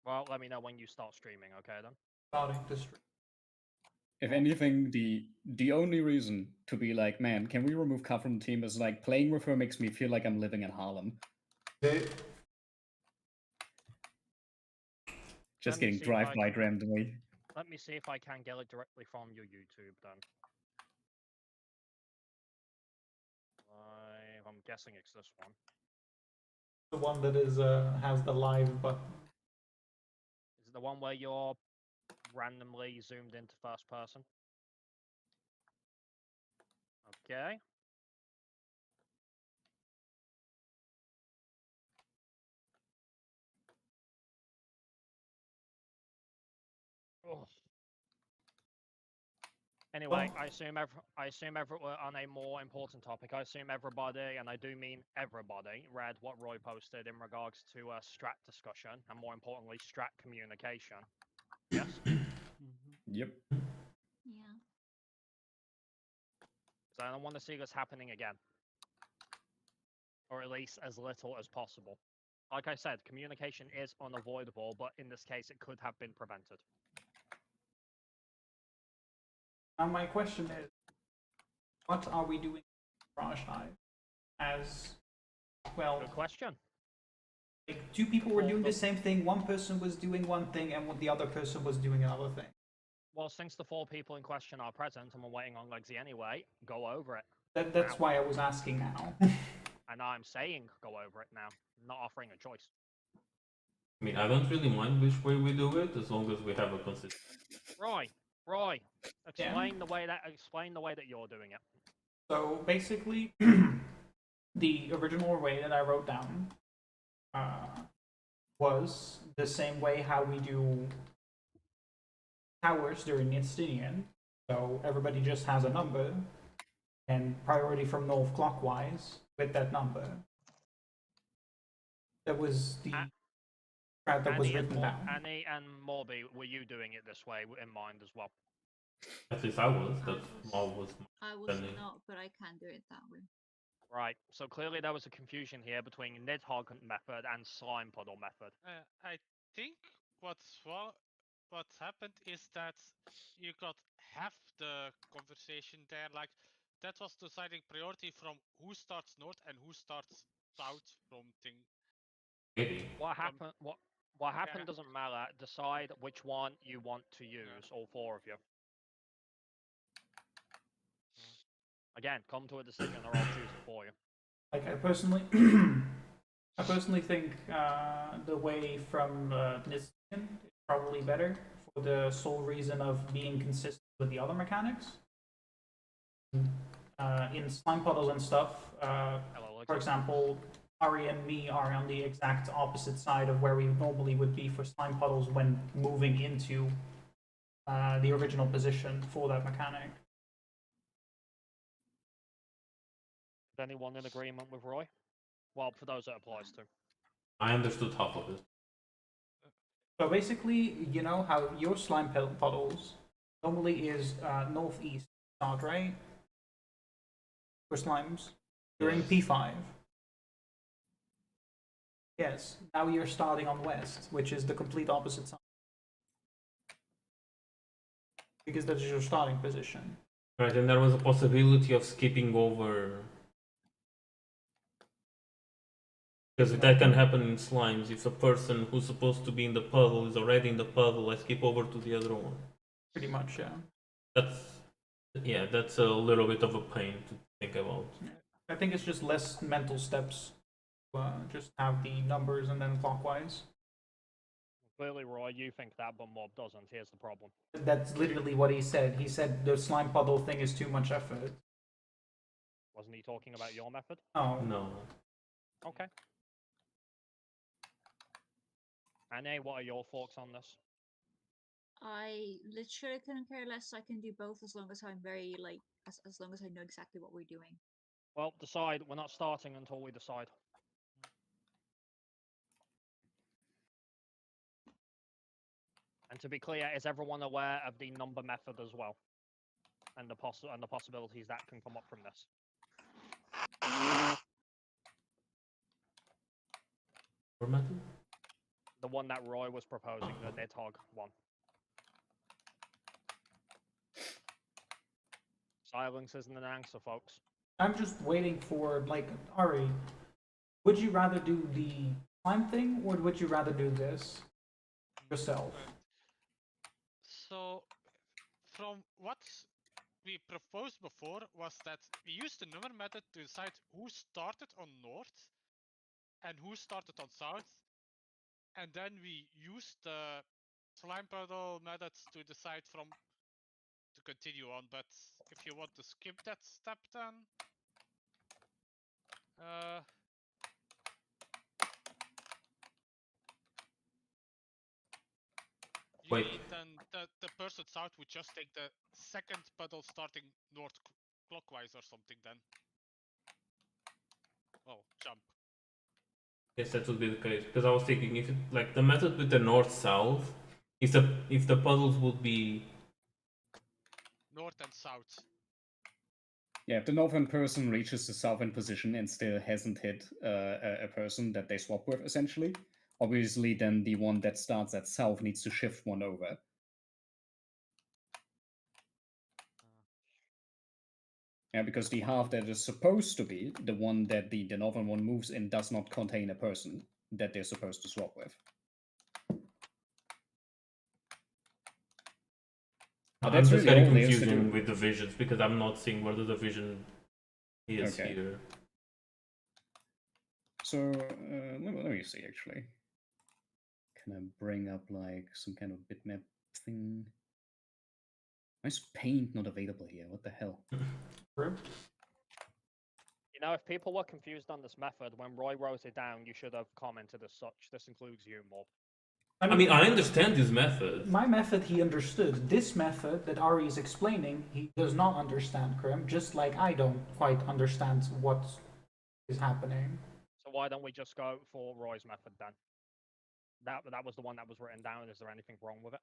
Well, let me know when you start streaming, okay then? Starting to stream. If anything, the only reason to be like, man, can we remove Ka from the team is like playing with her makes me feel like I'm living in Harlem. Just getting drive-by randomly. Let me see if I can get it directly from your YouTube then. I'm guessing it's this one. The one that is has the live button. Is it the one where you're randomly zoomed into first person? Okay. Oh. Anyway, I assume on a more important topic, I assume everybody, and I do mean everybody, read what Roy posted in regards to strat discussion and more importantly, strat communication. Yes. Yep. Yeah. So I don't want to see this happening again, or at least as little as possible. Like I said, communication is unavoidable, but in this case, it could have been prevented. Now my question is, what are we doing in Raj Hive? As well, Good question. like two people were doing the same thing. One person was doing one thing, and the other person was doing another thing. Well, since the 4 people in question are present and we're waiting on Legsy anyway, go over it. That's why I was asking now. And I'm saying go over it now, not offering a choice. I mean, I don't really mind which way we do it, as long as we have a consistent. Roy, explain the way that you're doing it. So basically, the original way that I wrote down was the same way how we do towers during Instanian. So everybody just has a number and priority from north clockwise with that number. That was the strat that was written down. Annie and Morby, were you doing it this way in mind as well? At least I was. That's all was. I was not, but I can do it that way. Right. So clearly there was a confusion here between Nidhogg method and Slime Puddle method. I think what's happened is that you got half the conversation there. Like that was deciding priority from who starts north and who starts south from thing. Maybe. What happened? What happened doesn't matter. Decide which one you want to use. All 4 of you. Again, come to a decision, or I'll choose it for you. Like I personally think the way from Nistian is probably better for the sole reason of being consistent with the other mechanics. In slime puddles and stuff, for example, Ari and me are on the exact opposite side of where we normally would be for slime puddles when moving into the original position for that mechanic. Is anyone in agreement with Roy? Well, for those that applies to. I understood half of it. So basically, you know how your slime puddles normally is northeast start, right? For slimes during P5. Yes, now you're starting on west, which is the complete opposite side. Because that is your starting position. Right, and there was a possibility of skipping over. Because that can happen in slimes. If a person who's supposed to be in the puddle is already in the puddle, I skip over to the other one. Pretty much, yeah. That's a little bit of a pain to think about. I think it's just less mental steps. Just have the numbers and then clockwise. Clearly, Roy, you think that, but Mob doesn't. Here's the problem. That's literally what he said. He said the slime puddle thing is too much effort. Wasn't he talking about your method? Oh. No. Okay. Annie, what are your thoughts on this? I literally couldn't care less. I can do both as long as I'm very as long as I know exactly what we're doing. Well, decide. We're not starting until we decide. And to be clear, is everyone aware of the number method as well, and the possibilities that can come up from this? Number method? The one that Roy was proposing, the Nidhogg one. Silence isn't an answer, folks. I'm just waiting for, like, Ari, would you rather do the slime thing, or would you rather do this yourself? So, from what we proposed before was that we used the number method to decide who started on north and who started on south, and then we used the slime puddle methods to decide from to continue on. But if you want to skip that step, then Wait. then the person south would just take the second puddle starting north clockwise or something. Then, well, jump. Yes, that would be the case. Because I was thinking, if it, like the method with the north-south, if the puzzles would be North and south. Yeah, if the northern person reaches the southern position and still hasn't hit a person that they swap with, essentially, obviously then the one that starts at south needs to shift one over. Yeah, because the half that is supposed to be the one that the northern one moves in does not contain a person that they're supposed to swap with. But I'm that's just really getting all there is to confusing do. with divisions because I'm not seeing where the division is Okay. here. So let me see actually. Can I bring up like some kind of bitmap thing? Why is paint not available here? What the hell? You know, if people were confused on this method, when Roy wrote it down, you should have commented as such. This includes you, Mob. I mean, I understand this method. My method he understood. This method that Ari is explaining, he does not understand, Krim, just like I don't quite understand what is happening. So why don't we just go for Roy's method then? That was the one that was written down. Is there anything wrong with it?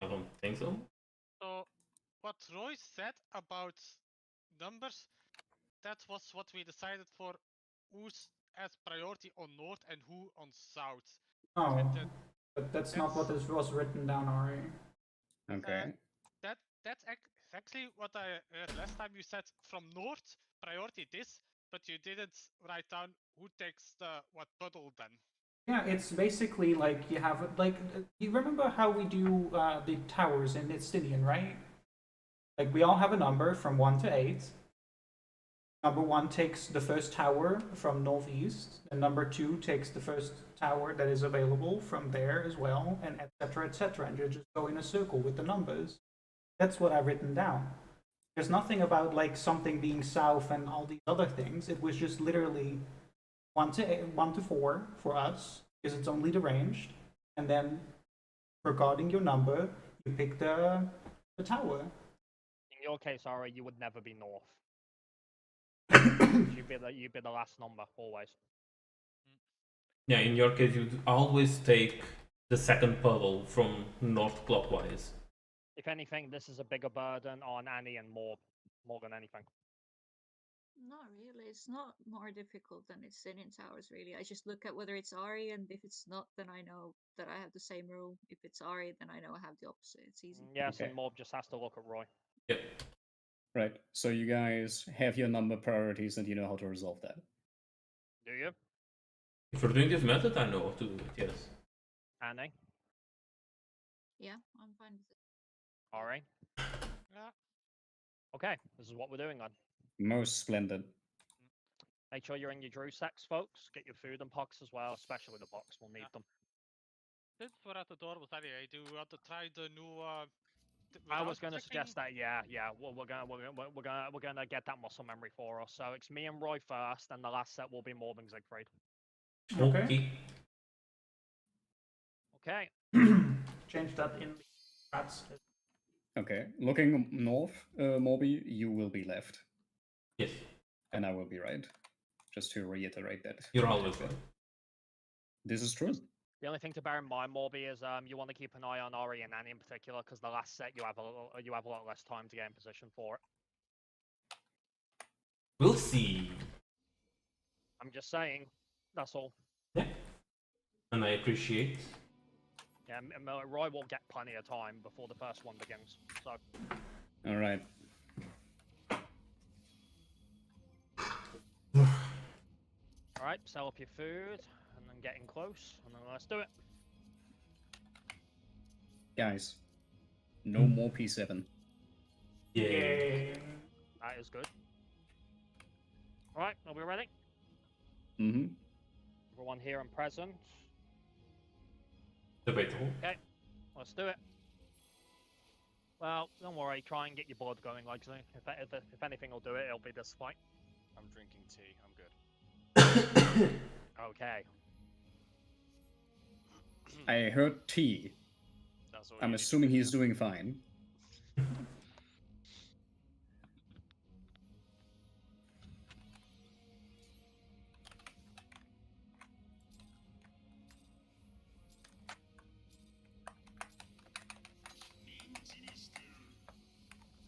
I don't think so. So, what Roy said about numbers, that was what we decided for who's as priority on north and who on south. Oh, And but that's not what this was written down, Ari. Okay. That's exactly what I heard last time. You said from north priority this, but you didn't write down who takes the what puddle then. Yeah, it's basically like you have like you remember how we do the towers in Itstinian, right? Like we all have a number from 1 to 8. Number 1 takes the first tower from northeast, and number 2 takes the first tower that is available from there as well, and etc. etc. And you just go in a circle with the numbers. That's what I've written down. There's nothing about like something being south and all these other things. It was just literally 1 to 4 for us, because it's only deranged, and then regarding your number, you pick the tower. In your case, Ari, you would never be north. you'd be the last number always. Yeah, in your case, you'd always take the second puzzle from north clockwise. If anything, this is a bigger burden on Annie and more than anything. Not really. It's not more difficult than it's in Towers, really. I just look at whether it's Ari, and if it's not, then I know that I have the same rule. If it's Ari, then I know I have the opposite. It's easy. Yes, Okay. and Mob just has to look at Roy. Yep. Right. So you guys have your number priorities and you know how to resolve that. Do you, If we're doing this method, I know how to do it, yes. Annie? Yeah, I'm fine with it. Ari? Yeah. Okay, this is what we're doing then. Most splendid. Make sure you're in your Drew sacks, folks. Get your food and pox as well, especially the box. We'll need them. Since we're at the door with anyway, do we want to try the new? I was going to suggest that, yeah. Well, we're gonna get that muscle memory for us. So it's me and Roy first, and the last set will be Morb and Siegfried. Okay. Okay. Change that in strats. Okay. Looking north, Morby, you will be left. Yes. And I will be right. Just to reiterate that. You're always right. This is true. The only thing to bear in mind, Morby, is you want to keep an eye on Ori and Annie in particular, because the last set you have a lot less time to get in position for it. We'll see. I'm just saying. That's all. Yeah. And I appreciate. Yeah, Roy will get plenty of time before the first one begins. So. All right. All right, sell up your food, and then getting close, and then let's do it. Guys, no more P7. Yay. That is good. All right, are we ready? Mm-hmm. Everyone here and present. Debatable. Okay, let's do it. Well, don't worry. Try and get your blood going. Like, if anything will do it, it'll be this fight. I'm drinking tea. I'm good. Okay. I heard T. That's all. I'm assuming he's doing fine.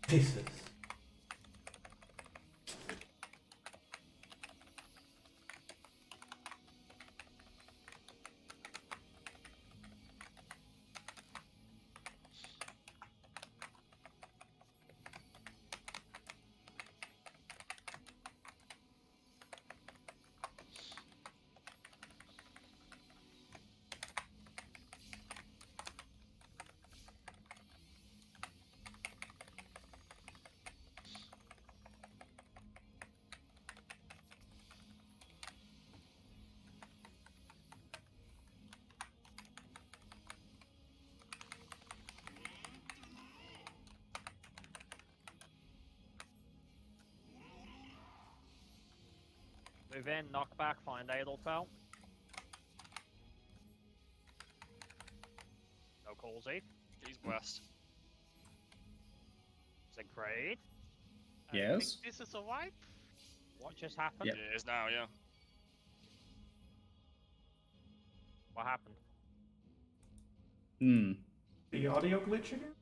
Jesus. Move in, knock back, find Adelfell. No calls, Eve. He's west. Siegfried. Yes? This is a wipe? What just happened? Yeah. It is now, yeah. What happened? Hmm. The audio glitch again?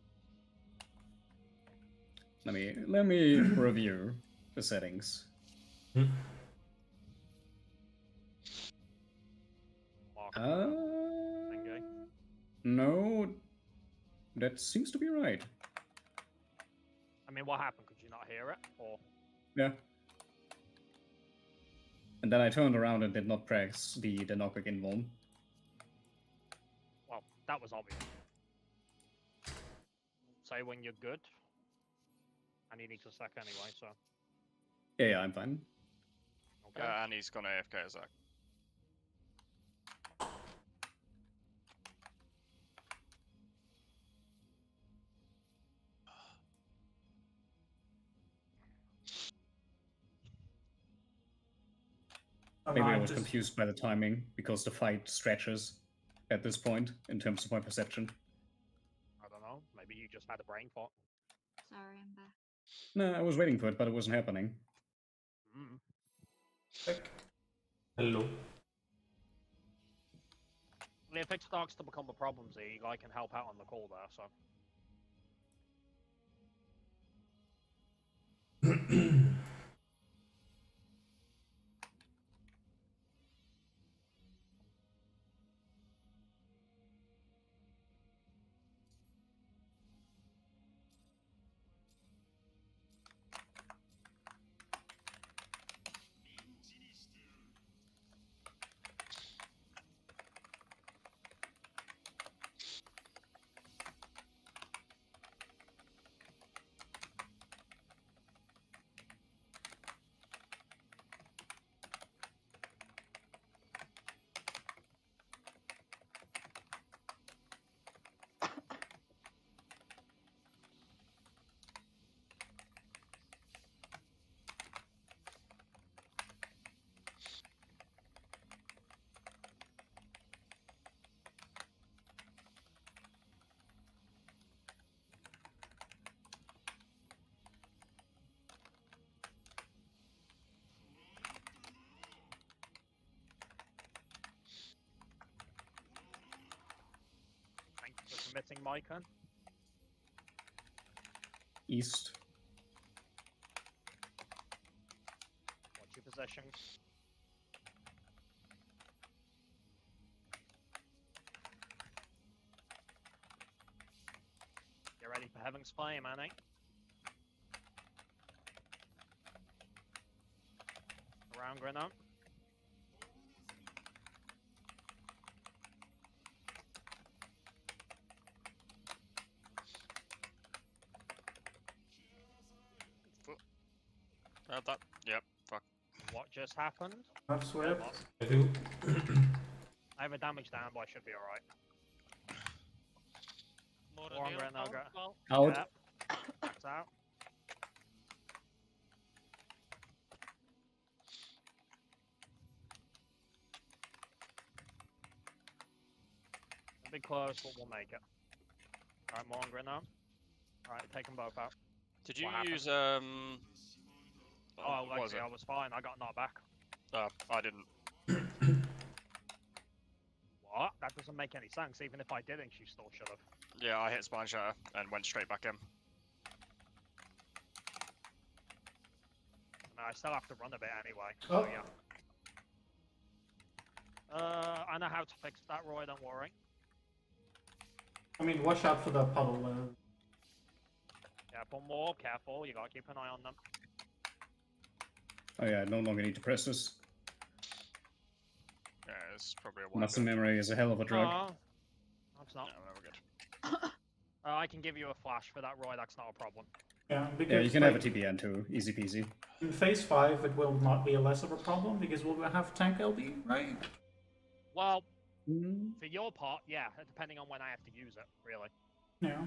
Let me review the settings. Hmm? Mark, No, that seems to be right. I mean, what happened? Could you not hear it? Or Yeah. And then I turned around and did not press the knockback invuln. well, that was obvious. Say when you're good. And he needs a sec anyway, so. Yeah, I'm fine. Okay. And he's gonna AFK Zach. Maybe I was confused by the timing, because the fight stretches at this point, in terms of my perception. I don't know. Maybe you just had a brain fart. Sorry, I'm back. No, I was waiting for it, but it wasn't happening. Hello. If it starts to become a problem, Z, I can help out on the call there, so. Thank you for committing, Mycon. East. Watch your positions. Ready for Heaven's Flame, Annie. Around Grenade. That. Yep. Fuck. What just happened? Have Swift. I do. I have a damage down, but I should be alright. More More on nail Grenade, power? go. Out. Yep. That's out. A bit close, but we'll make it. Alright, more on Grenade. Alright, take them both out. Did you What happened? use Oh, what was actually, it? I was fine. I got knocked back. I didn't. What? That doesn't make any sense. Even if I didn't, you still should have. Yeah, I hit Spine Shatter and went straight back in. I still have to run a bit anyway. Oh. So yeah. I know how to fix that, Roy. Don't worry. I mean, watch out for the puddle. Careful, more careful. You gotta keep an eye on them. Oh yeah, I no longer need to press this. Yeah, it's probably a one. Muscle memory is a hell of a drug. No, that's not. No, we're good. I can give you a flash for that, Roy. That's not a problem. Yeah, because Yeah, you can like, have a TBN too. Easy peasy. in phase 5 it will not be less of a problem because we'll have tank LB, right? Well, Mm. for your part, yeah. Depending on when I have to use it, really. Yeah.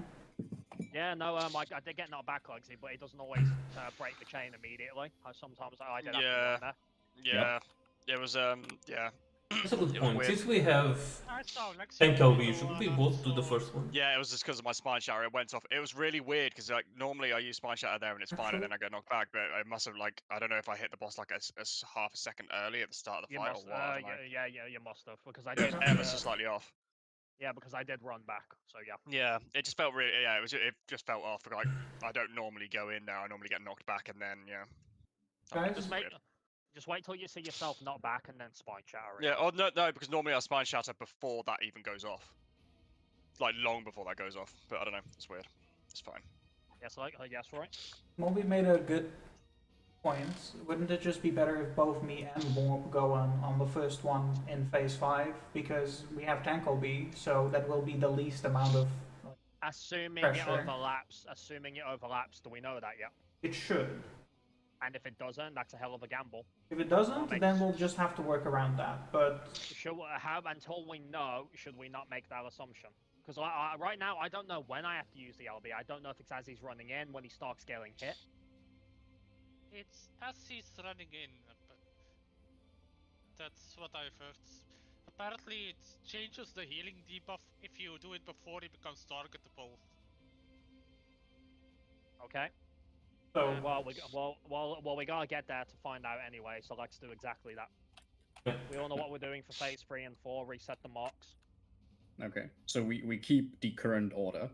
Yeah, no, I did get knocked back, Lexi, but it doesn't always break the chain immediately. Sometimes I did have to Yeah. run there. Yeah. It was yeah. That's a good It was point. weird. Since we have I saw Lexi tank go LB, should we on, both do the so- first one? Yeah, it was just because of my Spine Shatter. It went off. It was really weird because like normally I use Spine Shatter there and it's fine, and then I get knocked back. But I must have like I don't know if I hit the boss like a half a second early at the start of the You fight must, or what. I don't know. yeah, you must have, because I It was did. ever so slightly off. Yeah, because I did run back. So yeah. Yeah, it just felt really. Yeah, it just felt off. Like I don't normally go in there. I normally get knocked back, and then yeah. Guys? Just Weird. just wait till you see yourself not back and then spine shatter. Yeah. Oh no, because normally I Spine Shatter before that even goes off. Like long before that goes off. But I don't know. It's weird. It's fine. Yes, yes, right. Moby made a good point. Wouldn't it just be better if both me and Morb go on the first one in phase 5? Because we have tank LB, so that will be the least amount of... Assuming Pressure. it overlaps. Assuming it overlaps. Do we know that yet? It should. And if it doesn't, that's a hell of a gamble. If it doesn't, Well, then makes- we'll just have to work around that. But Should until we know, should we not make that assumption? Because right now, I don't know when I have to use the LB. I don't know if it's as he's running in, when he starts getting hit. It's as he's running in, but that's what I've heard. Apparently, it changes the healing debuff if you do it before he becomes targetable. Okay. so Well, we gotta get there to find out anyway. So let's do exactly that. Okay. We all know what we're doing for phase 3 and 4. Reset the marks. Okay, so we keep the current order.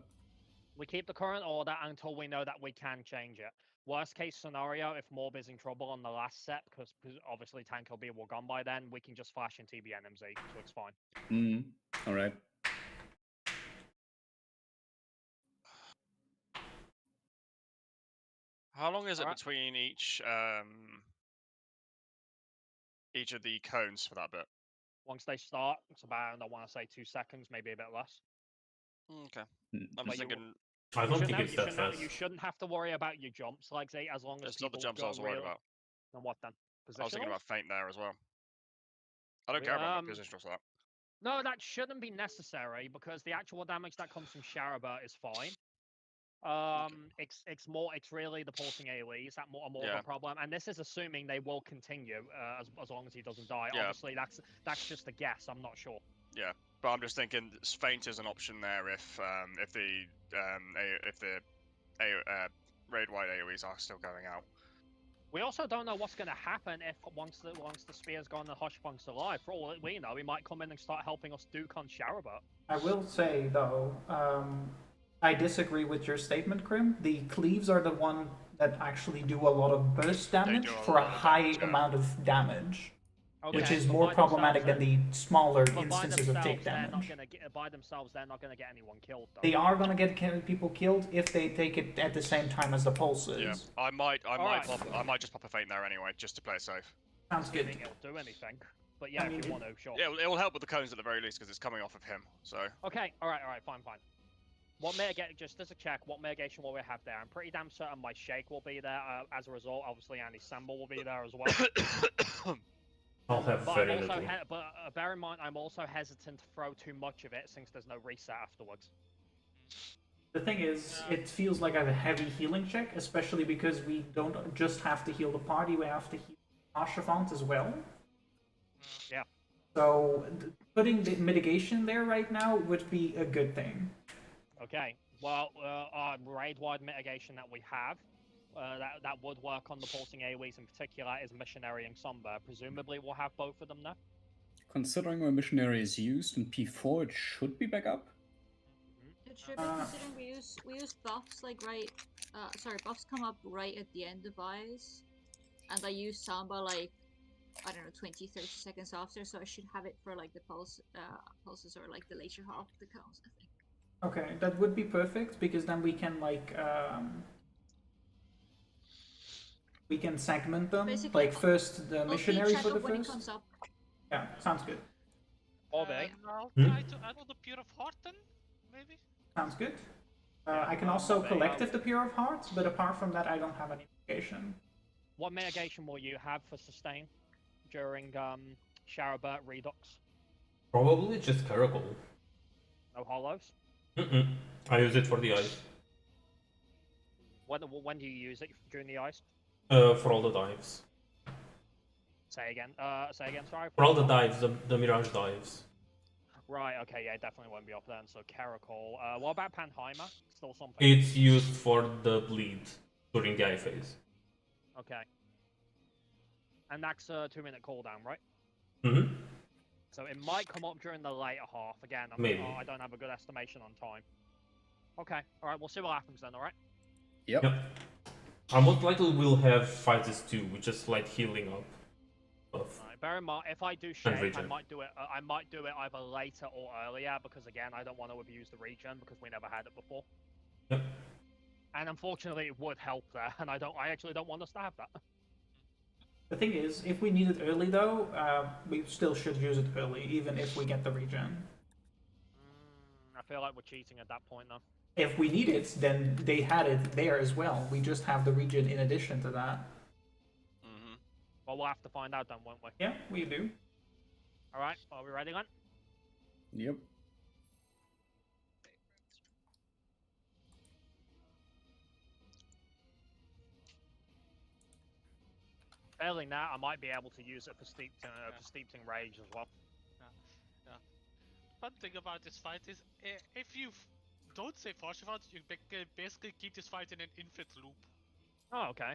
We keep the current order until we know that we can change it. Worst case scenario, if Morb is in trouble on the last set, because obviously Tank will be gone by then, we can just flash in TBNMZ, so it's fine. Mm. All right. How long is it Alright. between each of the cones for that bit? Once they start, it's about, I want to say 2 seconds, maybe a bit less. Okay. Mm. I'm But just you- thinking. I don't think You it's that shouldn't have- fast. You shouldn't have to worry about your jumps, like say, as long as It's not the people jumps I go was worried real- about. Then what then? I was thinking Positionals? about feint there as well. I don't We- care about the position for that. No, that shouldn't be necessary because the actual damage that comes from Sharaba is fine. It's really the pulsing AoEs that more of Yeah. a problem, and this is assuming they will continue as long as he doesn't die. Yeah. Obviously, that's just a guess. I'm not sure. But I'm just thinking feint is an option there if the raid wide AoEs are still going out. We also don't know what's going to happen if once the spear's gone and Hushpunk's alive. For all that we know, he might come in and start helping us Duke on Sharaba. I will say, though, I disagree with your statement, Krim. The cleaves are the one that actually do a lot of burst damage do a for a lot of high damage, yeah. amount of damage. Okay, which is but more by problematic than themselves the smaller then- but by instances of take themselves, they're not damage. gonna get by themselves. They're not gonna get anyone killed though. They are gonna get people killed if they take it at the same time as the pulses. Yeah, I might Alright. just pop a feint there anyway, just to play it safe. Sounds I good. think it'll do anything. But yeah, mean, if you want to, sure. Yeah, it will help with the cones at the very least because it's coming off of him. So. Okay, alright, fine. What mitigation, just as a check, what mitigation will we have there? I'm pretty damn certain my Shake will be there. As a result, obviously Andy Samble will be there as well. I'll have But, very I'm also little. bear in mind, I'm also hesitant to throw too much of it since there's no reset afterwards. The thing is, it feels like a heavy healing check, especially because we don't just have to heal the party, we have to heal Ashafant as well. Yeah. So putting the mitigation there right now would be a good thing. Okay. Well, our raid-wide mitigation that we have, that would work on the pulsing AoEs in particular, is Missionary and Somber. Presumably, we'll have both of them there. Considering my missionary is used in P4, it should be back up. It should be, considering we use buffs like buffs come up right at the end of Eyes, and I use Samba like, I don't know, 20-30 seconds after, so I should have it for like the pulses or like the later half of the counts, I think. Okay, that would be perfect because then we can like we can segment them. Basically, like first the missionary for the when first. it comes up. Yeah, sounds good. I'll try to add on the Pure of Heart then, maybe? Sounds good. Yeah, I can also they collective the Pure of Hearts, but apart from that, I don't have any mitigation. What mitigation will you have for sustain during Sharabert Redux? Probably just Caracol. No hollows? I use it for the ice. When do you use it during the ice? For all the dives. Say again, sorry. For all the dives, the Mirage dives. Right, okay, yeah, it definitely won't be up then, so Caracol. What about Panheimer? Still something? It's used for the bleed during the eye phase. Okay. And that's a 2-minute cooldown, right? Mm-hmm. So it might come up during the later half. Again, Maybe. I don't have a good estimation on time. Okay, alright, we'll see what happens then, alright? Yep. I most likely will have fighters too, with just light healing up. Right, bear in mind, if I do Shake, I regen. might do it either later or earlier, because again, I don't want to abuse the regen, because we never had it before. Yep. And unfortunately, it would help there, and I actually don't want us to have that. The thing is, if we need it early though, we still should use it early, even if we get the regen. I feel like we're cheating at that point, though. If we need it, then they had it there as well. We just have the regen in addition to that. Well, we'll have to find out then, won't we? Yeah, we do. Alright, are we ready then? Yep. Failing that, I might be able to use it for steeping rage as well. Yeah. Fun thing about this fight is, if you don't save Forshavat, you basically keep this fight in an infinite loop. Oh, okay.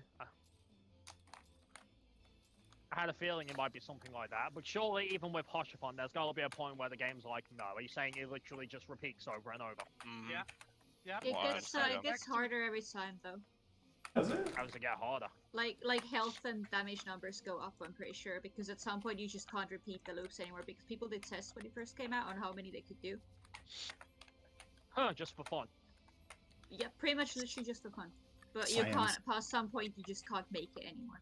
I had a feeling it might be something like that, but surely even with Hoshifon, there's got to be a point where the game's like, no, are you saying it literally just repeats over and over? Yeah. It gets harder every time though. Does it? How does it get harder? Like health and damage numbers go up, I'm pretty sure, because at some point you just can't repeat the loops anymore, because people did tests when it first came out on how many they could do. Huh, just for fun. Yeah, pretty much literally just for fun. But you can't, past some point you just can't make it anymore.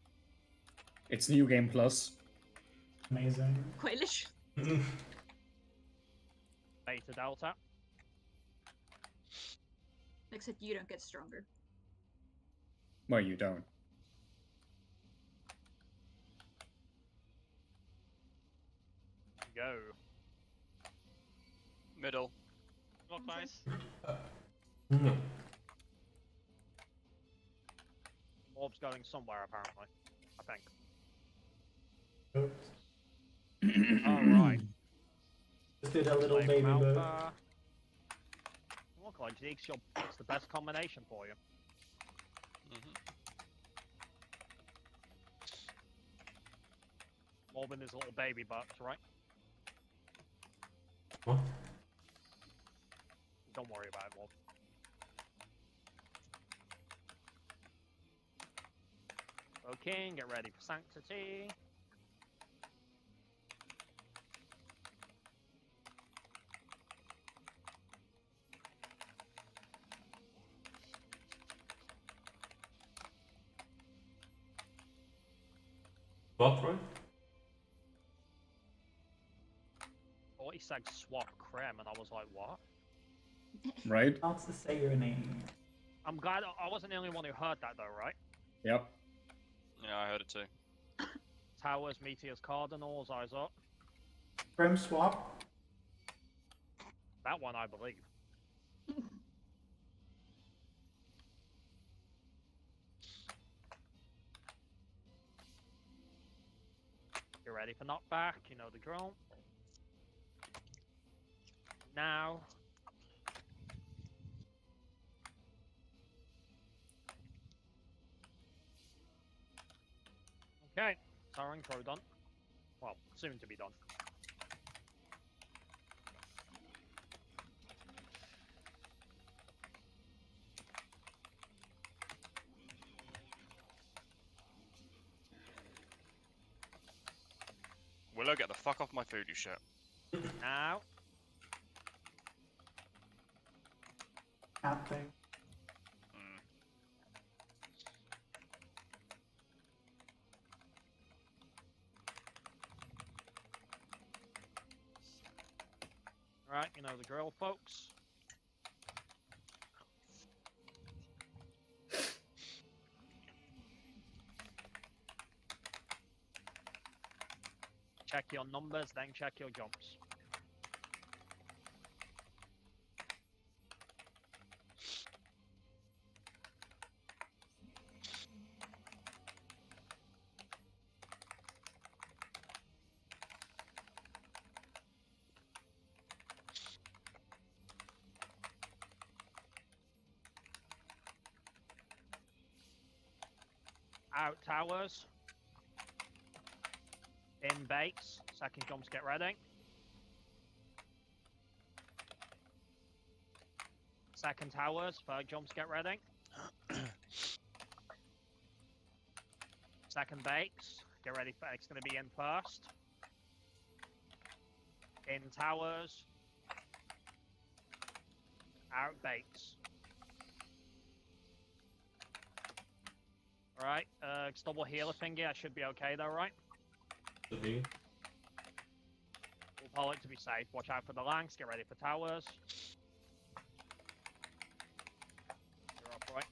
It's New Game Plus. Amazing. Quite literally. Beta Delta. Except you don't get stronger. Well, you don't. Go. Middle. Clockwise. No. Orb's going somewhere, apparently. I think. Oops. Alright. Just did a little Flame baby Alpha. bird. Look like Zeke's it's the best combination for you. Morbin is little baby butts, right? What? Don't worry about it, Morb. Okay, get ready for Sanctity. What, right? 40 said swap Krem, and I was like, what? Right? Not to say your name. I'm glad I wasn't the only one who heard that, though, right? Yep. Yeah, I heard it too. Towers, Meteors, Cardinals, eyes up. Grim swap. That one, I believe. You're ready for knockback, you know the drill. Now. Okay, towering throw done. Well, soon to be done. Willow, get the fuck off my food, you shit. Now. Cat thing. Mm. Right, you know the drill, folks. Check your numbers, then check your jumps. Out towers. In base. Second jumps, get ready. Second towers, third jumps, get ready. Second bakes, get ready for it's going to be in first. In towers. Out bakes. Alright, double healer finger, I should be okay though, right? To be. We'll pull it to be safe. Watch out for the lanks, get ready for towers. You're up, right?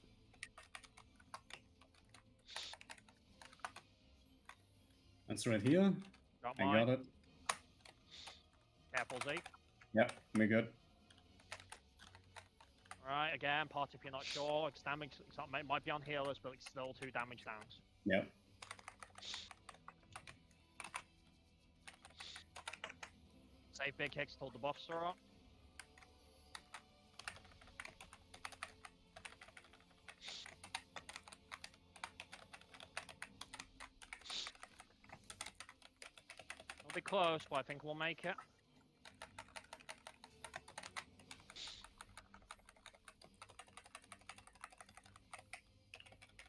That's right here. Got I mine. got it. Careful, Z. Yep, we're good. Alright, again, part if you're not sure. It's damage, it might be on healers, but it's still 2 damage downs. Yep. Save big hits till the buffs are up. It'll be close, but I think we'll make it.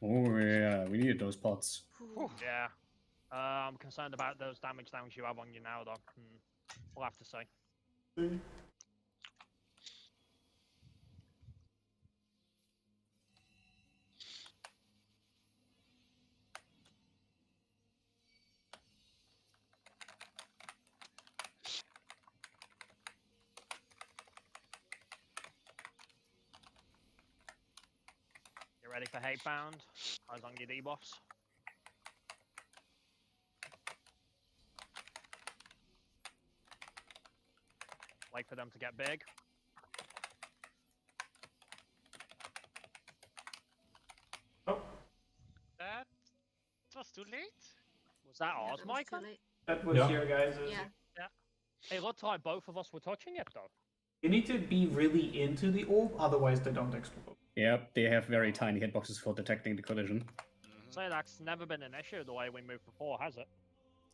Oh yeah, we needed those pots. Yeah. I'm concerned about those damage downs you have on you now, though. We'll have to see. You ready for hate bound? Eyes on your debuffs. Wait for them to get big. Oh, That was too late. Was that Yeah, ours, that was too Micah? late. that was Yeah. your guys'. Yeah. It looked like both of us were touching it, though. You need to be really into the orb, otherwise they don't explode. Yep, they have very tiny hitboxes for detecting the collision. Mhm. So that's never been an issue the way we moved before, has it?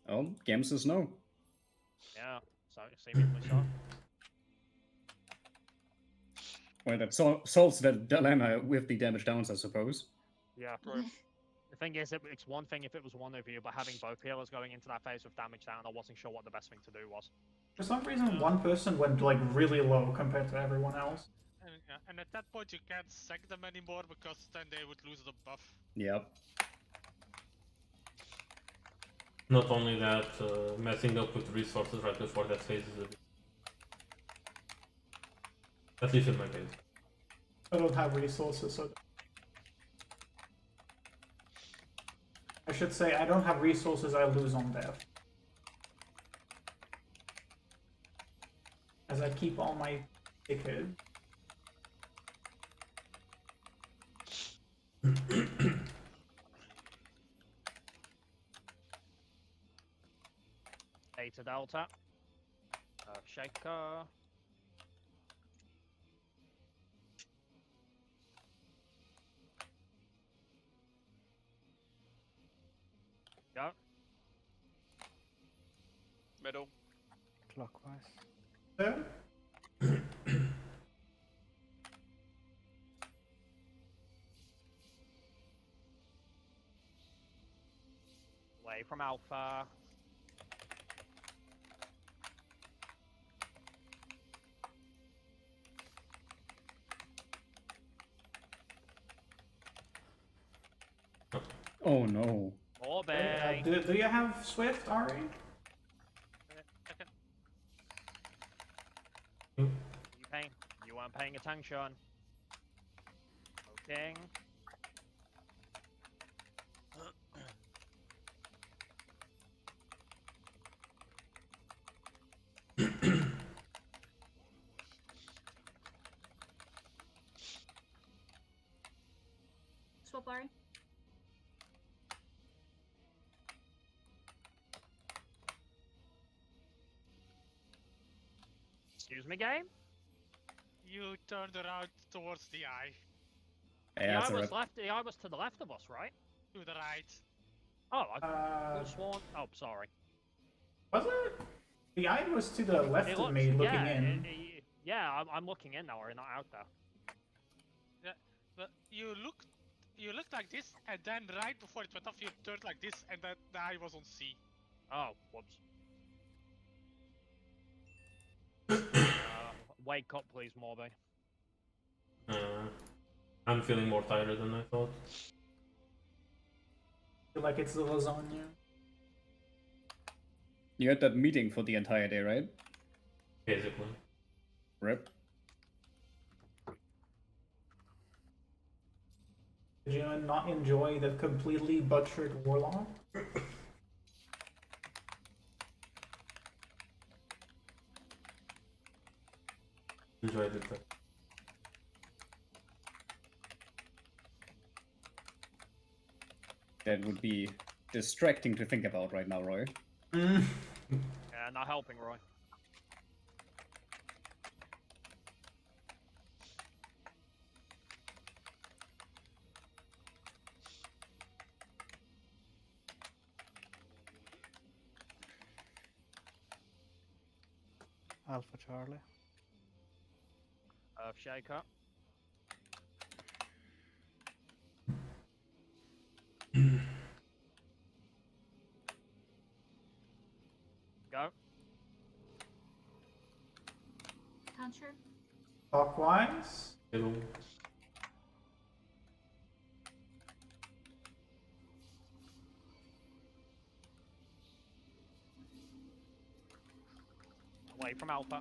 Oh, Game says no. Yeah, so seemingly so. Well, that solves that dilemma with the damage downs, I suppose. Yeah, true. The thing is, it's one thing if it was one of you, but having both healers going into that phase with damage down, I wasn't sure what the best thing to do was. For some reason, one person went like really low compared to everyone else. And at that point you can't sack them anymore because then they would lose the buff. Yep. Not only that, messing up with resources right before that phase is a bit... At least in my case. I don't have resources, so... I should say, I don't have resources I lose on death. As I keep all my tickets. Eta Delta. Shaker. Go. Middle. Clockwise. There. Away from Alpha. Oh no. Orbay. Do you have Swift, Ari? Second. Hmm. You weren't paying attention. Okay. Swap Ari. Excuse me, game? You turned around towards the eye. Yeah, The that's eye a was rip. left. The eye was to the left of us, right? To the right. Oh, I could have Uh, sworn. Oh, sorry. was it? The eye was to the left It of looks, me, looking yeah, in. Yeah, I'm looking in now. We're not out there. Yeah, but you looked like this, and then right before it went off, you turned like this, and then the eye was on C. Oh, whoops. Wake up, please, Morby. I'm feeling more tired than I thought. Feel like it's the lasagna. You had that meeting for the entire day, right? Basically. Rip. Did you not enjoy the completely butchered warlock? Enjoyed it. That would be distracting to think about right now, Roy. Yeah, not helping, Roy. Alpha Charlie. Shaker. Go. Counter. Clockwise. Middle. Away from Alpha.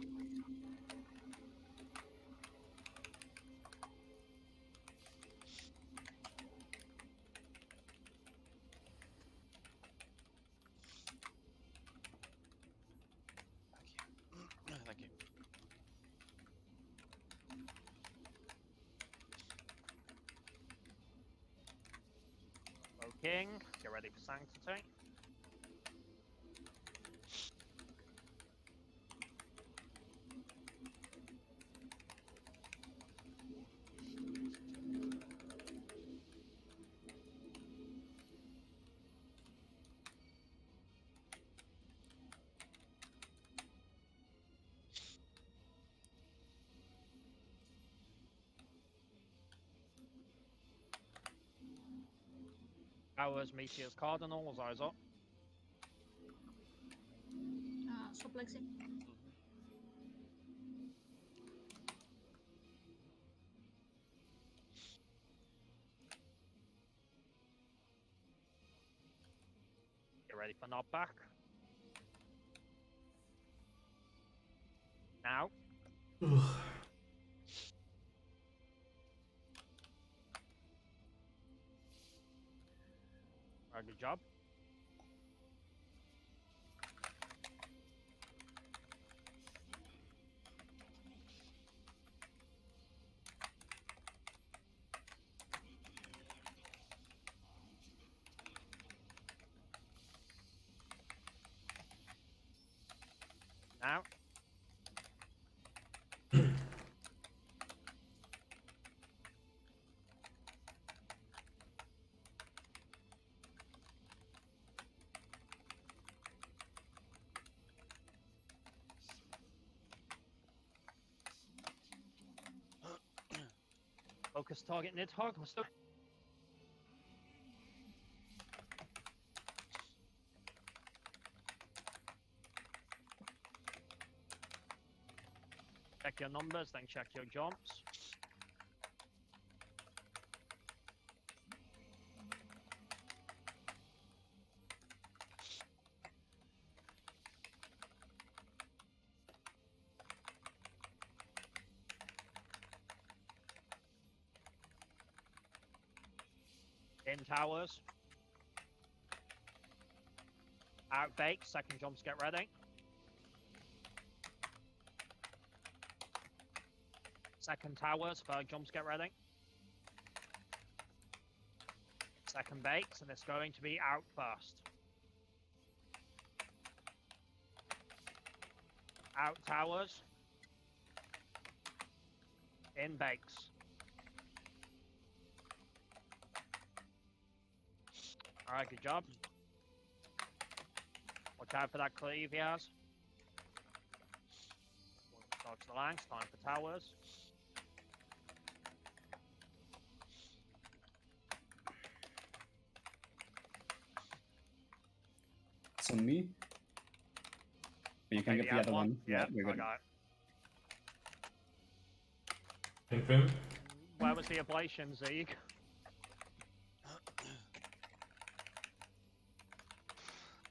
Thank you. King. Get ready for Sanctity. Hours, Meteors, Cardinals, eyes up. Swap Lexi. ready for knockback. Now. Alright, good job. Now. Focus target Nidhogg. Let's do it. Check your numbers, then check your jumps. In towers. Out bake, second jumps get ready. Second towers, third jumps get ready. Second bakes, and it's going to be out first. Out towers. In bakes. Alright, good job. Watch out for that cleave he has. Dodge the lanks, time for towers. It's on me. But you can Okay, get the other one. Yeah, we're I good. got it. Confirm. Where was the ablation, Zeke?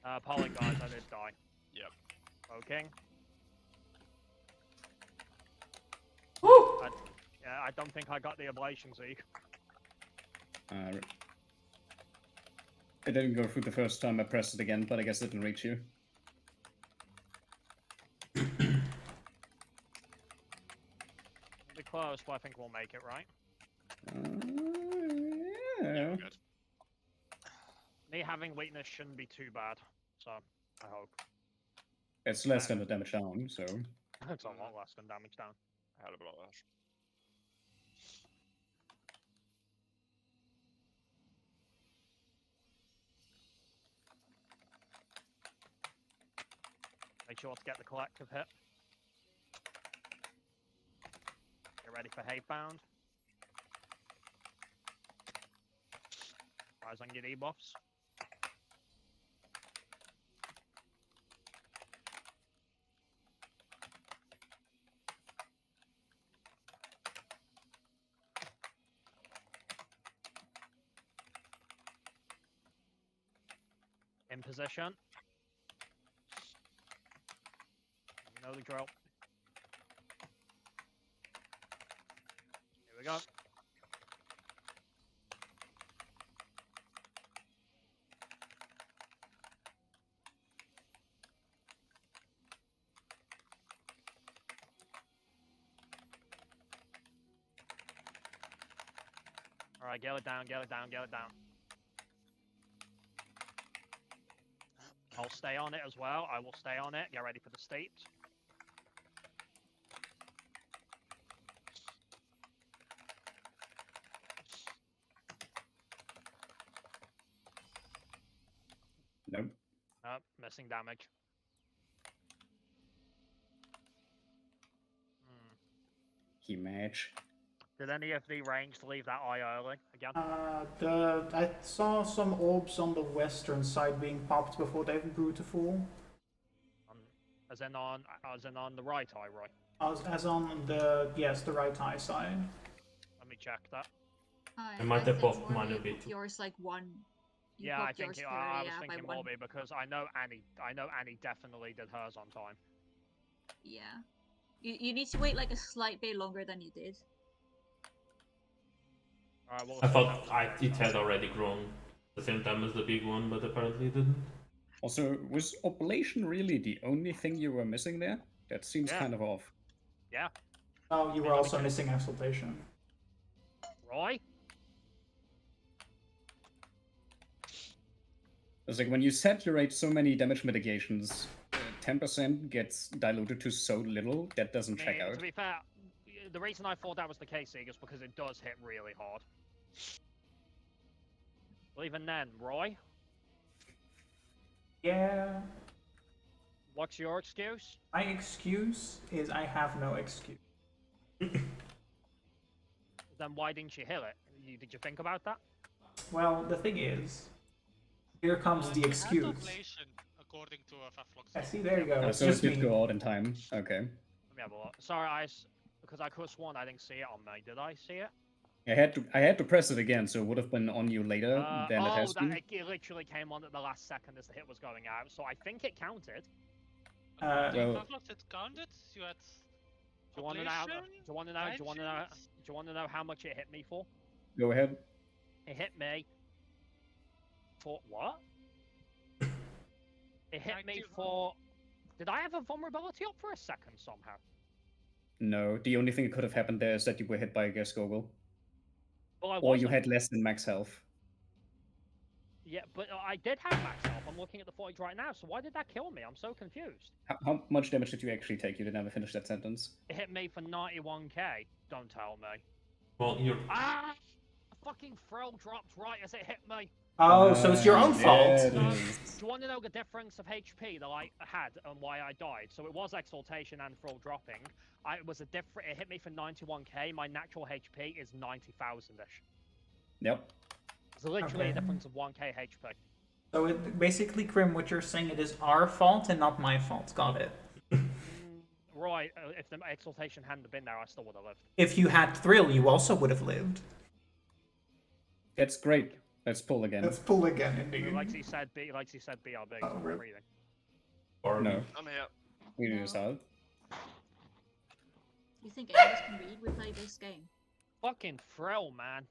Apologize, I did die. Yep. Poking. Woo! Yeah, I don't think I got the ablation, Zeke. It didn't go through the first time I pressed it again, but I guess it didn't reach you. Be close, but I think we'll make it, right? Yeah, Yeah. we're good. Me having weakness shouldn't be too bad, so I hope. It's less than the damage down, so. It's a lot less than damage down. A hell of a lot less. Make sure to get the collective hit. Get ready for Havebound. Rise on your debuffs. In position. You know the drill. Here we go. Alright, get it down, get it down, get it down. I'll stay on it as well. I will stay on it. Get ready for the steeps. Nope. Missing damage. He match. Did any of the ranged leave that eye early again? I saw some orbs on the western side being popped before they grew to full. As in on the right eye, right? As on the the right eye side. Let me check that. I might have think buffed more mine a you bit put too. yours like one You Yeah, I popped think yours I through, was yeah, by thinking one. Morby because I know Annie definitely did hers on time. Yeah. You need to wait like a slight bit longer than you did. Alright, we'll I assume that thought was it had already grown at the same time as the big one, but apparently it didn't. Also, was Oblation really the only thing you were missing there? That seems Yeah. kind of off. Yeah. Oh, you were let me also check. missing Exaltation. Roy? It's like when you saturate so many damage mitigations, 10% gets diluted to so little that doesn't check out. To be fair, the reason I thought that was the case, Sig, is because it does hit really hard. Well, even then, Roy? Yeah. What's your excuse? My excuse is I have no excuse. Then why didn't you heal it? Did you think about that? Well, the thing is, here comes the He had excuse. oblation, according to Faflox. Yeah, see, there you go. It's So just it did me. go out in time. Okay. Let me have a look. Sorry, because I could have sworn I didn't see it on me. Did I see it? I had to press it again, so it would have been on you later than it has been. It literally came on at the last second as the hit was going out, so I think it counted. Well, Faflox, it counted. You had. Do you want to know? Do you want to know? Do you want to know? Do you want to know how much it hit me for? Go ahead. It hit me for what? It hit me for. Did I have a vulnerability up for a second somehow? No, the only thing that could have happened there is that you were hit by a gas goggle. Well, Or you had less than max health. Yeah, but I did have max health. I'm looking at the footage right now, so why did that kill me? I'm so confused. How much damage did you actually take? You didn't ever finish that sentence. It hit me for 91k. Don't tell me. Well, you're. Ah! Fucking throw dropped right as it hit me. oh, so it's your own fault. There it Do is. you want to know the difference of HP that I had and why I died? So it was exaltation and throw dropping. It was a different. It hit me for 91k. My natural HP is 90,000ish. Yep. It's literally a Okay. difference of 1k HP. So basically, Krim, what you're saying, it is our fault and not my fault. Got it. Right. If the exaltation hadn't been there, I still would have lived. If you had Thrill, you also would have lived. That's great. Let's pull again. Let's pull again, indeed. Like he said, BRB. Oh, really? Breathing. Or No. I'm here. We do No. this out. You think any of us can read? We play this game. Fucking thrill, man.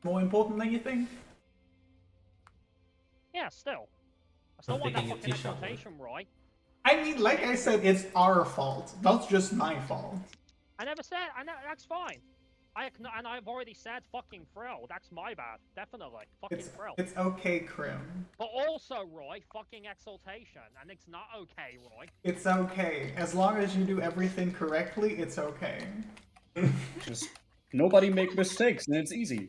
More important than you think? Yeah, still. I still I'm want that taking a fucking t-shirt, exaltation, Roy. I mean, like I said, it's our fault, not just my fault. I never said. I know that's fine. And I've already said fucking thrill. That's my bad. Definitely. Fucking thrill. It's okay, Krim. But also, Roy, fucking exaltation. And it's not okay, Roy. It's okay. As long as you do everything correctly, it's okay. Just nobody make mistakes, and it's easy.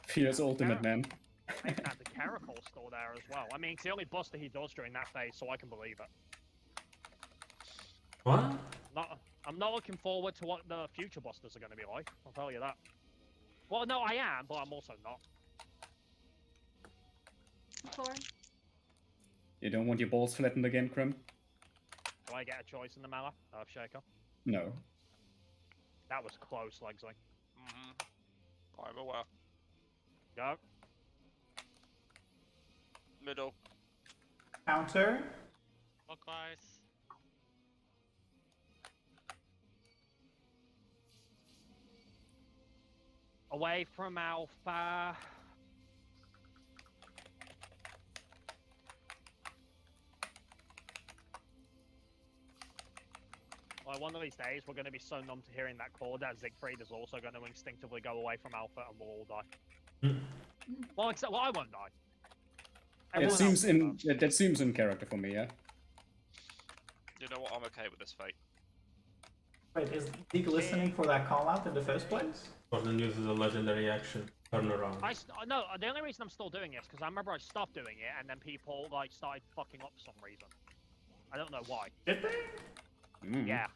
Fear's ultimate, man. I even had the Caracol still there as well. I mean, it's the only buster he does during that phase, so I can believe it. What? I'm not looking forward to what the future busters are going to be like. I'll tell you that. Well, no, I am, but I'm also not. Tor? You don't want your balls flattened again, Krim? Do I get a choice in the Mala? Earthshaker? No. That was close, Legsley. I'm aware. Go. Middle. Counter. Clockwise. Away from Alpha. Well, one of these days, we're going to be so numb to hearing that chord that Siegfried is also going to instinctively go away from Alpha and we'll all die. Well, except, well, I won't die. It seems that seems in character for me, yeah. You know what? I'm okay with this fate. Wait, is Zeke listening for that call out in the first place? Gordon uses a legendary action. Turn around. No, the only reason I'm still doing it is because I remember I stopped doing it and then people like started fucking up for some reason. I don't know why. Did they? Yeah.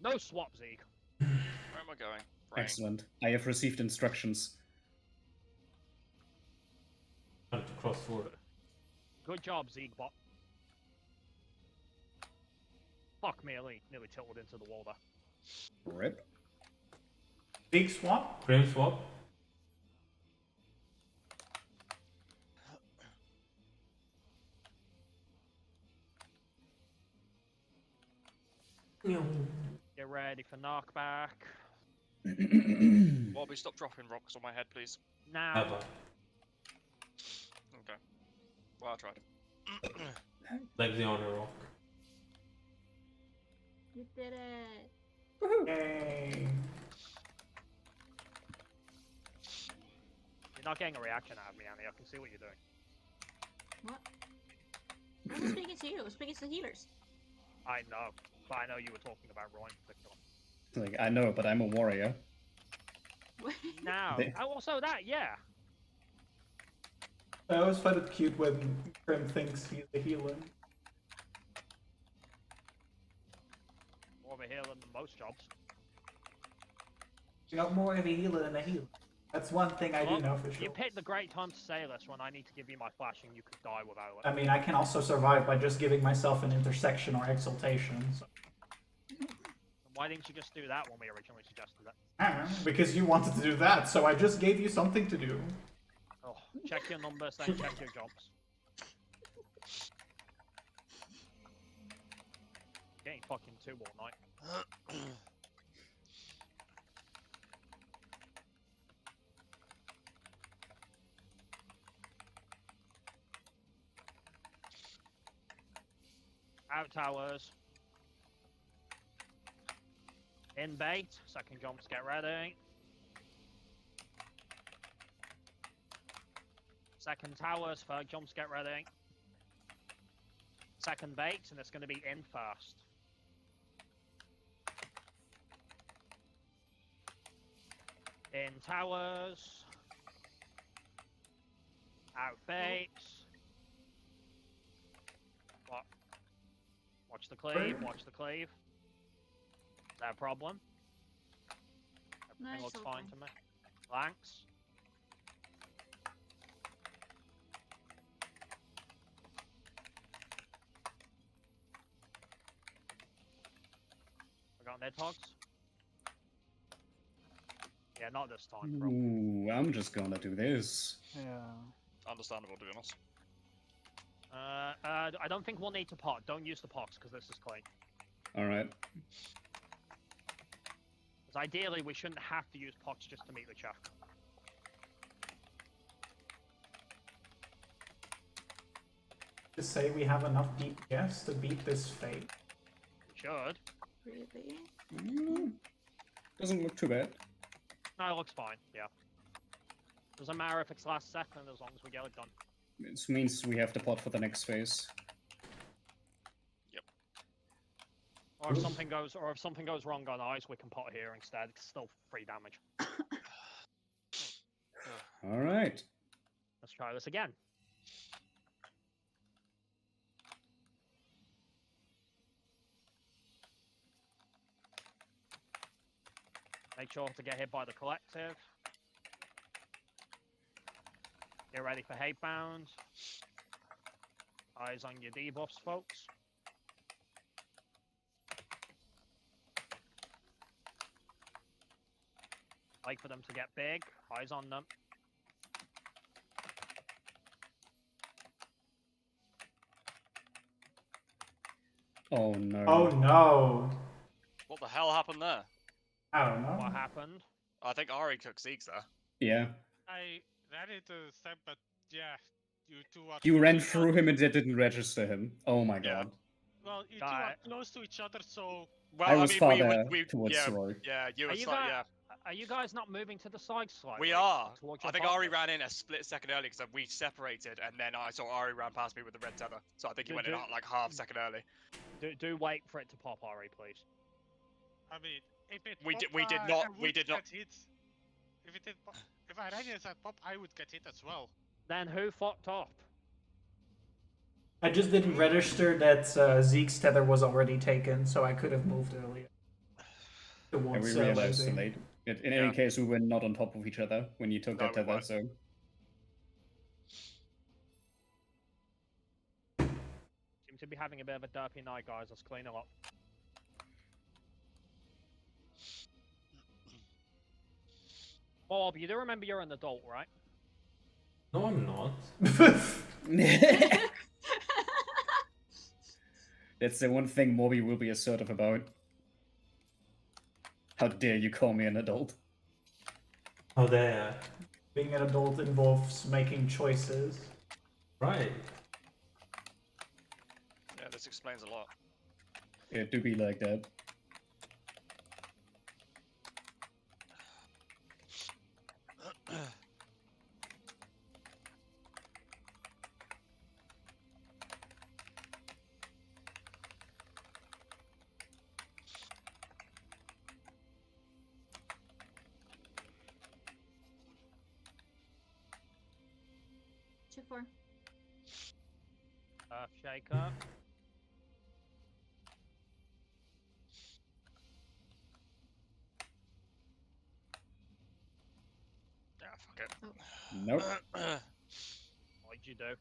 No swap, Zeke. Where am I going? Brain. Excellent. I have received instructions. Time to cross sword. Good job, Zeke bot. Fuck me, I nearly tilted into the wall there. Rip. Big swap. Frame swap. Get ready for knockback. Bobby, stop dropping rocks on my head, please. Now. Never. Okay. Well, I tried. Like the honor rock. You did it. Yay. You're not getting a reaction out of me, Annie. I can see what you're doing. What? I was speaking to you. I was speaking to the healers. I know, but I know you were talking about Roy in particular. Like, I know, but I'm a warrior. Now, also that, yeah. I always find it cute when Grim thinks he's a healer. More of a healer than most jobs. You got more of a healer than a healer. That's one thing I do know for sure. You picked the great time to say this when I need to give you my flash and you could die without it. I mean, I can also survive by just giving myself an intersection or exaltation. So. Why didn't you just do that when we originally suggested it? I don't know, because you wanted to do that, so I just gave you something to do. Oh, check your numbers, then check your jobs. Getting fucking 2 all night. Out towers. In bait. Second jumps, get ready. Second towers, third jumps, get ready. Second bait, and it's going to be in first. In towers. Out baits. What? Watch the cleave, watch the cleave. Is that a problem? Everything looks fine to me. Blanks. We got Nidhogs. Yeah, not this time, bro. Ooh, I'm just gonna do this. Yeah. Understandable, to be honest. I don't think we'll need to pot. Don't use the pots because this is clean. Alright. Because ideally, we shouldn't have to use pots just to meet the check. To say we have enough DPS to beat this fate. We should. Really? Doesn't look too bad. No, it looks fine, yeah. Doesn't matter if it's last second as long as we get it done. It means we have the pot for the next phase. Yep. Or if something goes wrong on ice, we can pot here instead. It's still free damage. Alright. Let's try this again. Make sure to get hit by the collective. Get ready for hate bound. Eyes on your debuffs, folks. Like for them to get big. Eyes on them. Oh no. Oh no! What the hell happened there? I don't know. What happened? I think Ari took Zeke's there. Yeah. I ran into the step, but yeah, you two are. You ran close to each through him and it didn't register him. Oh my Yeah. god. Well, you two are close to each other, so Well, I was mean, farther we towards yeah, Roy. yeah, you Are were you, slightly, yeah. are you guys not moving to the side slightly? We are. towards I your think Ari partners? ran in a split second early because we separated, and then I saw Ari ran past me with the red tether. So I think he went in like half second early. Do wait for it to pop, Ari, please. I mean, if it We popped, did I not. We would did not. get hit. If it did, if I ran into that pop, I would get hit as well. Then who fucked up? I just didn't register that Zeke's tether was already taken, so I could have moved earlier. And we Towards, realized Lazy. it late. In any case, we were not on top of each other when you took No, that we tether, weren't. so. Seem to be having a bit of a derpy night, guys. Let's clean it up. Bob, you do remember you're an adult, right? No, I'm not. That's the one thing Morby will be assertive about. How dare you call me an adult? How dare. Being an adult involves making choices. Right. Yeah, this explains a lot. It do be like that. Two, 4. Shaker. Yeah, fuck it. Nope. What'd you do?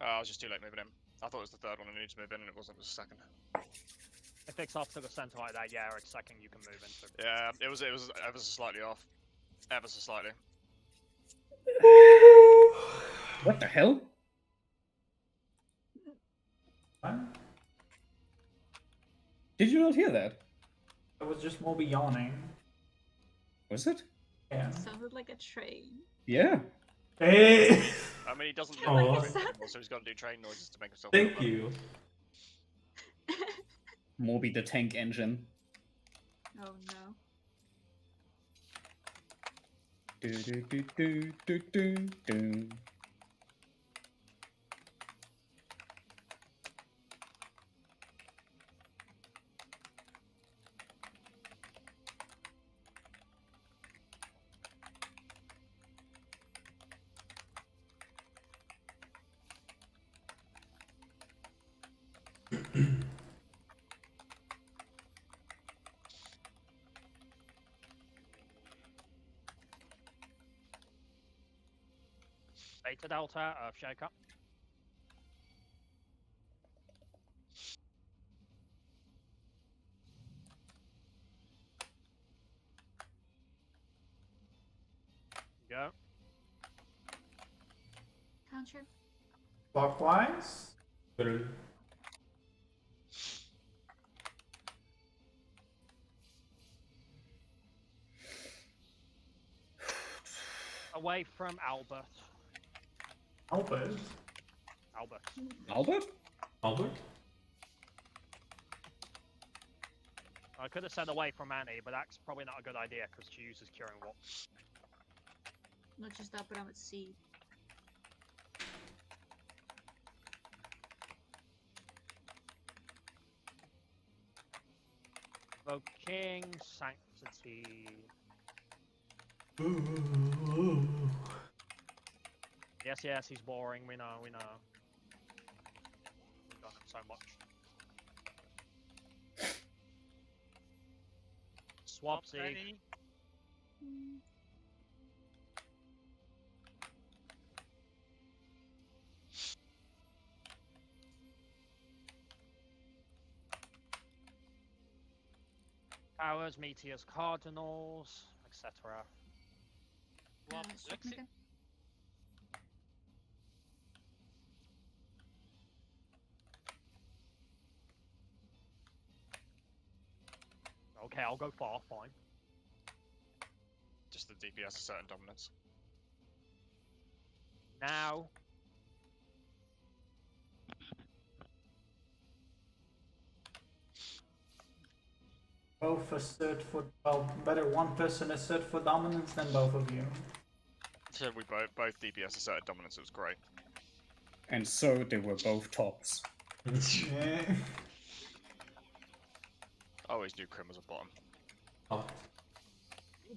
I was just too late moving in. I thought it was the third one I needed to move in, and it wasn't. It was the second. If it's off to the center like that, yeah, it's second you can move into. Yeah, it was ever so slightly off. Ever so slightly. What the hell? What? Did you not hear that? It was just Moby yawning. Was it? Yeah. Sounded like a train. Yeah. Hey! I mean, he doesn't Oh. know anything anymore, so he's got to do train noises to make himself. Thank feel you. Morby the tank engine. Oh no. Do do do do do do do. Beta Delta, Shaker. Go. Counter. Clockwise? Well, Away from Albert. Albert? Albert. Albert? Albert? I could have said away from Annie, but that's probably not a good idea because she uses Curing Walk. Not just that, but I'm at sea. Invoking Sanctity. Yes, he's boring. We know. We've done him so much. Swap Seek. Ready? Powers, Meteors, Cardinals, etc. Swap Swap Lexi. again. Okay, I'll go far, fine. Just the DPS a certain dominance. Now. Both assert for, well, better one person assert for dominance than both of you. So we both DPS a certain dominance. It was great. And so they were both tops. Yeah. I always knew Crim was a bottom. Oh.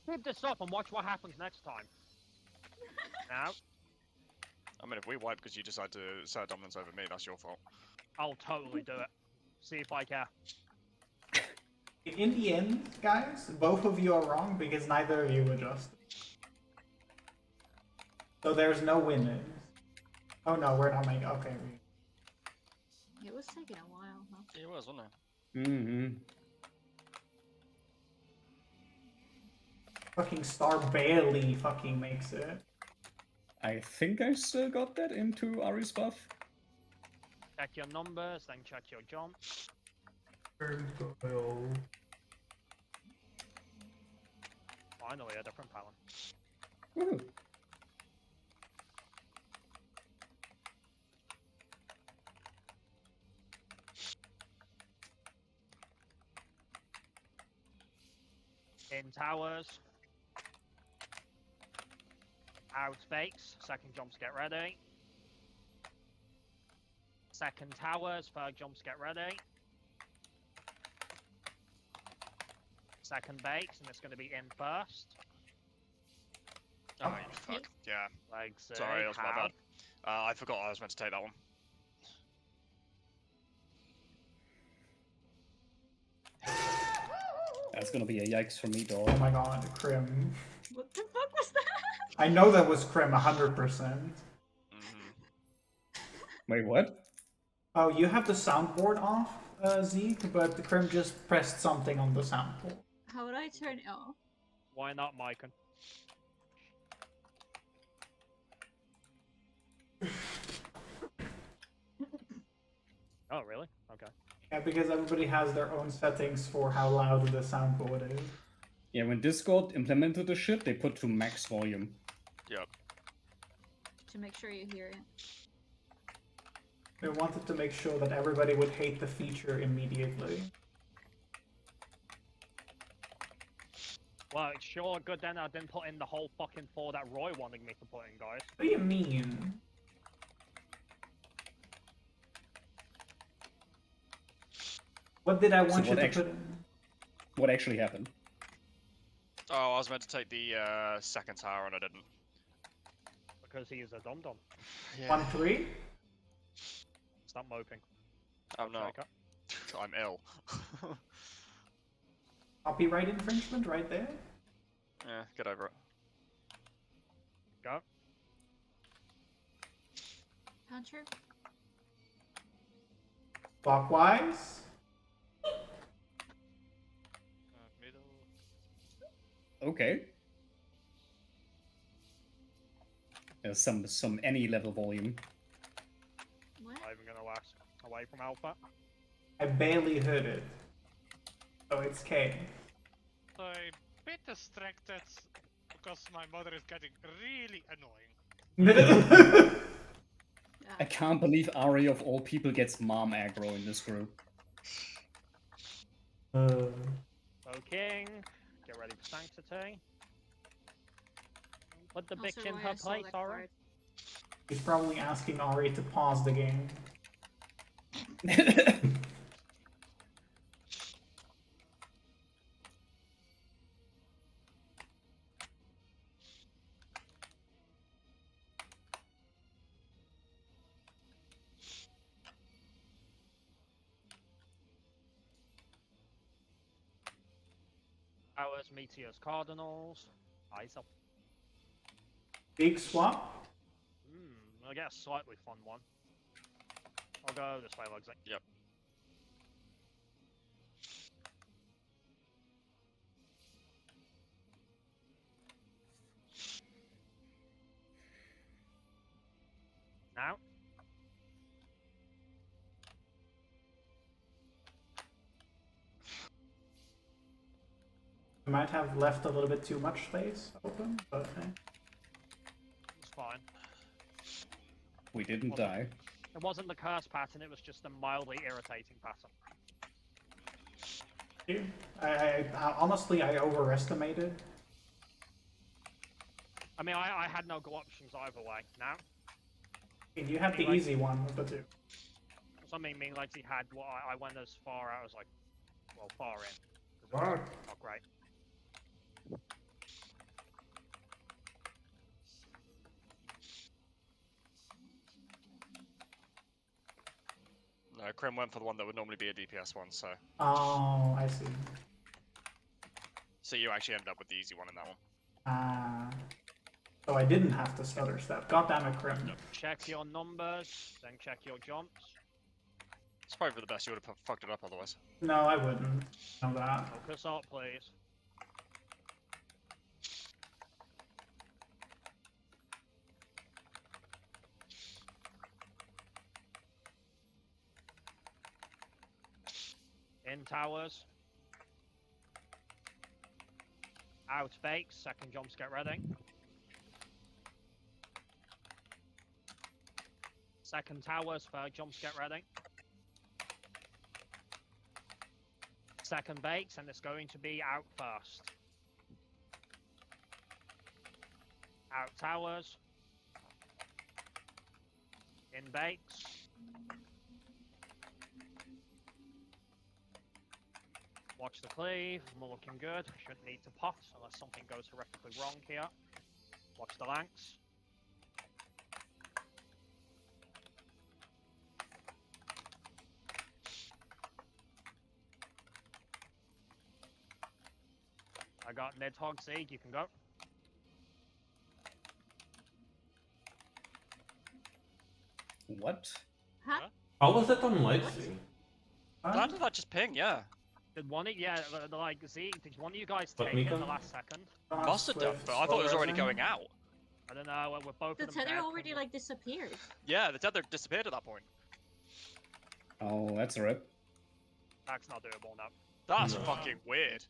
Keep this up and watch what happens next time. Now. I mean, if we wipe because you decide to assert dominance over me, that's your fault. I'll totally do it. See if I care. In the end, guys, both of you are wrong because neither of you adjusted. So there's no winners. Oh no, we're not making. Okay. It was taking a while, huh? It was, wasn't it? Mm-hmm. Fucking Star barely fucking makes it. I think I still got that into Ari's buff. Check your numbers, then check your jumps. Finally, a different pattern. Woohoo. In towers. Out base. Second jumps, get ready. Second towers. Third jumps, get ready. Second base, and it's going to be in first. Oh, you fuck. Yeah. Legs. Sorry, that was my bad. I forgot I was meant to take that one. That's gonna be a yikes for me, dog. Oh my god, Crim. What the fuck was that? I know that was Crim 100%. Wait, what? Oh, you have the soundboard off, Zeke, but the Crim just pressed something on the soundboard. How would I turn it off? Why not, Mycon? Oh, really? Okay. Yeah, because everybody has their own settings for how loud the soundboard is. Yeah, when Discord implemented the shit, they put to max volume. Yep. To make sure you hear it. They wanted to make sure that everybody would hate the feature immediately. Well, it's sure good then I didn't put in the whole fucking 4 that Roy wanted me to put in, guys. What do you mean? What did I want you to put in? What actually happened? Oh, I was meant to take the second tower and I didn't. Because he is a dum-dum. Yeah. 1-3? Stop moping. I'm not. Jacob. I'm ill. Copyright infringement right there? Yeah, get over it. Go. Puncher? Clockwise? Middle. Okay. There's some any level volume. What? Not even gonna last. Away from Alpha. I barely heard it. So it's K. I'm a bit distracted because my mother is getting really annoying. I can't believe Ari of all people gets mom aggro in this group. So King, get ready for Sanctity. Put the bitch Also, in why her I saw place, that Ari. card. He's probably asking Ari to pause the game. Hours, Meteors, Cardinals. Eyes up. Big swap? I get a slightly fun one. I'll go this way, Lugsy. Yep. Now. I might have left a little bit too much space open, but It's fine. We didn't die. It wasn't the curse pattern, it was just a mildly irritating pattern. I honestly, I overestimated. I mean, I had no good options either way. Now? You had the Anyway. easy one of the two. Something mean like he had what I went as far out as like, well, far in. 'Cause it Wow. was not great. No, Krim went for the one that would normally be a DPS one, so Oh, I see. so you actually ended up with the easy one in that one. So I didn't have to stutter step. God damn it, Crim. Check your numbers, then check your jumps. It's probably for the best. You would have fucked it up otherwise. No, I wouldn't. Know that. Focus up, please. In towers. Out bakes. Second jumps, get ready. Second towers, third jumps, get ready. Second bakes, and it's going to be out first. Out towers. In bakes. Watch the cleave, we're looking good. Shouldn't need to pot unless something goes horrifically wrong here. Watch the lanks. I got Nidhogg, Zeke, you can go. What? Huh? How was that on live stream? How did that just ping? Yeah. Did one of like Zeke, did one of you guys What, take it in Mika? the last second? Must have done, but I thought it was already going out. I don't know, we're both The of them tether dead. already like disappeared. Yeah, the tether disappeared at that point. Oh, that's a rip. That's not doable, no. That's No. fucking weird.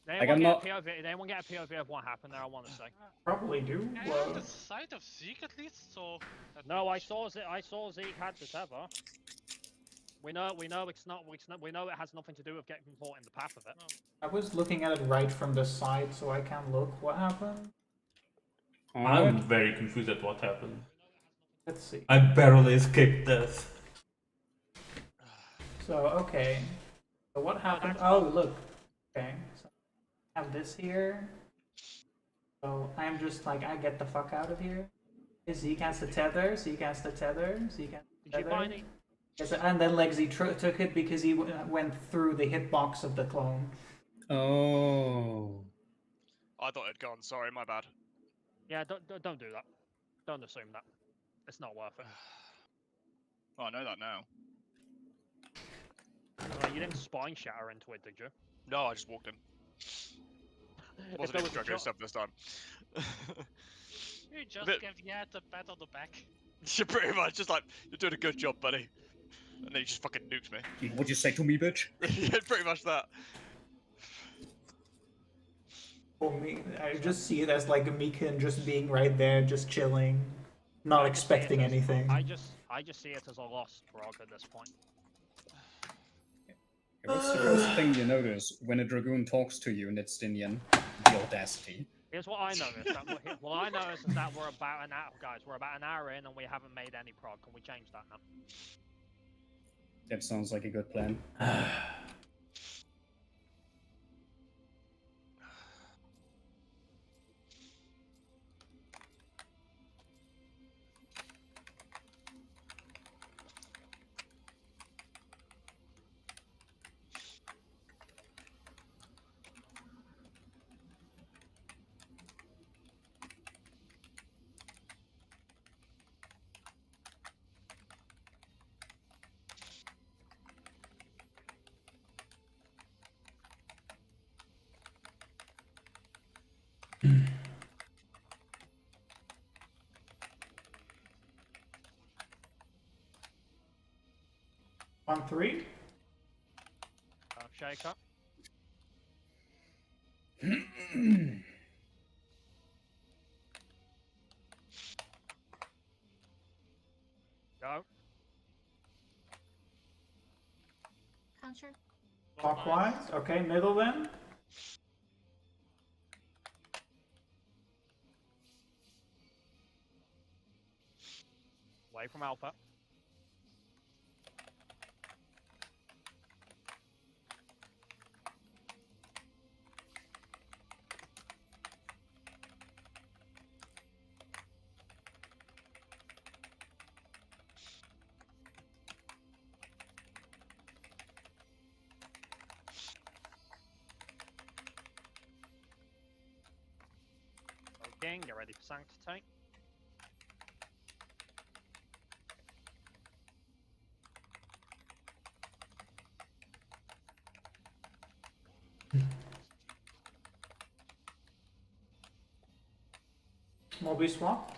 Did Like, anyone, I'm get not- a POV, did anyone get a POV of what happened there, I want to say? Probably do. I have the side of Zeke at least, so. No, I saw Zeke had the tether. We know we know it has nothing to do with getting caught in the path of it. I was looking at it right from the side, so I can look what happened. I'm Alright. very confused at what happened. Let's see. I barely escaped death. So, okay. So what happened? Oh, look. Okay. So I have this here. So I'm just like, I get the fuck out of here. Zeke has the tether, Zeke has the tether, Zeke has the Did you tether. find it? Yes, and then Legsy took it because he went through the hitbox of the clone. Oh. I thought it'd gone. Sorry, my bad. Yeah, don't do that. Don't assume that. It's not worth it. Oh, I know that now. Like, you didn't spine shatter into it, did you? No, I just walked in. If Wasn't there even was a struggling stuff this time. You just Bit- gave Yad a pat on the back. You're pretty much just like, you're doing a good job, buddy. And then he just fucking nukes me. What'd you say to me, bitch? Yeah, pretty much that. For me, I just see it as like Meekin just being right there, just chilling, not I just see it expecting as- anything. I just see it as a lost prog at this point. What's the first thing you notice when a dragoon talks to you in Estinian? The audacity. Here's what I noticed. What I noticed is that we're about an hour, guys. We're about an hour in and we haven't made any prog. Can we change that now? That sounds like a good plan. On 3? Shaker. Go. Counter. Clockwise? Okay, middle then? Away from Alpha. Okay, get ready for Sanctity. Moby swap?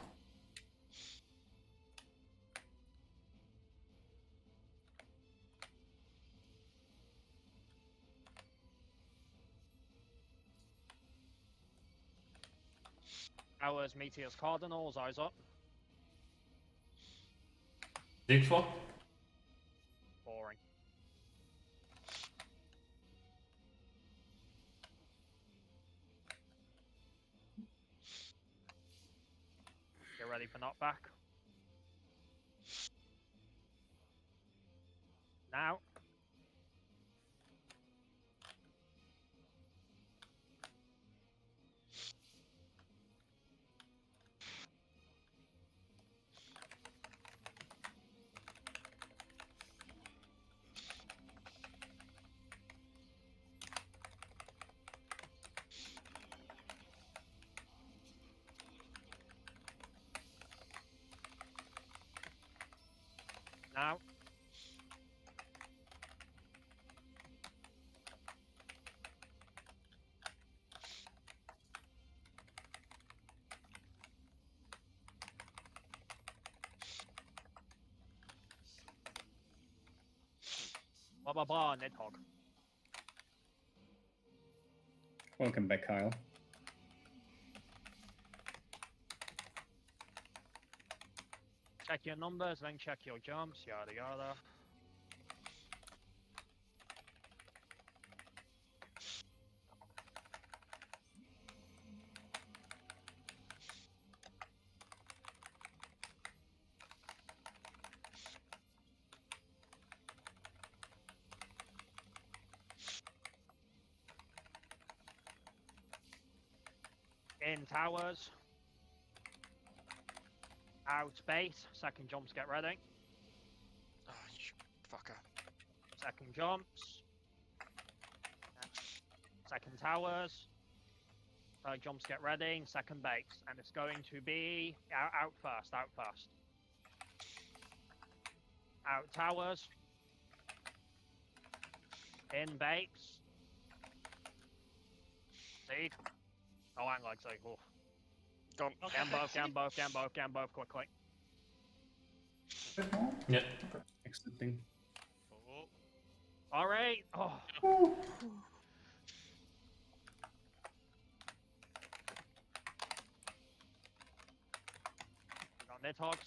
Ours, Meteors, Cardinals, eyes up. Dig swap? Boring. Get ready for knockback. Now. Now. Blah blah blah, Nidhogg. Welcome back, Kyle. Check your numbers, then check your jumps, yada yada. In towers. Out base. Second jumps, get ready. Oh, you fucker. Second jumps. Second towers. Third jumps, get ready. Second base. And it's going to be out first, out first. Out towers. In base. Seed. Oh, hang on, Seed. Oh. Gone. Can both quickly. Bit more? Yeah. Accepting. Oh, Alright. Oh. Ooh. We got Nidhogs.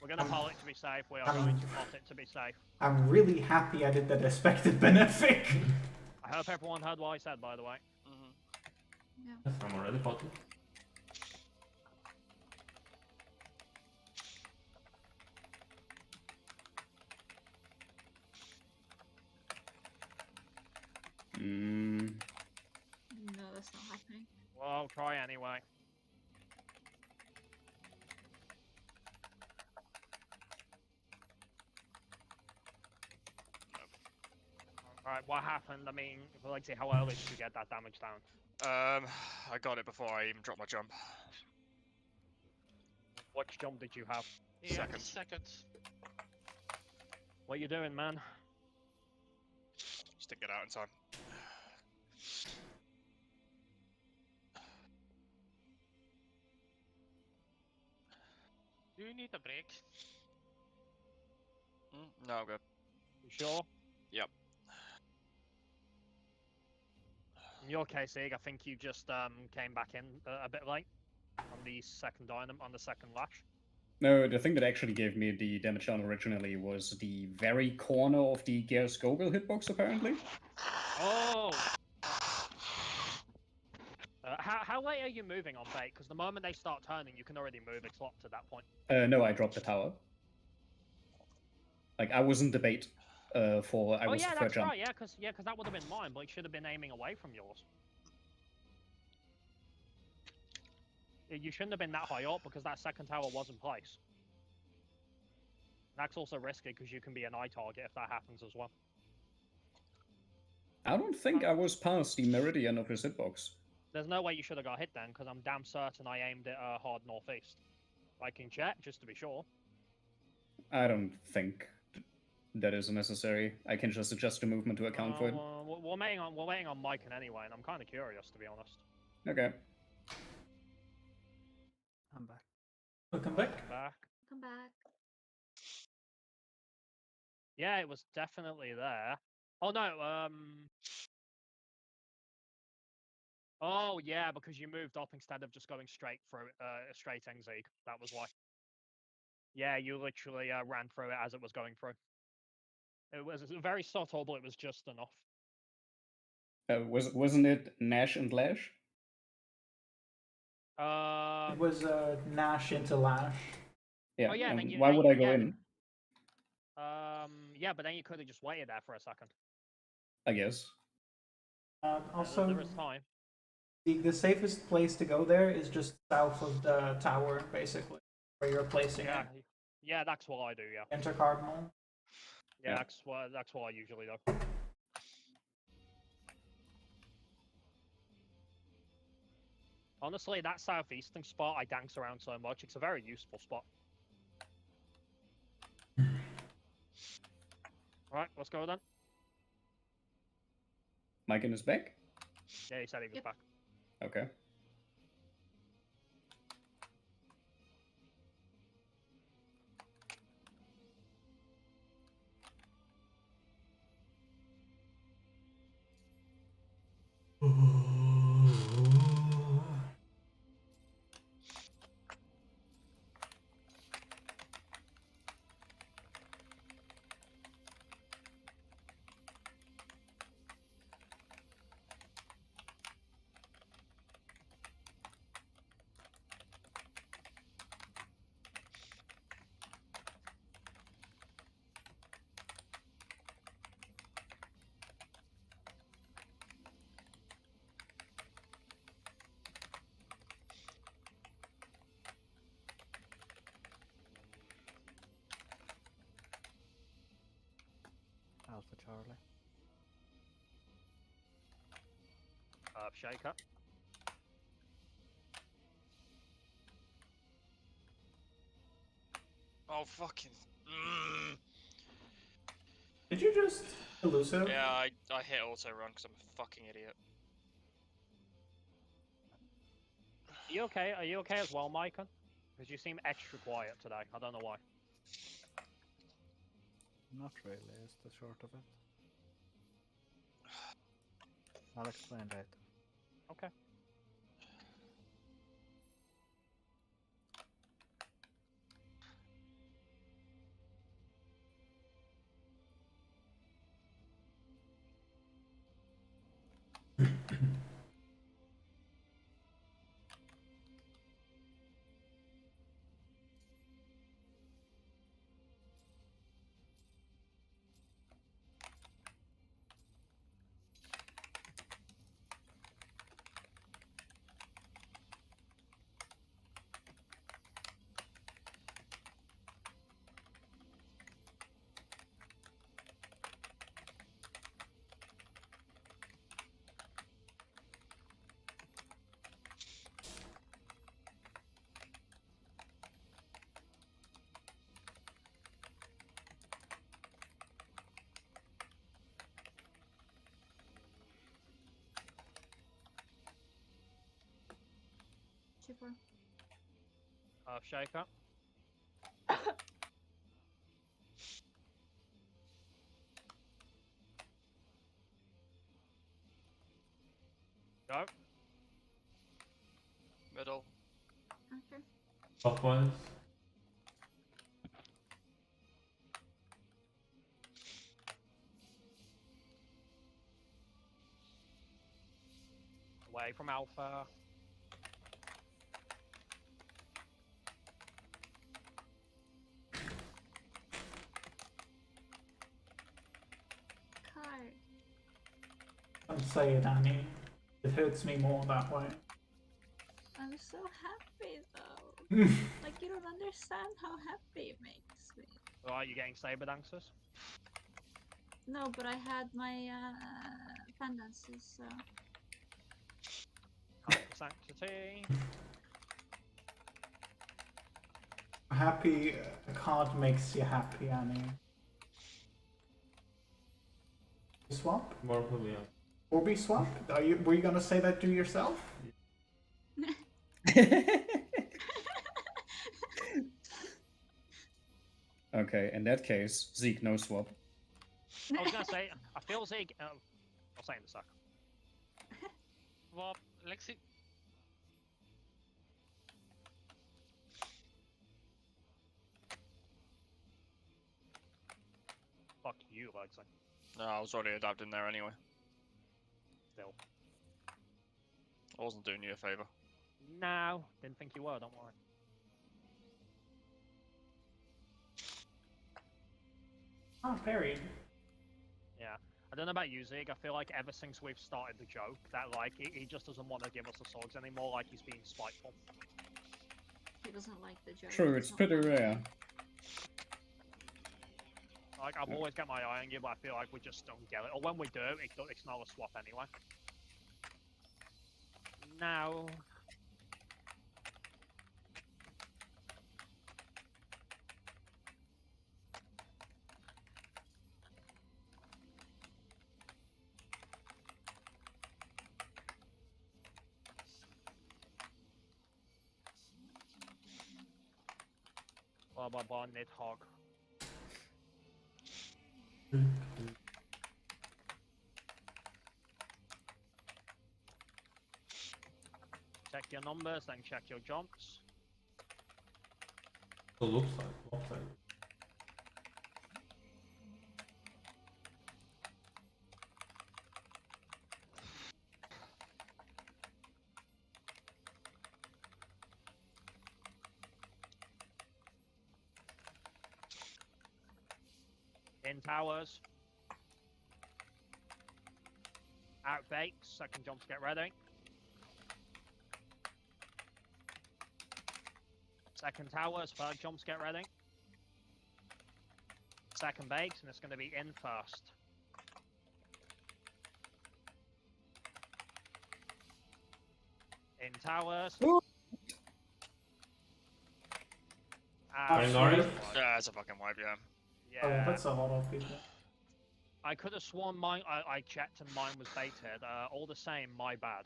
We're gonna pull it to be safe. We are going to pot it to be safe. I'm really happy I did that expected benefic. I hope everyone heard what I said, by the way. Yeah. Yes, I'm already potted. No, that's not happening. Well, I'll try anyway. Alright, what happened? I mean, let's see, how early did you get that damage down? I got it before I even dropped my jump. Which jump did you have? yeah, Second. second. What you doing, man? Just didn't get out in time. Do you need a break? No, I'm good. You sure? Yep. In your case, Ig, I think you just came back in a bit late on the second dynam on the second lash. No, the thing that actually gave me the damage down originally was the very corner of the Gears Gobel hitbox, apparently. Oh! How late are you moving on bait? Because the moment they start turning, you can already move. It's locked at that point. No, I dropped the tower. Like, I wasn't the bait for... I Oh was yeah, the third that's jump. right. Yeah, because that would have been mine, but it should have been aiming away from yours. You shouldn't have been that high up because that second tower was in place. That's also risky because you can be an eye target if that happens as well. I don't think I was past the meridian of his hitbox. There's no way you should have got hit then, because I'm damn certain I aimed it hard northeast. I can check, just to be sure. I don't think that is necessary. I can just adjust the movement to account for it. We're waiting on Mike anyway, and I'm kind of curious, to be honest. Okay. I'm back. Welcome back. Come back. Yeah, it was definitely there. Oh no. Oh yeah, because you moved up instead of just going straight through, straight Engzeeg. That was why. Yeah, you literally ran through it as it was going through. It was very subtle, but it was just enough. Wasn't it Nash and Lash? It was Nash into Lash. Yeah. Oh yeah, and then you. why then would you- I go yeah, in? Yeah, but then you could have just waited there for a second. I guess. Also, there was time. the safest place to go there is just south of the tower, basically, where you're placing Yeah, it. yeah, that's what I do. Yeah. Intercardinal. Yeah, Yeah. that's what I usually do. Honestly, that southeastern spot I dance around so much. It's a very useful spot. Alright, let's go then. Mike is back? Yeah, he said he was back. Okay. Alpha Charlie. Shaker. Oh fucking. Did you just elusive? Yeah, I hit auto run because I'm a fucking idiot. Are you okay? Are you okay as well, Micah? Because you seem extra quiet today. I don't know why. Not really, is the short of it. I'll explain later. Okay. Super. Shaker. Go. Middle. Okay. Clockwise. Away from Alpha. Card. Don't say it, Annie. It hurts me more that way. I'm so happy though. Like you don't understand how happy it makes me. Alright, you getting saber dancers? No, but I had my fan dances, so. Cult of Sanctity. Happy a card makes you happy, Annie. Swap? Probably, yeah. Orby swap? Were you gonna say that to yourself? Okay, in that case, Zeke no swap. I was gonna say, I feel Zeke. I'll say in a sec. Well, Lexi. Fuck you, Lexi. No, I was already adapting there anyway. Still. I wasn't doing you a favour. No, didn't think you were. Don't worry. Oh, parried. Yeah. I don't know about you, Zeke. I feel like ever since we've started the joke, that like he just doesn't want to give us the swords anymore. Like he's being spiteful. He doesn't like the joke. True, it's not pretty fun. rare. Like I've always got my eye on you, but I feel like we just don't get it. Or when we do, it's not a swap anyway. Now. Blah blah blah, Nidhogg. Check your numbers, then check your jumps. So looks like. In towers. Out bakes, second jumps, get ready. Second towers, third jumps, get ready. Second bakes, and it's going to be in first. In towers. Sorry. Yeah, it's a fucking wipe, yeah. Oh, Yeah. that's a lot of people. I could have sworn mine. I checked and mine was baited. All the same, my bad.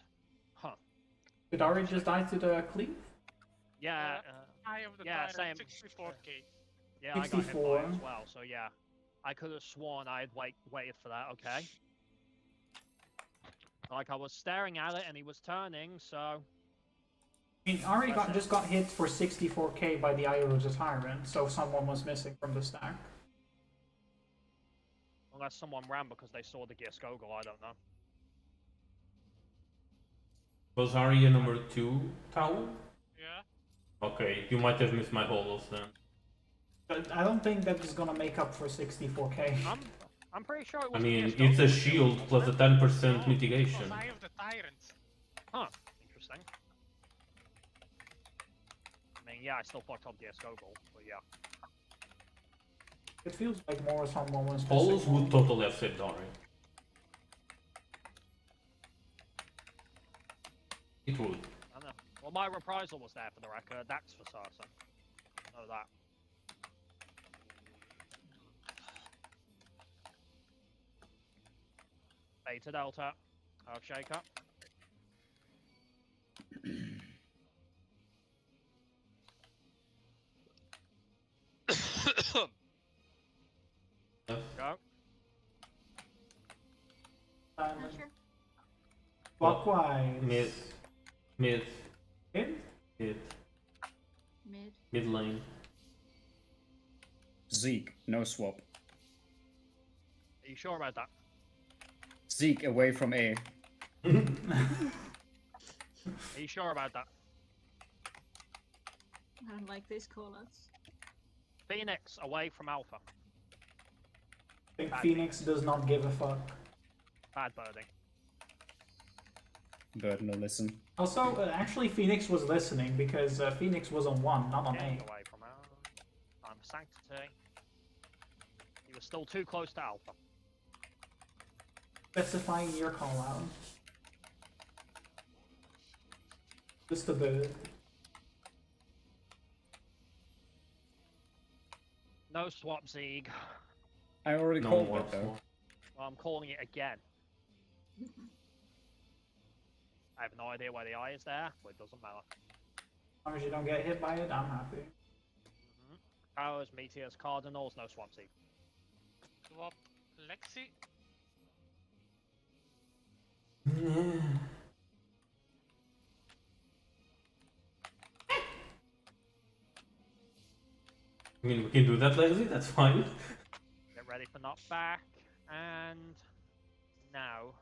Huh. Did Ari just die to the cleave? Yeah. I have the yeah, tyrant, same. 64k. Yeah, I got hit by 64. it as well. So yeah, I could have sworn I had waited for that. Okay. Like I was staring at it and he was turning. So. I mean, Ari just got hit for 64k by the Eye of the Tyrant, so someone was missing from the stack. Unless someone ran because they saw the Geskogel, I don't know. Was Arya number 2 tower? Yeah. Okay, you might have missed my holos then. But I don't think that is gonna make up for 64k. I'm pretty sure it I was. mean, the it's a Geskogel, shield plus a wasn't it? 10% mitigation. Because I have the tyrant. Huh. Interesting. I mean, yeah, I still fucked up the Geskogel, but yeah. It feels like more someone was missing. Holos would totally have saved Arya. It would. I know. Well, my reprisal was there for the record. That's for certain. Know that. Beta Delta. Earthshaker. Go. Silent. Sure. Clockwise. Mid. Mid. Mid? Mid. Mid. Mid lane. Zeke, no swap. Are you sure about that? Zeke away from A. Are you sure about that? I don't like these callouts. Phoenix away from Alpha. I think Phoenix does not give a fuck. Bad birding. Bird no listen. Also, actually, Phoenix was listening because Phoenix was on 1, not on Getting 8. away from Alpha. Sanctity. He was still too close to Alpha. Specifying your call out. Just a bit. No swap, Zeeg. I already No called more that though. swap. Well, I'm calling it again. I have no idea why the eye is there, but it doesn't matter. As long as you don't get hit by it, I'm happy. Powers, Meteors, Cardinals, no swap, Zeeg. Swap Lexi? I mean, we can do that, Leslie. That's fine. Get ready for knockback, and now.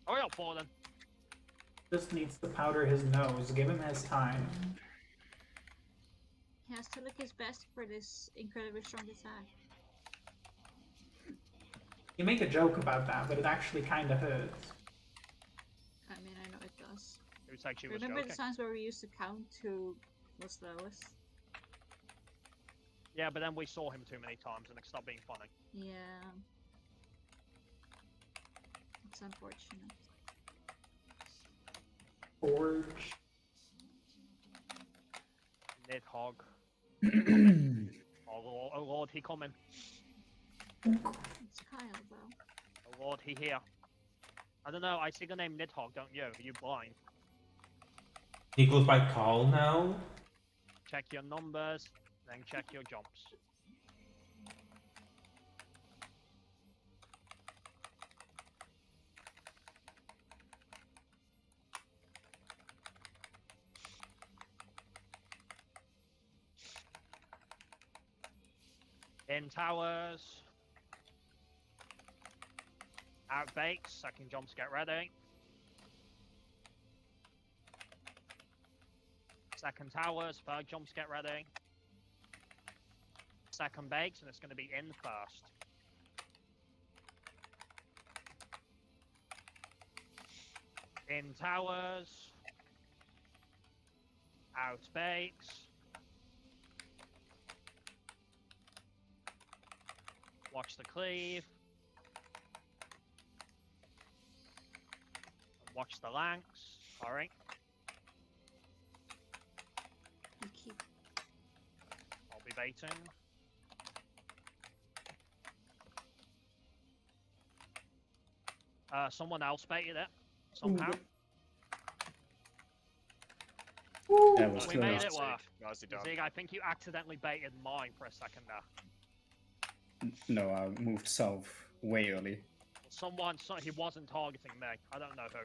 Hurry up, Fallen. Just needs to powder his nose. Give him his time. He has to look his best for this incredibly strong attack. You make a joke about that, but it actually kind of hurts. I mean, I know it does. Who said she was Remember joking? the times where we used to count who was lowest? Yeah, but then we saw him too many times and it stopped being funny. Yeah. It's unfortunate. Forge. Nidhogg. Oh lord, he coming. It's Kyle, though. Oh lord, he here. I don't know, I see the name Nidhogg, don't you? Are you blind? He goes by Carl now. Check your numbers, then check your jumps. In towers. Out bakes, second jumps, get ready. Second towers, third jumps, get ready. Second bakes, and it's going to be in first. In towers. Out bakes. Watch the cleave. And watch the lanks. Sorry. You keep. I'll be baiting. Someone else baited it somehow. That was We made it Nasty. work. Nicely done. Zig, I think you accidentally baited mine for a second there. No, I moved south way early. He wasn't targeting me. I don't know who.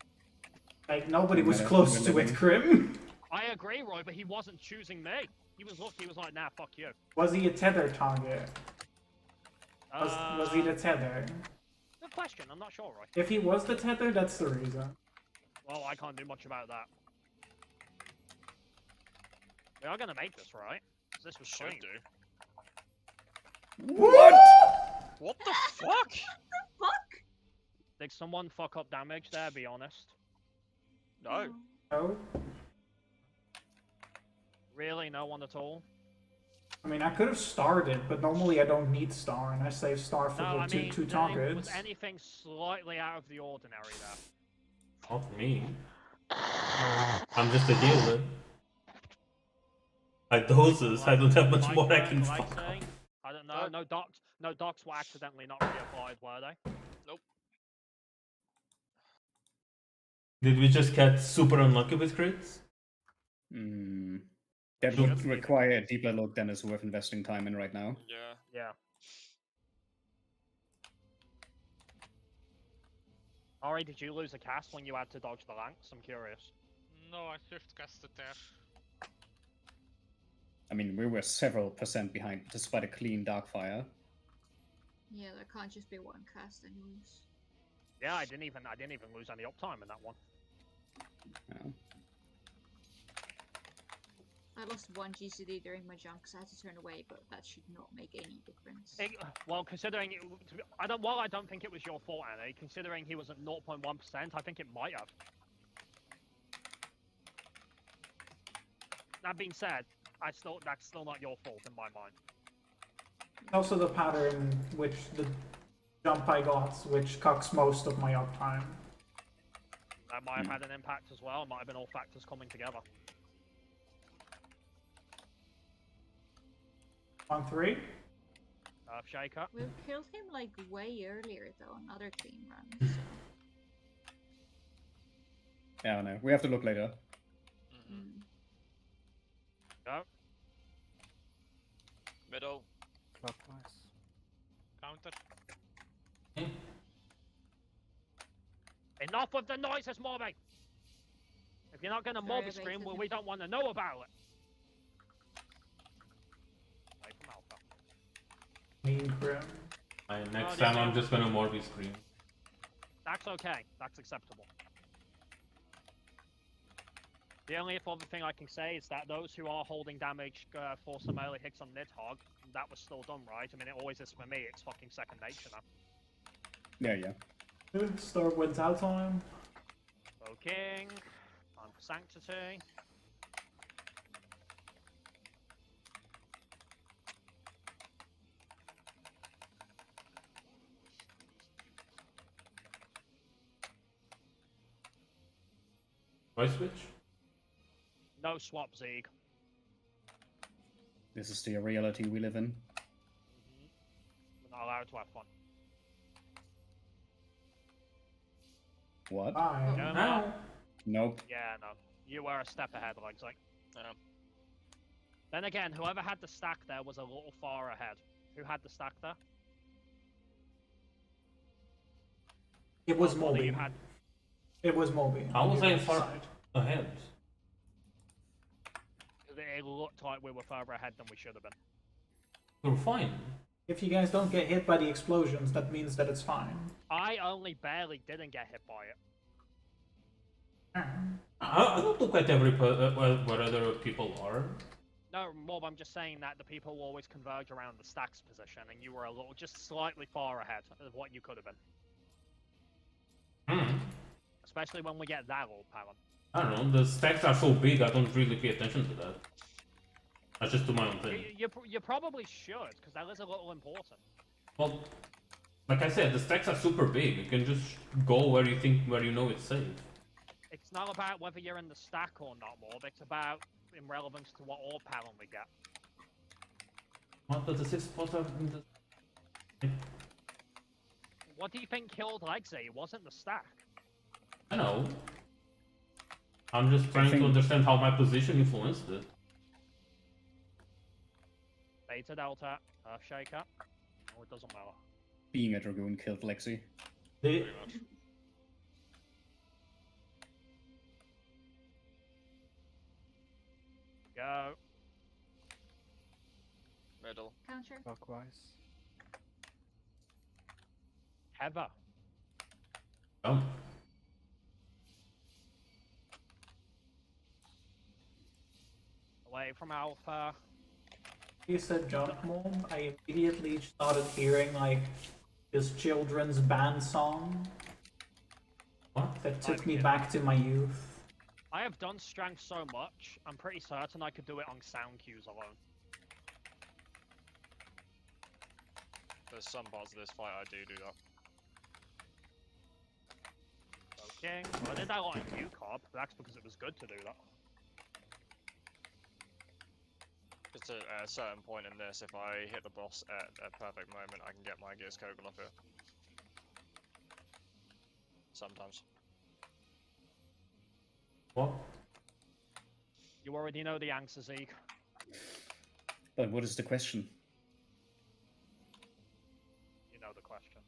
Like, nobody was Might have close been to it, living. Krim. I agree, Roy, but he wasn't choosing me. He was lucky. He was like, nah, fuck you. Was he a tether target? Was he the tether? Good question. I'm not sure, Roy. If he was the tether, that's the reason. Well, I can't do much about that. We are gonna make this, right? 'Cause this was Should clean. do. What? What the fuck? Fuck! Did someone fuck up damage there? Be honest. No. Oh. Really, no one at all. I mean, I could have starred it, but normally I don't need star, and I save star for No, the I mean, two was targets. anything slightly out of the ordinary there? Not me. I'm just a healer. I doses. I don't have much more I can fuck up. I don't know. No docs were accidentally not reapplied, were they? Did we just get super unlucky with crits? That Should would be. require a deeper look than is worth investing time in right now. Yeah. Yeah. Ari, did you lose a cast when you had to dodge the lanks? I'm curious. No, I shift casted there. I mean, we were several percent behind despite a clean Darkfire. Yeah, there can't just be one cast anyways. Yeah, I didn't even lose any uptime in that one. Yeah. I lost one GCD during my jump because I had to turn away, but that should not make any difference. Well, considering I don't think it was your fault, Annie. Considering he was at 0.1%, I think it might have. That being said, that's still not your fault in my mind. Also the pattern which the jump I got, which cucks most of my uptime. That might have had an impact as well. It might have been all factors coming together. On 3? Shaker. We've killed him like way earlier though on other clean runs. So. I don't know. We have to look later. Mm. Go. Middle. Clockwise. Counter. Enough of the noises, mobbing! If you're not gonna Sorry, mob I scream, baited well, him. we don't want to know about it. Away from Alpha. Mean crew. Next they time I'm do. just gonna Morby scream. That's okay. That's acceptable. The only other thing I can say is that those who are holding damage for some early hits on Nidhogg, that was still done right. I mean, it always is for me. It's fucking second nature now. Yeah. Start went out on him. King. Time for Sanctity. Do I switch? No swap, Zeeg. This is the reality we live in. We're not allowed to have fun. What? Bye. No, Now. Nope. Yeah, no. You were a step ahead, like. Yeah. Then again, whoever had the stack there was a little far ahead. Who had the stack there? It was One of Moby. you had. It was Moby. How was on I the far side. ahead? It looked like we were further ahead than we should have been. We're fine. If you guys don't get hit by the explosions, that means that it's fine. I only barely didn't get hit by it. I don't look at where other people are. No, Mob, I'm just saying that the people always converge around the stacks position, and you were a little, just slightly far ahead of what you could have been. Hmm. Especially when we get that old Palin. I don't know, the stacks are so big, I don't really pay attention to that. I just do my own thing. You probably should, because that is a little important. Well, like I said, the stacks are super big. You can just go where you know it's safe. It's not about whether you're in the stack or not, Mob. It's about in relevance to what orb Palin we get. What, but the 6 spots are in the... What do you think killed Lexi? It wasn't the stack. I know. I'm just trying to understand how my position influenced it. Beta Delta, Earthshaker. Oh, it doesn't matter. Being a Dragoon killed Lexi. The, Pretty much. Go. Middle. Counter. Clockwise. Heather. Oh. Away from Alpha. you said jump mom, I immediately started hearing like this children's band song What? that took me back to my youth. I have done strength so much, I'm pretty certain I could do it on sound cues alone. There's some parts of this fight I do that. Okay. Well, I did that a lot in UCOB, but that's because it was good to do that. Just at a certain point in this, if I hit the boss at a perfect moment, I can get my Gears Kogel off here. Sometimes. What? You already know the answer, Zeke. But what is the question? You know the question.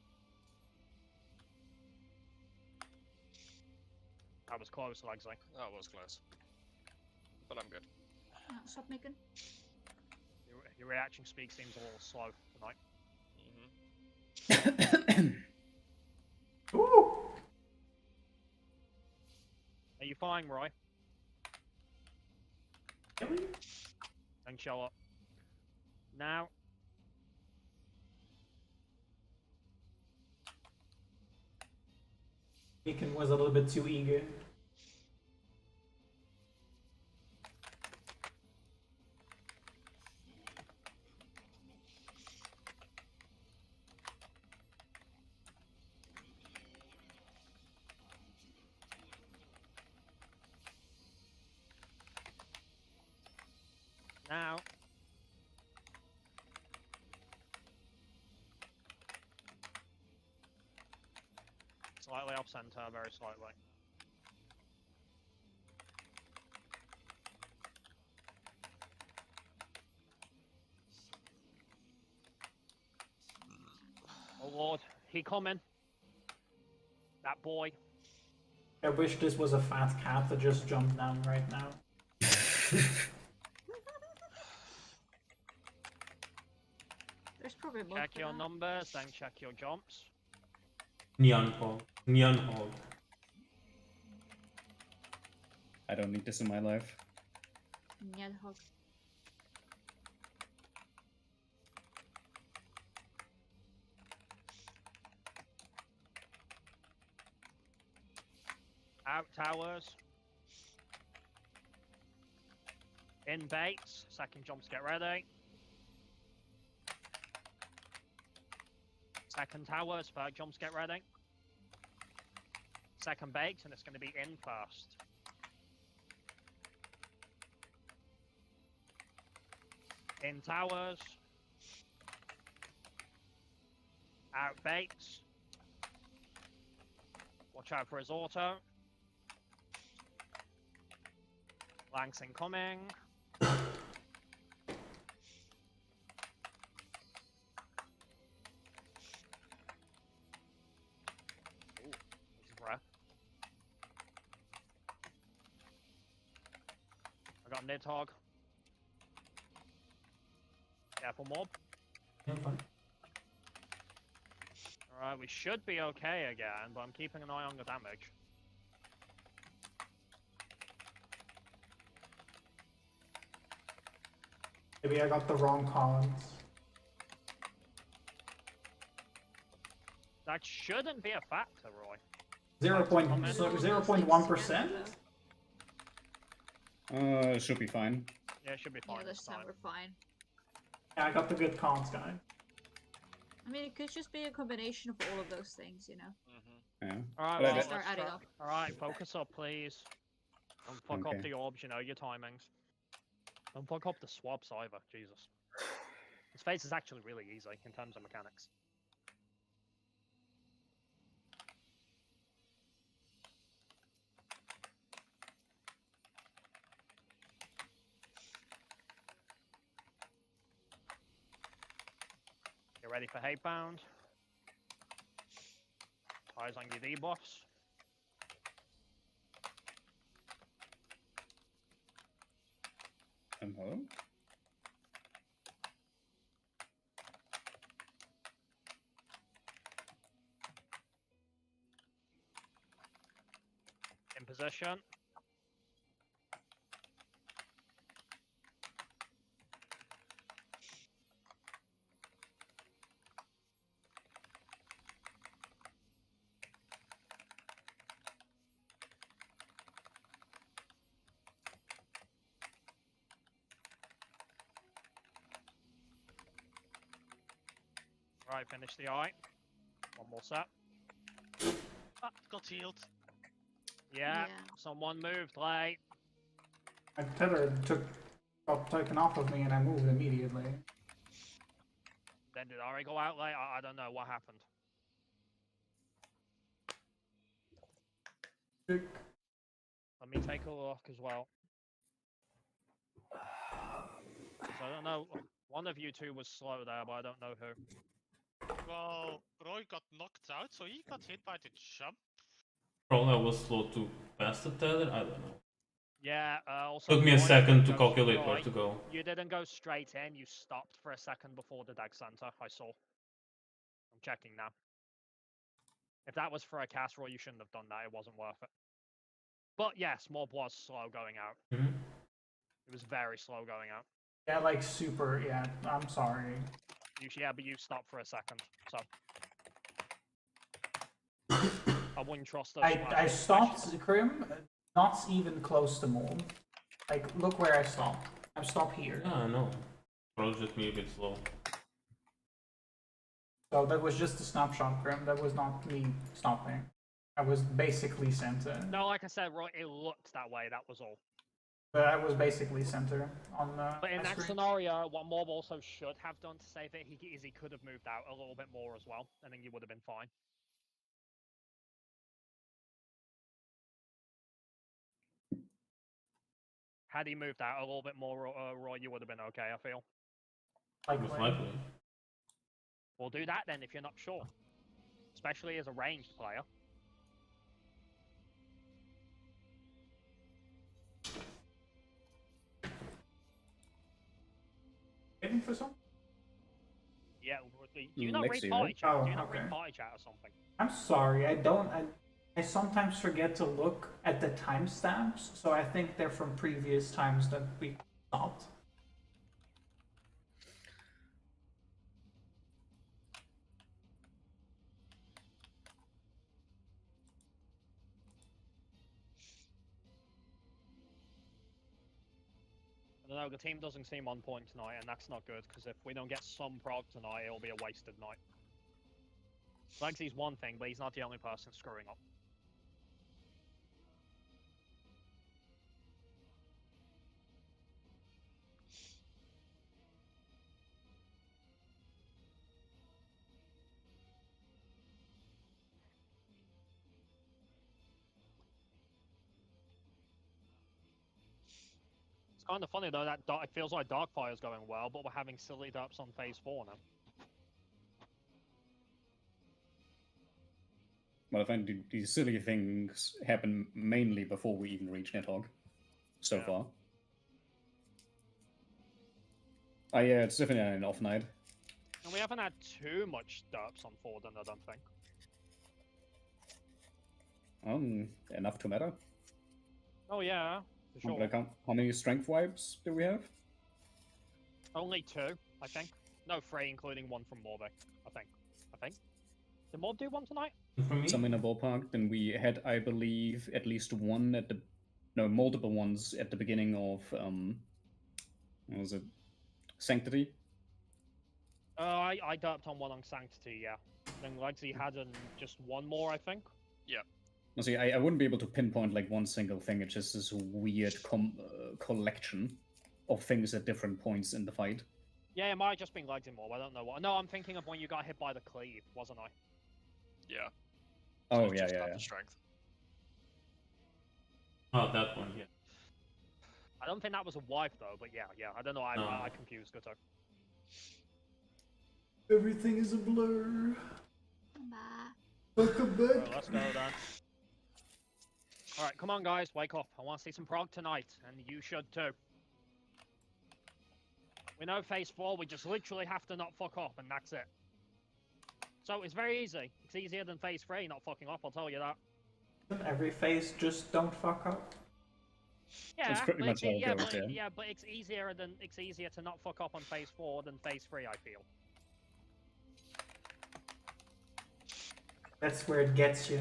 That was close, Lexi. That was close. But I'm good. Stop making. Your reaction speed seems a little slow tonight. Ooh! Are you fine, Roy? Really? Don't show up. Now. Beacon was a little bit too eager. Now. Slightly off center, very slightly. Lord, he coming. That boy. I wish this was a fat cat that just jumped down right now. There's probably more. Check your numbers, then check your jumps. Neon Hog. Neon Hog. I don't need this in my life. Nidhogg. Out towers. In baits. Second jumps, get ready. Second towers, third jumps, get ready. Second baits, and it's going to be in first. In towers. Out baits. Watch out for his auto. Lanks incoming. Ooh, this is rare. I got Nidhogg. Careful mob. Yeah, fine. Alright, we should be okay again, but I'm keeping an eye on the damage. Maybe I got the wrong cons. That shouldn't be a factor, Roy. 0.1%? It should be fine. Yeah, it should be fine Yeah, this time we're fine. Yeah, I got the good cons, guy. I mean, it could just be a combination of all of those things, you know? Yeah. Alright, Well, well, that- Start adding up. Alright, focus up, please. Don't fuck up Okay. the orbs, you know your timings. Don't fuck up the swabs either, Jesus. This phase is actually really easy in terms of mechanics. Get ready for hate bound. Eyes on your debuffs. Hello? In position. Right, finish the eye. One more set. Ah, got healed. Yeah, Yeah. someone moved late. My tether got taken off of me and I moved immediately. Then did Ari go out late? I don't know what happened. Let me take a look as well. 'Cause I don't know. One of you two was slow there, but I don't know who. Well, Roy got knocked out, so he got hit by the jump. Probably I was slow to pass the tether, I don't know. Yeah, also... Took me a Roy second didn't to go calculate where straight. to go. You didn't go straight in, you stopped for a second before the deck center, I saw. I'm checking now. If that was for a casserole, you shouldn't have done that, it wasn't worth it. But yes, mob was slow going out. Mhm. It was very slow going out. Yeah, like super, yeah, I'm sorry. Yeah, but you stopped for a second, so... I wouldn't trust those. I stopped Krim, not even close to mob. Like, look where I stopped. I'm stopped here. Yeah, I know. Probably just me a bit slow. So that was just a snapshot, Krim. That was not me stopping. I was basically center. No, like I said, right, it looked that way, that was all. But I was basically center on the. But in my that screen. scenario, what Mob also should have done to save it, he could have moved out a little bit more as well, and then you would have been fine. Had he moved out a little bit more, Roy, you would have been okay, I feel. Like, Most likely. We'll do that then if you're not sure. especially as a ranged player. Waiting for some? Yeah, do you not read Lexi, party right? chat? Oh, Do you not okay. read party chat or something? I'm sorry, I don't. I sometimes forget to look at the timestamps, so I think they're from previous times that we stopped. I don't know, the team doesn't seem on point tonight, and that's not good, because if we don't get some prog tonight, it'll be a wasted night. Legsy's one thing, but he's not the only person screwing up. It's kind of funny though that it feels like Darkfire's going well, but we're having silly derps on phase 4 now. Well, I find these silly things happen mainly before we even reach Nidhogg, so Yeah. far. Oh yeah, it's definitely an off night. And we haven't had too much derps on Forden, I don't think. Enough to matter. Oh yeah, for sure. Like how many strength wipes do we have? Only 2, I think. No, 3, including one from Morbeck, I think. Did Morb do one tonight? For me, Some in the ballpark. Then we had, I believe, at least one at the... No, multiple ones at the beginning of... what was it? Sanctity? I derped on one on Sanctity, yeah. Then Legsy had just one more, I think. Yeah. See, I wouldn't be able to pinpoint like one single thing. It's just this weird collection of things at different points in the fight. Yeah, it might have just been Legsy Morb, I don't know what. No, I'm thinking of when you got hit by the cleave, wasn't I? Yeah. Oh, it's yeah, just yeah, not yeah. the strength. oh, that one, yeah. I don't think that was a wipe though, but yeah, I don't know, I No. confused Guto. Everything is a blur. Bah. Welcome back. Well, let's go then. Alright, come on guys, wake up. I want to see some prog tonight, and you should too. We know phase 4, we just literally have to not fuck up, and that's it. So it's very easy. It's easier than phase 3 not fucking up, I'll tell you that. Every phase, just don't fuck up. Yeah, That's pretty but much how it yeah, goes, but, yeah. yeah, but it's easier to not fuck up on phase 4 than phase 3, I feel. That's where it gets you.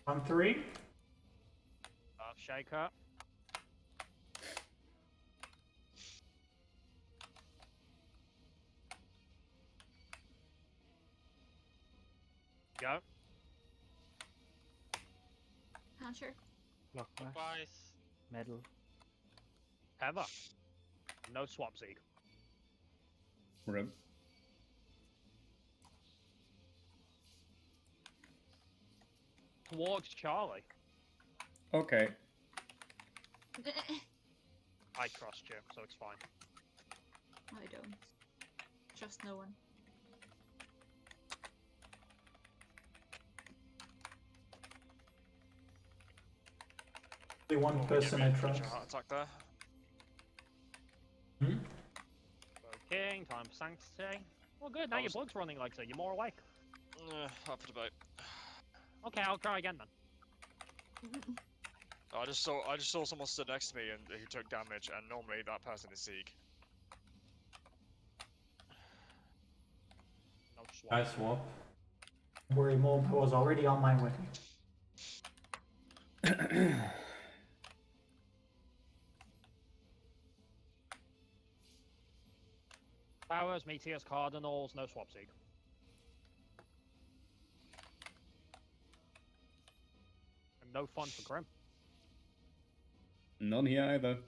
On 3. Shaker. Go. Puncher. Clockwise. Twice. Metal. Ever. No swap Zeke. Rip. Towards Charlie. Okay. I trust you, so it's fine. I don't. Trust no one. The one person I trust. Heart attack there. Hmm? King, time for Sanctity. Well, good, now your blood's running like so, you're more awake. Up for debate. Okay, I'll try again then. I just saw someone stood next to me and who took damage, and normally that person is Sieg. No swap. I swap. Worry, Mob was already on my way. Powers, Meteors, Cardinals, no swap Zeke. No fun for Grim. None here either.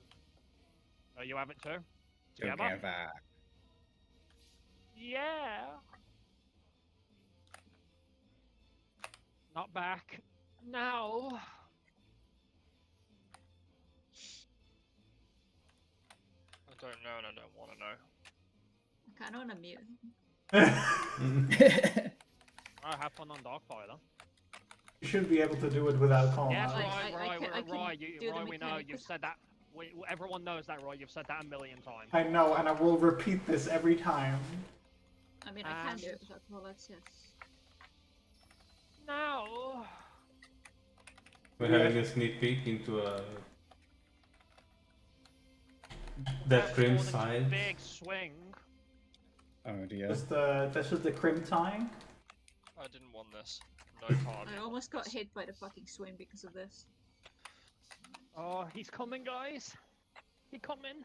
Oh, you have it too? Together? Together. Yeah. Not back. No. I don't know and I don't want to know. I kind of want to mute. I have fun on Darkfire. You should be able to do it without calling Yes, out. Roy, I Roy, we know. You've said that. Everyone knows that, Roy. You've said that a million times. I know, and I will repeat this every time. I mean, I can do it without call-outs, yes. No. We're having a sneak peek into that Grim side. Big swing. Oh dear. This is the crim tying. I didn't want this. No card. I almost got hit by the fucking swing because of this. Oh, he's coming, guys. He's coming.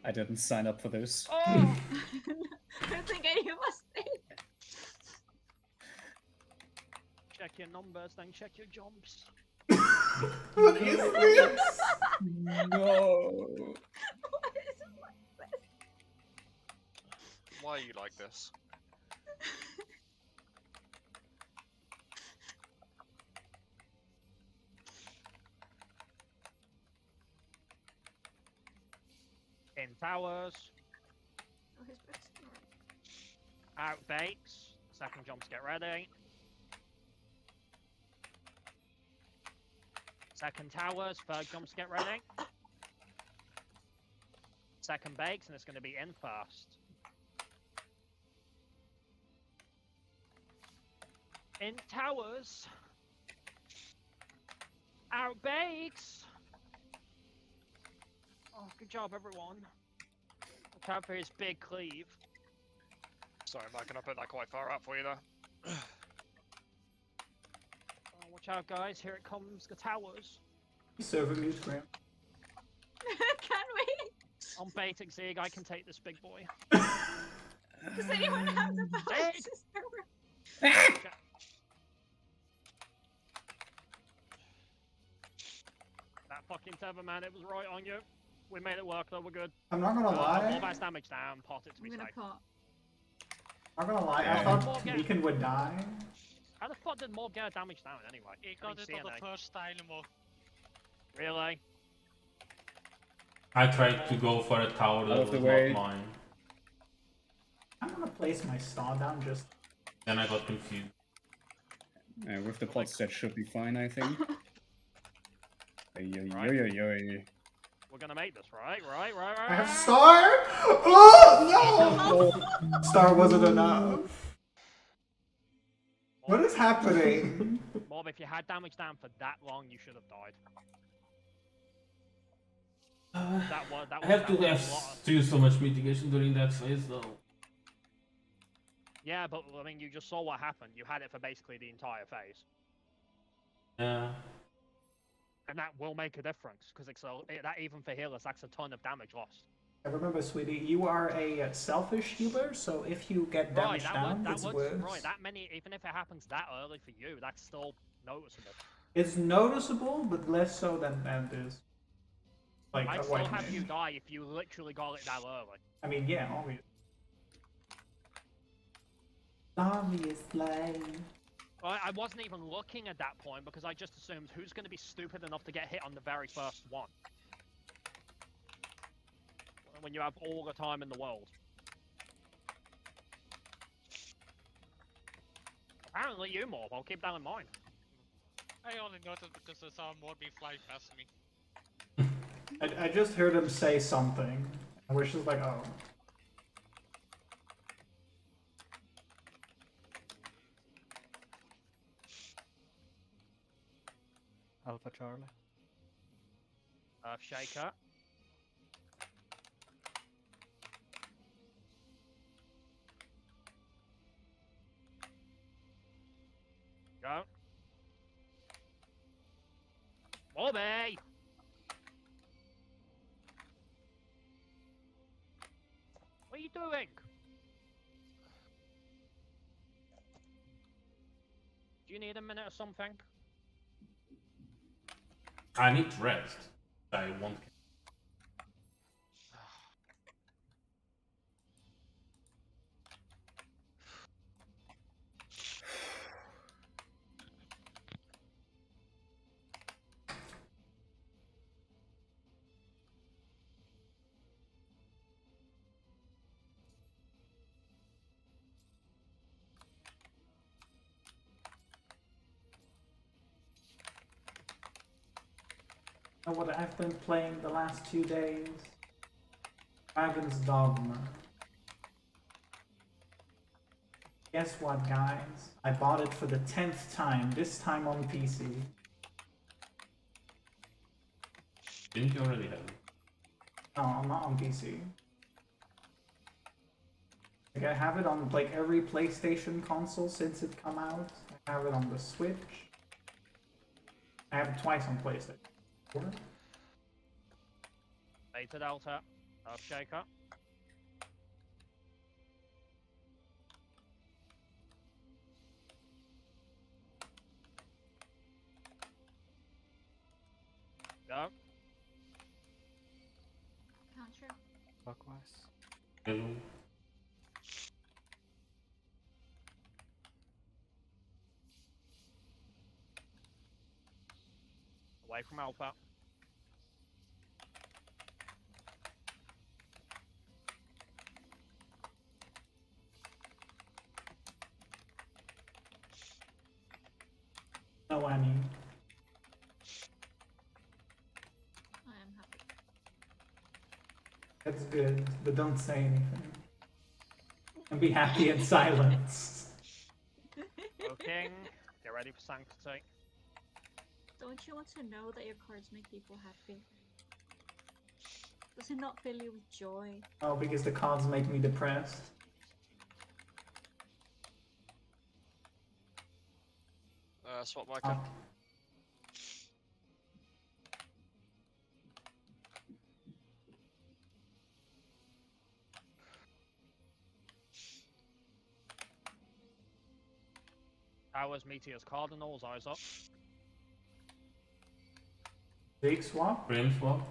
I didn't sign up for this. Oh! I don't think any of us did. Check your numbers, then check your jumps. What is this? No. Why are you like this? In towers. Oh, his back's Out baits. Second jumps, get ready. Second towers, third jumps, get ready. Second bakes, and it's going to be in first. In towers. Out bakes. Oh, good job, everyone. Look out for his big cleave. Sorry, Mike, can I put that quite far out for you there? Oh, watch out, guys. Here it comes, the towers. Server mute, Graham. Can we? On baiting Zig, I can take this big boy. Does anyone have the power Zig! system? That fucking tether, man, it was right on you. We made it work, though, we're good. I'm not gonna lie. More base damage down, pot it to be I'm safe. gonna pot. I'm not gonna lie. I thought Beacon would die. How the fuck did Morg get damage down anyway? He got it on the first Dynamo. Really? I tried to go for a tower that was not mine. I'm gonna place my star down just. Then I got confused. With the pots, that should be fine, I think. We're gonna make this, right? Right? I have star. Oh no! Star wasn't enough. What is happening? Mob, if you had damage down for that long, you should have died. I have to use so much mitigation during that phase, though. Yeah, but I mean, you just saw what happened. You had it for basically the entire phase. Yeah. And that will make a difference, because that even for healers, that's a ton of damage lost. I remember, sweetie, you are a selfish healer, so if you get damage down, it's worse. Right, that many, even if it happens that early for you, that's still noticeable. It's noticeable, but less so than this. Like I'd a still white have man. you die if you literally got it that early. I mean, yeah, obviously. Obviously. I wasn't even looking at that point because I just assumed who's going to be stupid enough to get hit on the very first one. When you have all the time in the world. Apparently you, Morb. I'll keep that in mind. I only noticed because I saw Morby fly past me. I just heard him say something. I was just like, oh. Alpha Charlie. Earth Shaker. Go. Morby! What are you doing? Do you need a minute or something? I need rest. I won't. Know what I've been playing the last 2 days? Dragon's Dogma. Guess what, guys? I bought it for the 10th time, this time on PC. Didn't you already have it? No, I'm not on PC. Like, I have it on like every PlayStation console since it come out. I have it on the Switch. I have it twice on PlayStation. Beta Delta. Earthshaker. Go. Counter. Clockwise. Hello. Away from Alpha. No, Annie. I am happy. That's good, but don't say anything. And be happy in silence. King. Get ready for Sanctity. Don't you want to know that your cards make people happy? Does it not fill you with joy? Oh, because the cards make me depressed. Swap my Oh. Towers, Meteors, Cardinals, eyes up. Big swap? Frame swap.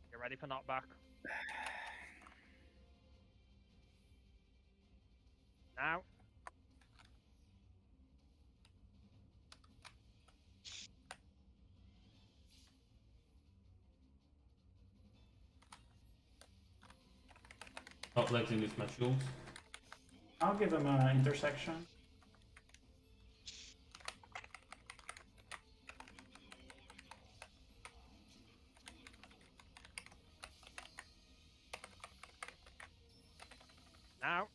Get ready for knockback. Now. Not letting use my shields. I'll give him an intersection. Now.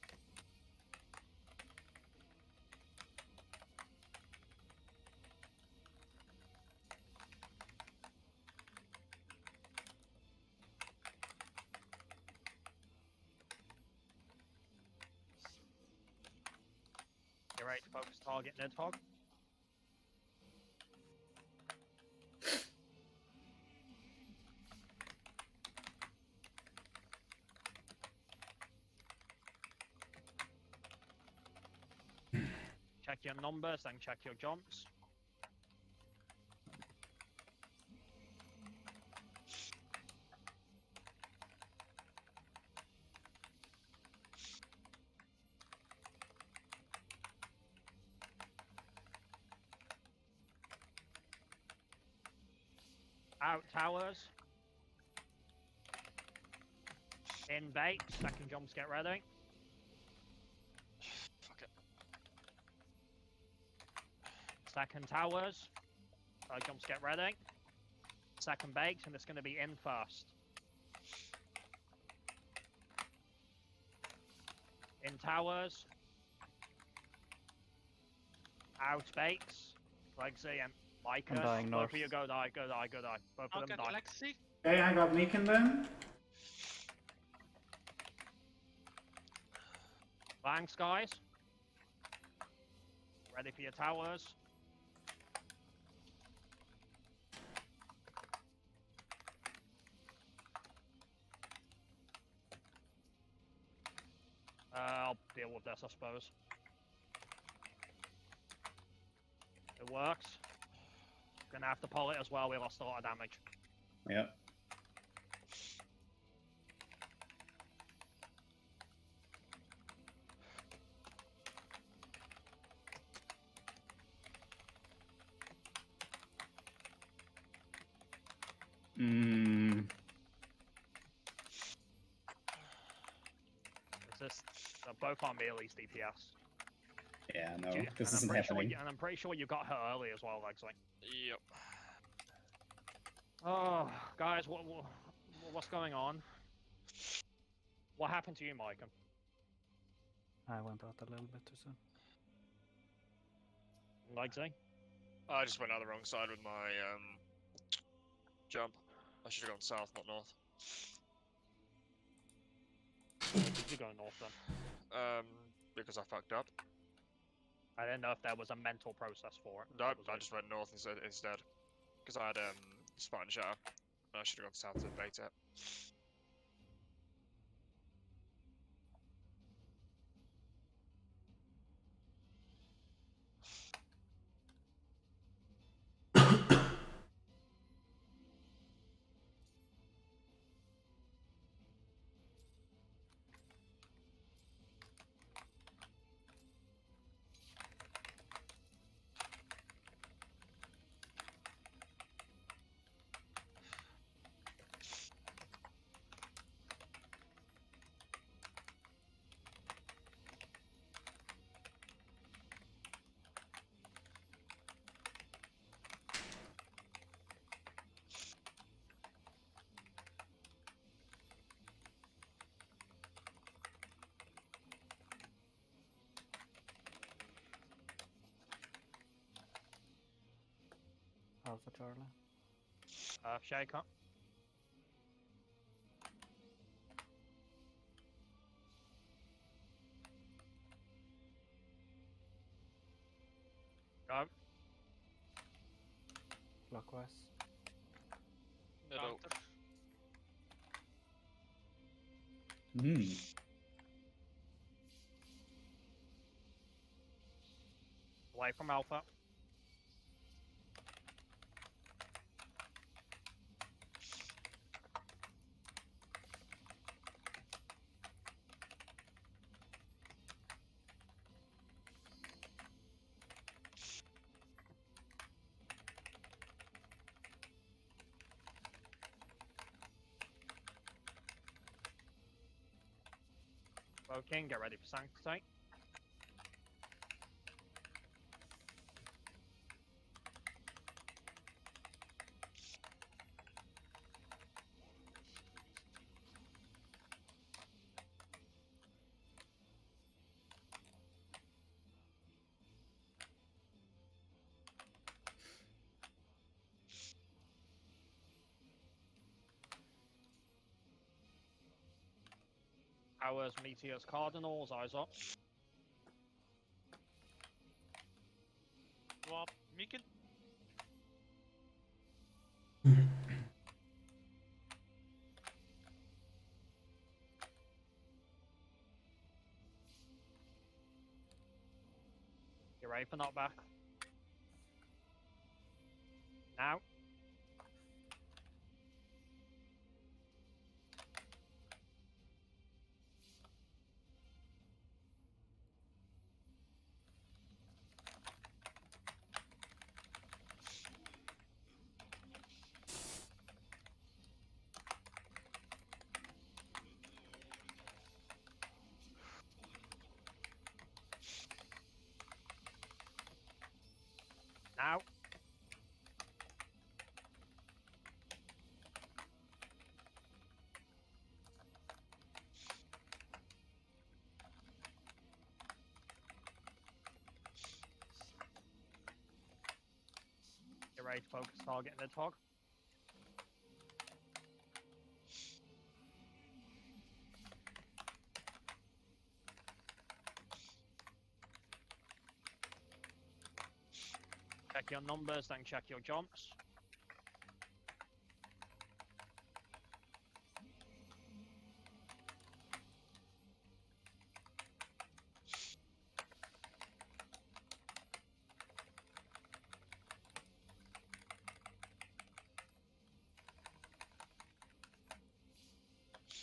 Get ready to focus target Nidhogg. Check your numbers, then check your jumps. Out towers. In bait, second jumps get ready. Fuck it. Second towers. Third jumps get ready. Second baked, and it's going to be in first. In towers. Out bakes. Lexi and Micah. I'm dying Both north. of you go die, go die, go die. Both I'll of them get die. Lexi. Okay, I got Meekin then. Thanks, guys. Ready for your towers. deal with this, I suppose. It works. Gonna have to pull it as well, we lost a lot of damage. Yeah. Is this... both are melee's DPS. Yeah, no, And this I'm isn't pretty sure happening. and I'm pretty sure you got her early as well, Legsley. Yep. Oh, guys, what's going on? What happened to you, Mike? I went out a little bit too soon. Legsley? I just went out the wrong side with my jump. I should have gone south, not north. Did you go north then? Because I fucked up. I didn't know if there was a mental process for it. No, I just went north instead. Because I had Spartan Shatter. I should have gone south to bait it. Alpha Charlie. Shaker. Go. Clockwise. Middle. Counter. Away from Alpha. King, get ready for Sanctity. Powers, Meteors, Cardinals, eyes up. Swap. Meekin. Get ready for knockback. Now. Now. Get ready to focus target in the tog. Check your numbers, then check your jumps.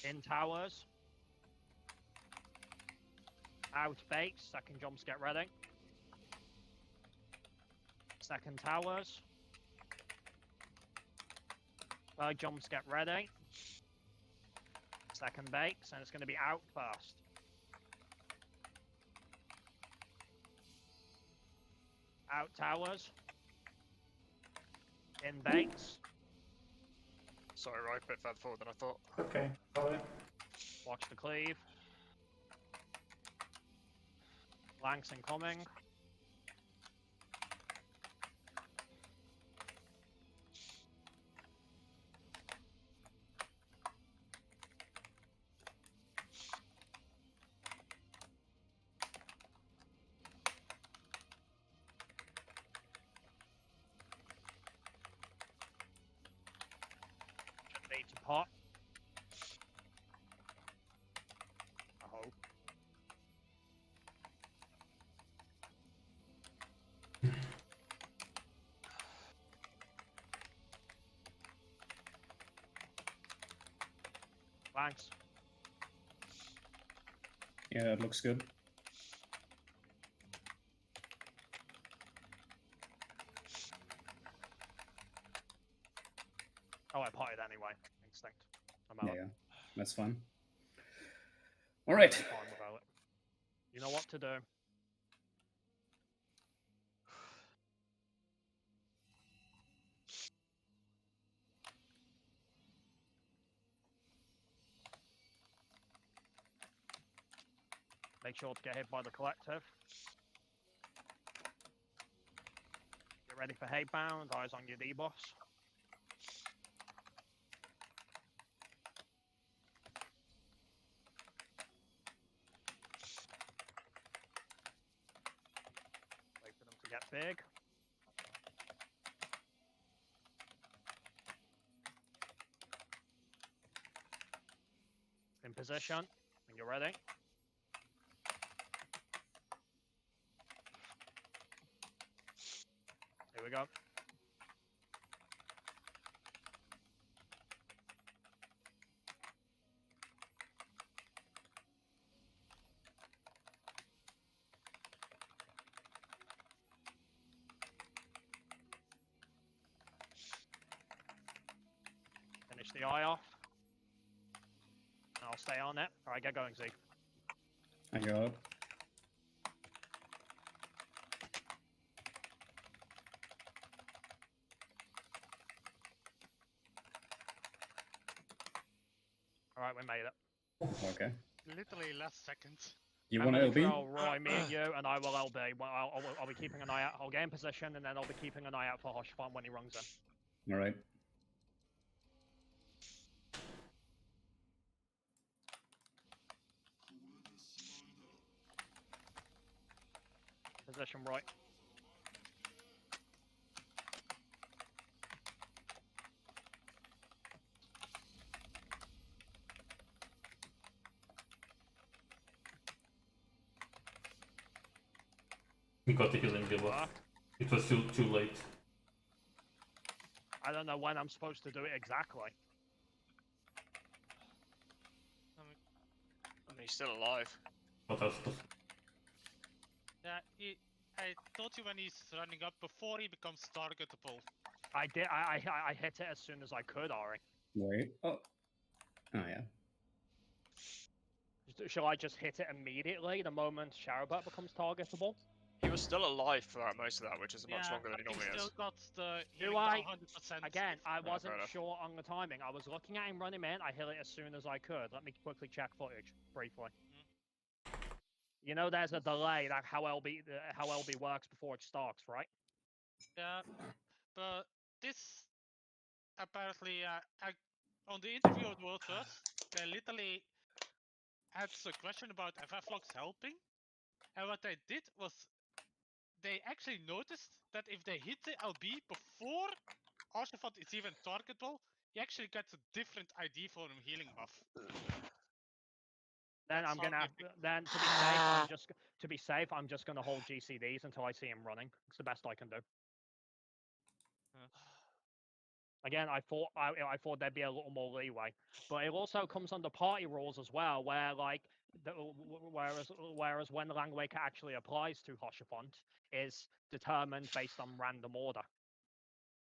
In towers. Out base. Second jumps, get ready. Second towers. Third jumps, get ready. Second bakes, and it's going to be out first. Out towers. In bakes. Sorry, right, a bit further forward than I thought. Okay, got it. Watch the cleave. Flanks incoming. Need to pot. I hope. Thanks. Yeah, it looks good. Oh, I potted anyway. Instinct. I'm out. Yeah, that's fine. All right. Fine without it. You know what to do. Make sure to get hit by the collective. Get ready for hate bound. Eyes on your debuffs. Wait for them to get big. In position when you're ready. Here we go. Finish the eye off. I'll stay on it. Alright, get going, Z. I go up. Alright, we made it. Okay. Literally last second. You I'm want gonna LB? throw Roy, me and you, and I will LB. Well, I'll be keeping an eye out. I'll get in position, and then I'll be keeping an eye out for Hoshfon when he runs in. All right. Position right. We got the healing debuff. It was still too late. I don't know when I'm supposed to do it exactly. I mean, he's still alive. What else? Yeah, I told you when he's running up before he becomes targetable. I did. I hit it as soon as I could, Ari. Wait. Oh. Oh yeah. Shall I just hit it immediately the moment Sharabut becomes targetable? He was still alive throughout most of that, which is much longer than he but normally still is. got the Do healing I? 100%. Again, I wasn't fair enough. sure on the timing. I was looking at him running in. I hit it as soon as I could. Let me quickly check footage briefly. You know, there's a delay, like how LB works before it starts, right? Yeah, but this apparently, on the interview with World First, they literally had a question about FF-Logs helping, and what they did was they actually noticed that if they hit the LB before Archifant is even targetable, he actually gets a different ID for him healing buff. Then That's I'm gonna how have, they then to be safe, I'm just gonna hold GCDs until I see him running. It's the best I can do. Again, I thought there'd be a little more leeway, but it also comes under party rules as well, where like whereas when Langwaker actually applies to Hoshafont is determined based on random order.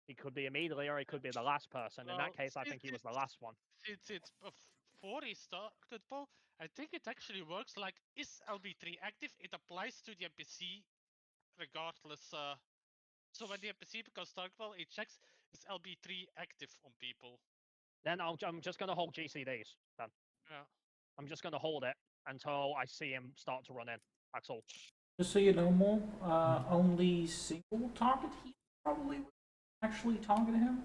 It could be immediately or it could be the last person. In that case, I think he was the last one. Since it's before he started, Paul, I think it actually works like, is LB3 active? It applies to the NPC regardless. So when the NPC becomes targetable, it checks, is LB3 active on people? Then I'm just going to hold GCDs then. Yeah. I'm just going to hold it until I see him start to run in. That's all. Just so you know, Mo, only single target he probably actually targeted him.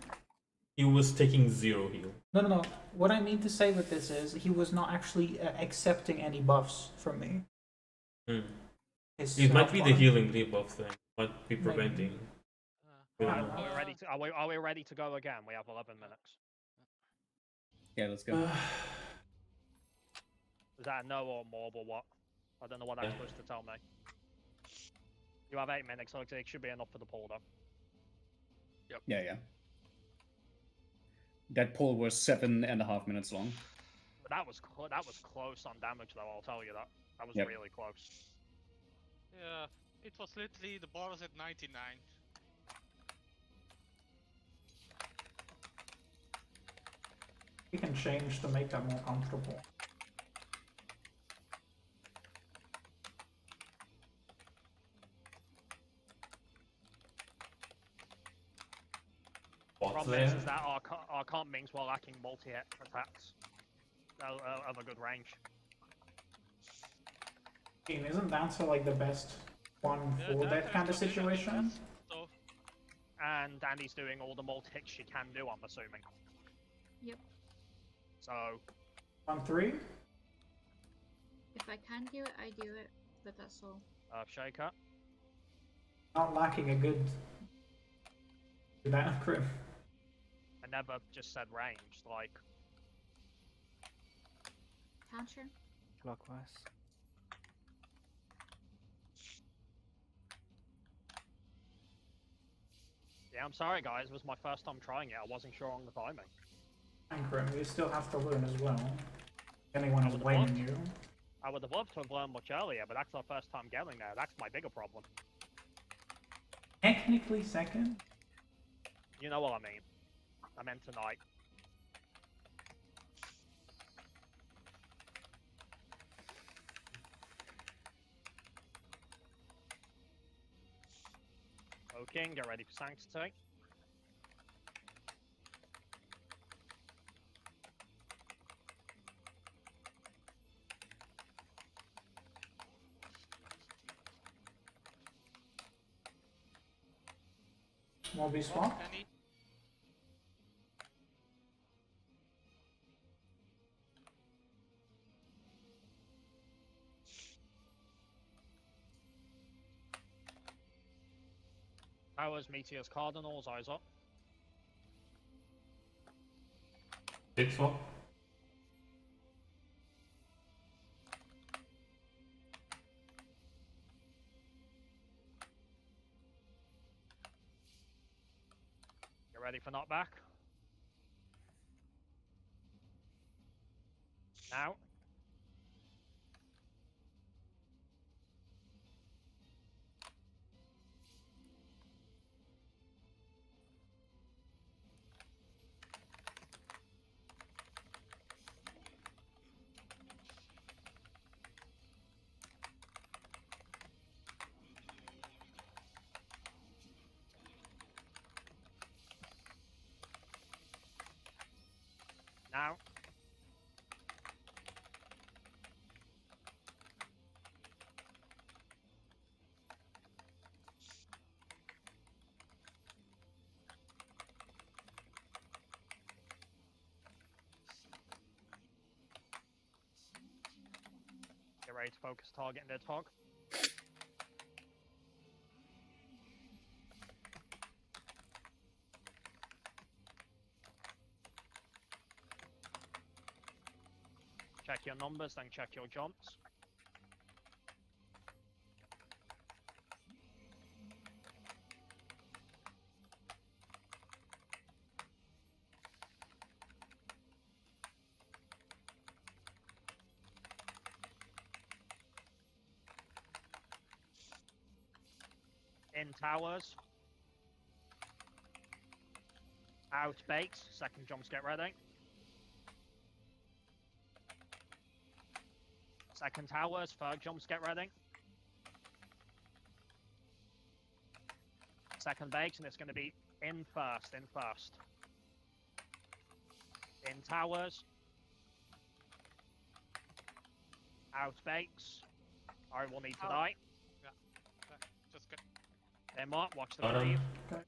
He was taking 0 heal. No. What I mean to say with this is he was not actually accepting any buffs from me. It might be the healing debuff thing. Might be preventing. Are we ready to go again? We have 11 minutes. Yeah, let's go. Is that a no or more or what? I don't know what that's supposed to tell me. You have 8 minutes, so it should be enough for the poll, though. Yep. Yeah. That poll was 7.5 minutes long. But that was close on damage, though. I'll tell you that. That was really close. Yeah, it was literally, the bar was at 99. We can change to make that more comfortable. Problem is that our comp means we're lacking multi-hit attacks of a good range. Isn't Dancer like the best one for that kind of situation? And Andy's doing all the multi-hits she can do, I'm assuming. Yep. So... 1-3? If I can do it, I do it, but that's all. Shaker. Not lacking a good... that crim. I never just said ranged, like... Counter? Clockwise. Yeah, I'm sorry guys, it was my first time trying it, I wasn't sure on the timing. And Grim, you still have to learn as well. Anyone is blaming you. I would have loved to have learned much earlier, but that's our first time getting there, that's my bigger problem. Technically second? You know what I mean. I meant tonight. Okay, get ready for Sanctity. Moby swap? Powers, Meteors, Cardinals, eyes up. Big swap. Get ready for knockback. Now. Now. Get ready to focus target and dead hog. Check your numbers, then check your jumps. In towers. Out bakes. Second jumps, get ready. Second towers, third jumps, get ready. Second bakes, and it's going to be in first, in first. In towers. Out bakes. Alright, we'll need to die. Yeah. Just get. Them up, watch the Got 'em. cleave. Okay.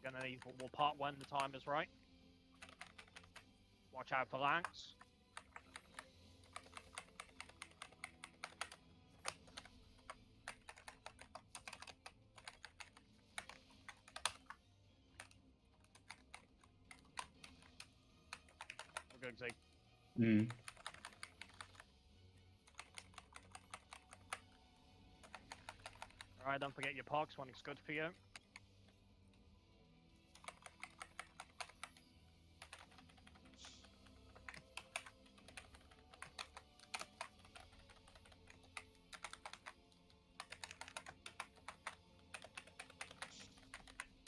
We're going to need, we'll part when the time is right. Watch out for Lance. We're good, Zeke. Mm. Alright, don't forget your pogs when it's good for you.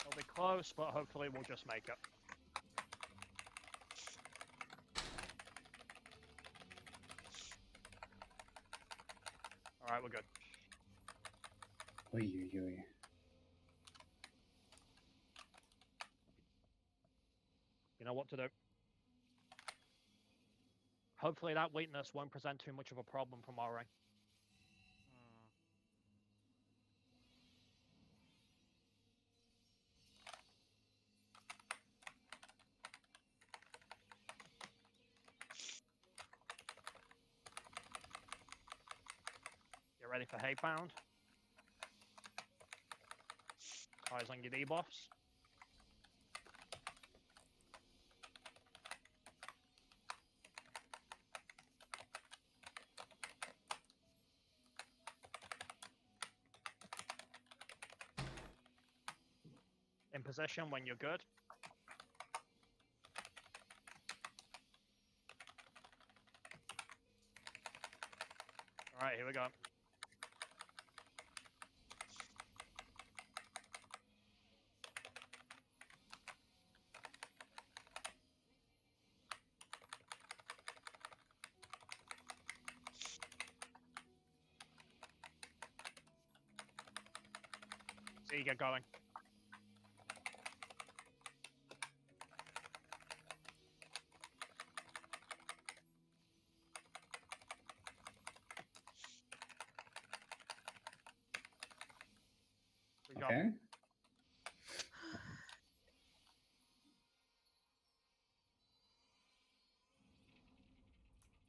It'll be close, but hopefully we'll just make it. Alright, we're good. Oy, oy, oy. You know what to do. Hopefully that weakness won't present too much of a problem from our end. Get ready for Haybound. Eyes on your debuffs. In position when you're good. Alright, here we go. So you get going. Good job. Okay.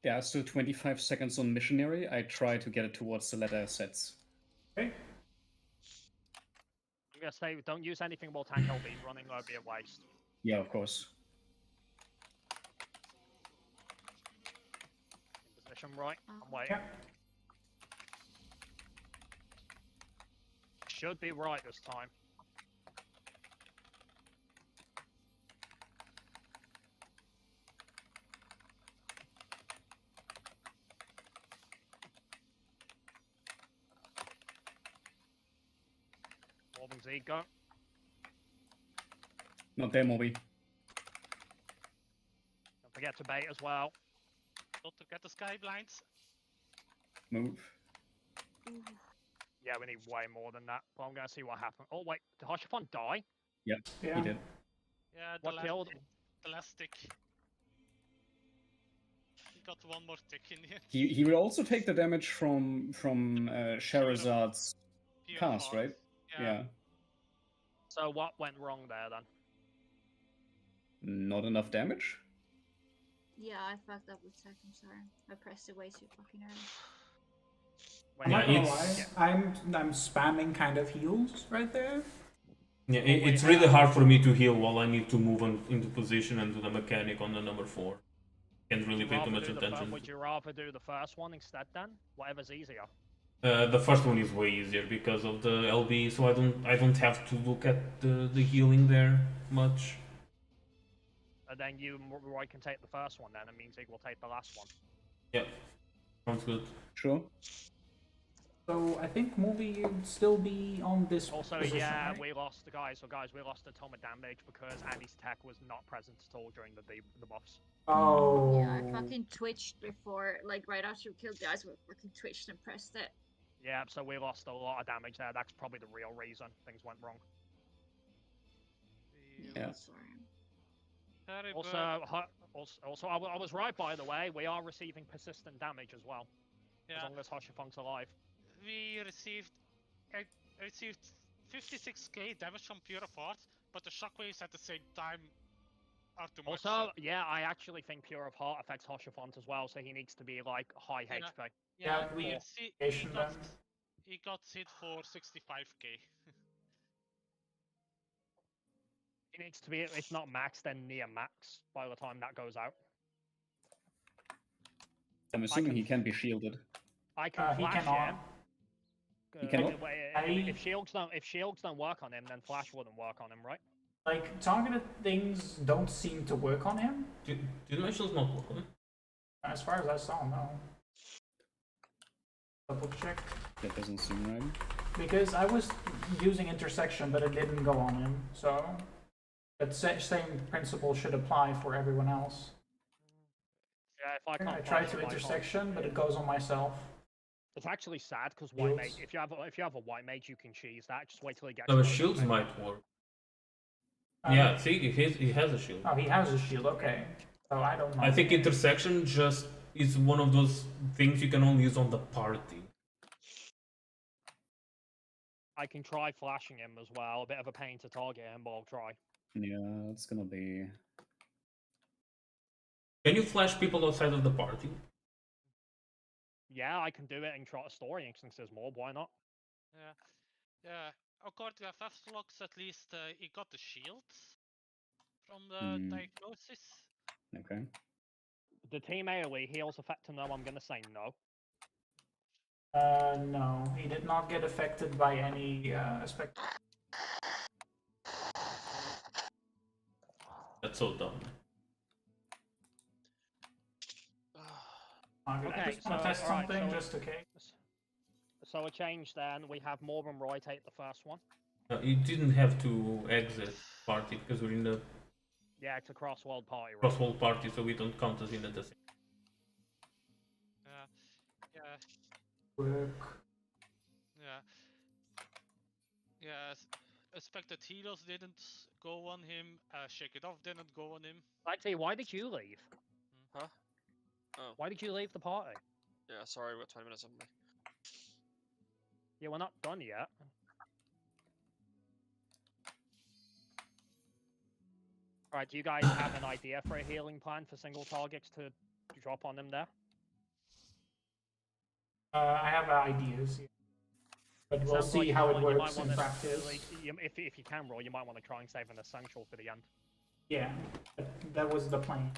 There are still 25 seconds on missionary. I try to get it towards the latter sets. Okay. I'm gonna say don't use anything while tank LB running or be a waste. Yeah, of course. In position right. I'm waiting. Yeah. Should be right this time. Morgan Z, go. Not there, Moby. Don't forget to bait as well. Don't forget the sky blinds. Move. Yeah, we need way more than that. But I'm gonna see what happens. Oh wait, did Hashafon die? Yep, Yeah. he did. Yeah, What killed? the last tick. He got one more tick in here. He will also take the damage from Shahrazad's Pure cast, heart. right? Yeah. Yeah. So what went wrong there then? Not enough damage? Yeah, I fucked up with second, sorry. I pressed it way too fucking early. Wait, I'm not Yeah, gonna it's- lie. I'm spamming kind of heals right there. Yeah, it's really hard for me to heal while I need to move into position and do the mechanic on the number 4. Can't really pay too much attention. Would you rather do the first one instead then? Whatever's easier. The first one is way easier because of the LB, so I don't have to look at the healing there much. And then you, Roy, can take the first one then. It means he will take the last one. Yep, sounds good. Sure. So I think movie would still be on this Also, position, yeah, right? we lost the guys. So guys, we lost a ton of damage because Andy's tech was not present at all during the buffs. Oh. Yeah, I fucking twitched before, like right after we killed guys, we fucking twitched and pressed it. Yeah, so we lost a lot of damage there. That's probably the real reason things went wrong. Yeah. Sorry. Also, I was right, by the way. We are receiving persistent damage as well, Yeah. as long as Hoshifunk's alive. We received 56k damage from Pure of Heart, but the shockwaves at the same time are too much. Also, yeah, I actually think Pure of Heart affects Hoshifont as well, so he needs to be like high HP. Yeah, we he got hit for 65k. He needs to be, if not max, then near max by the time that goes out. I'm assuming he can be shielded. I can flash him. He cannot? If shields don't work on him, then flash wouldn't work on him, right? Like, targeted things don't seem to work on him. Did my shields not work on him? As far as I saw, no. Double check. That doesn't seem right. Because I was using intersection, but it didn't go on him, so that same principle should apply for everyone else. Yeah, if I can't. I tried to intersection, but it goes on myself. It's actually sad because white mage. If you have a white mage, you can cheese that. Just wait till he gets. No, shields might work. Yeah, see, he has a shield. Oh, he has a shield. Okay. Oh, I don't know. I think intersection just is one of those things you can only use on the party. I can try flashing him as well. A bit of a pain to target him, but I'll try. Yeah, it's gonna be. Can you flash people outside of the party? Yeah, I can do it in story instances more. Why not? Yeah. According to FF logs, at least he got the shields from the diagnosis. Okay. The team AoE heals affect to no. I'm gonna say no. No, he did not get affected by any aspect. That's so dumb. Okay, just want to test something, just okay. So a change then. We have Morb and Roy take the first one. You didn't have to exit party because we're in the. Yeah, it's a cross-world party. Right? Cross-world party, so we don't count as in the same. Yeah. Work. Yeah. Expected healers didn't go on him. Shake It Off didn't go on him. Actually, why did you leave? Huh? Oh. Why did you leave the party? Yeah, sorry, we've got 20 minutes on me. Yeah, we're not done yet. Alright, do you guys have an idea for a healing plan for single targets to drop on them there? I have ideas, but we'll see how it works in practice. If you can roll, you might want to try and save an essential for the end. Yeah, that was the plan.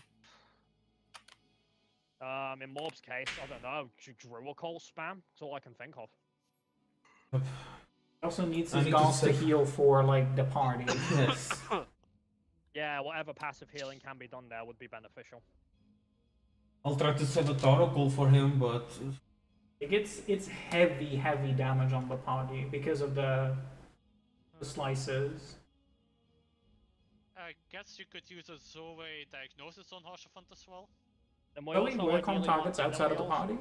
In Morb's case, I don't know, Drew call spam? That's all I can think of. He also needs his guns to heal for, like, the party. Yes. Yeah, whatever passive healing can be done there would be beneficial. I'll try to set a Taro call for him, but... It's heavy damage on the party because of the slices. I guess you could use a Zoe diagnosis on Hoshifant as well. Will we work on targets outside of the party?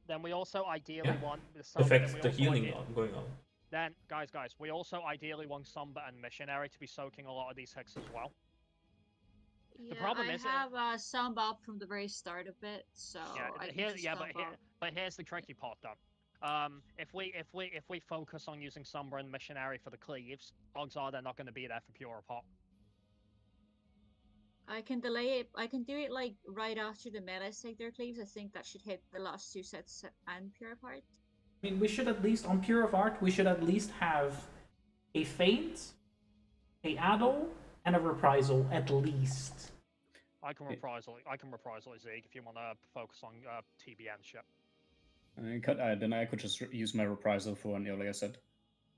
Then we also ideally want affects the healing going on. Then, guys, we also ideally want Somber and Missionary to be soaking a lot of these hits as well. Yeah, the problem I have Samba up from the very start of it, so but here's the tricky part though. If we focus on using Somber and Missionary for the cleaves, odds are they're not going to be there for Pure of Heart. I can delay it. I can do it like right after the metas take their cleaves. I think that should hit the last two sets and Pure of Heart. I mean, we should at least, on Pure of Heart, we should at least have a feint, a addle, and a reprisal, at least. I can reprisal Zeke if you want to focus on TBN shit. Then I could just use my reprisal for an earlier set.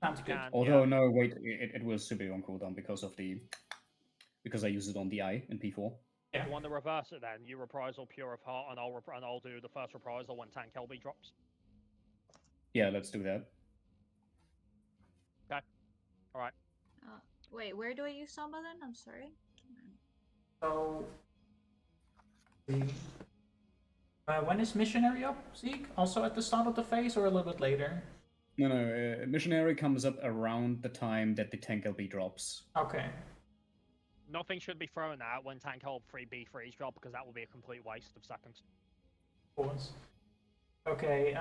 Sounds good. Although, no, wait, it will still be on cooldown because I use it on the eye in P4. Yeah. You want to reverse it then? You reprisal Pure of Heart, and I'll do the first reprisal when Tank LB drops. Yeah, let's do that. Okay. All right. Wait, where do I use Samba then? I'm sorry. So, when is Missionary up, Zeke? Also at the start of the phase or a little bit later? No, Missionary comes up around the time that the tank LB drops. Okay. Nothing should be thrown out when tank hold 3B3s drop, because that will be a complete waste of seconds. Of course. Okay,